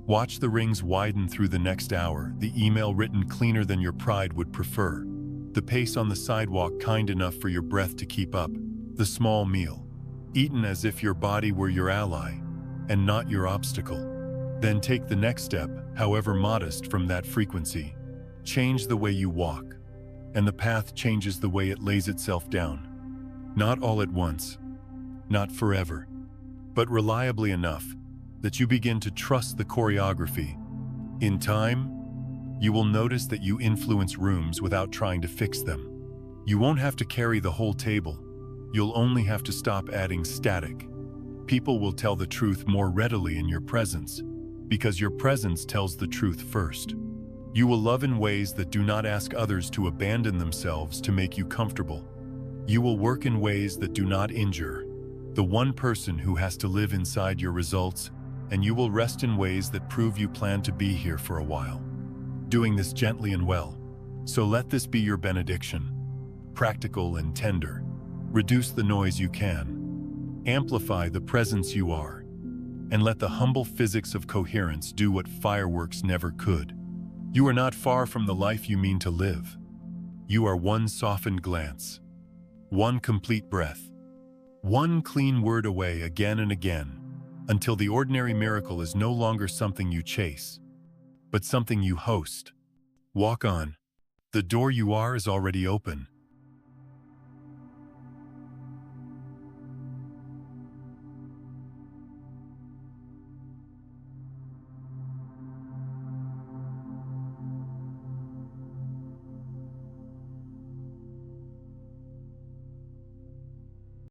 Watch the rings widen through the next hour, the email written cleaner than your pride would prefer, the pace on the sidewalk kind enough for your breath to keep up, the small meal, eaten as if your body were your ally and not your obstacle. Then take the next step, however modest, from that frequency. Change the way you walk, and the path changes the way it lays itself down. Not all at once, not forever, but reliably enough that you begin to trust the choreography. In time, you will notice that you influence rooms without trying to fix them. You won't have to carry the whole table. You'll only have to stop adding static. People will tell the truth more readily in your presence, because your presence tells the truth first. You will love in ways that do not ask others to abandon themselves to make you comfortable. You will work in ways that do not injure the one person who has to live inside your results, and you will rest in ways that prove you plan to be here for a while. Doing this gently and well. So let this be your benediction. Practical and tender. Reduce the noise you can. Amplify the presence you are. And let the humble physics of coherence do what fireworks never could. You are not far from the life you mean to live. You are one softened glance, one complete breath, one clean word away again and again, until the ordinary miracle is no longer something you chase, but something you host. Walk on. The door you are is already open.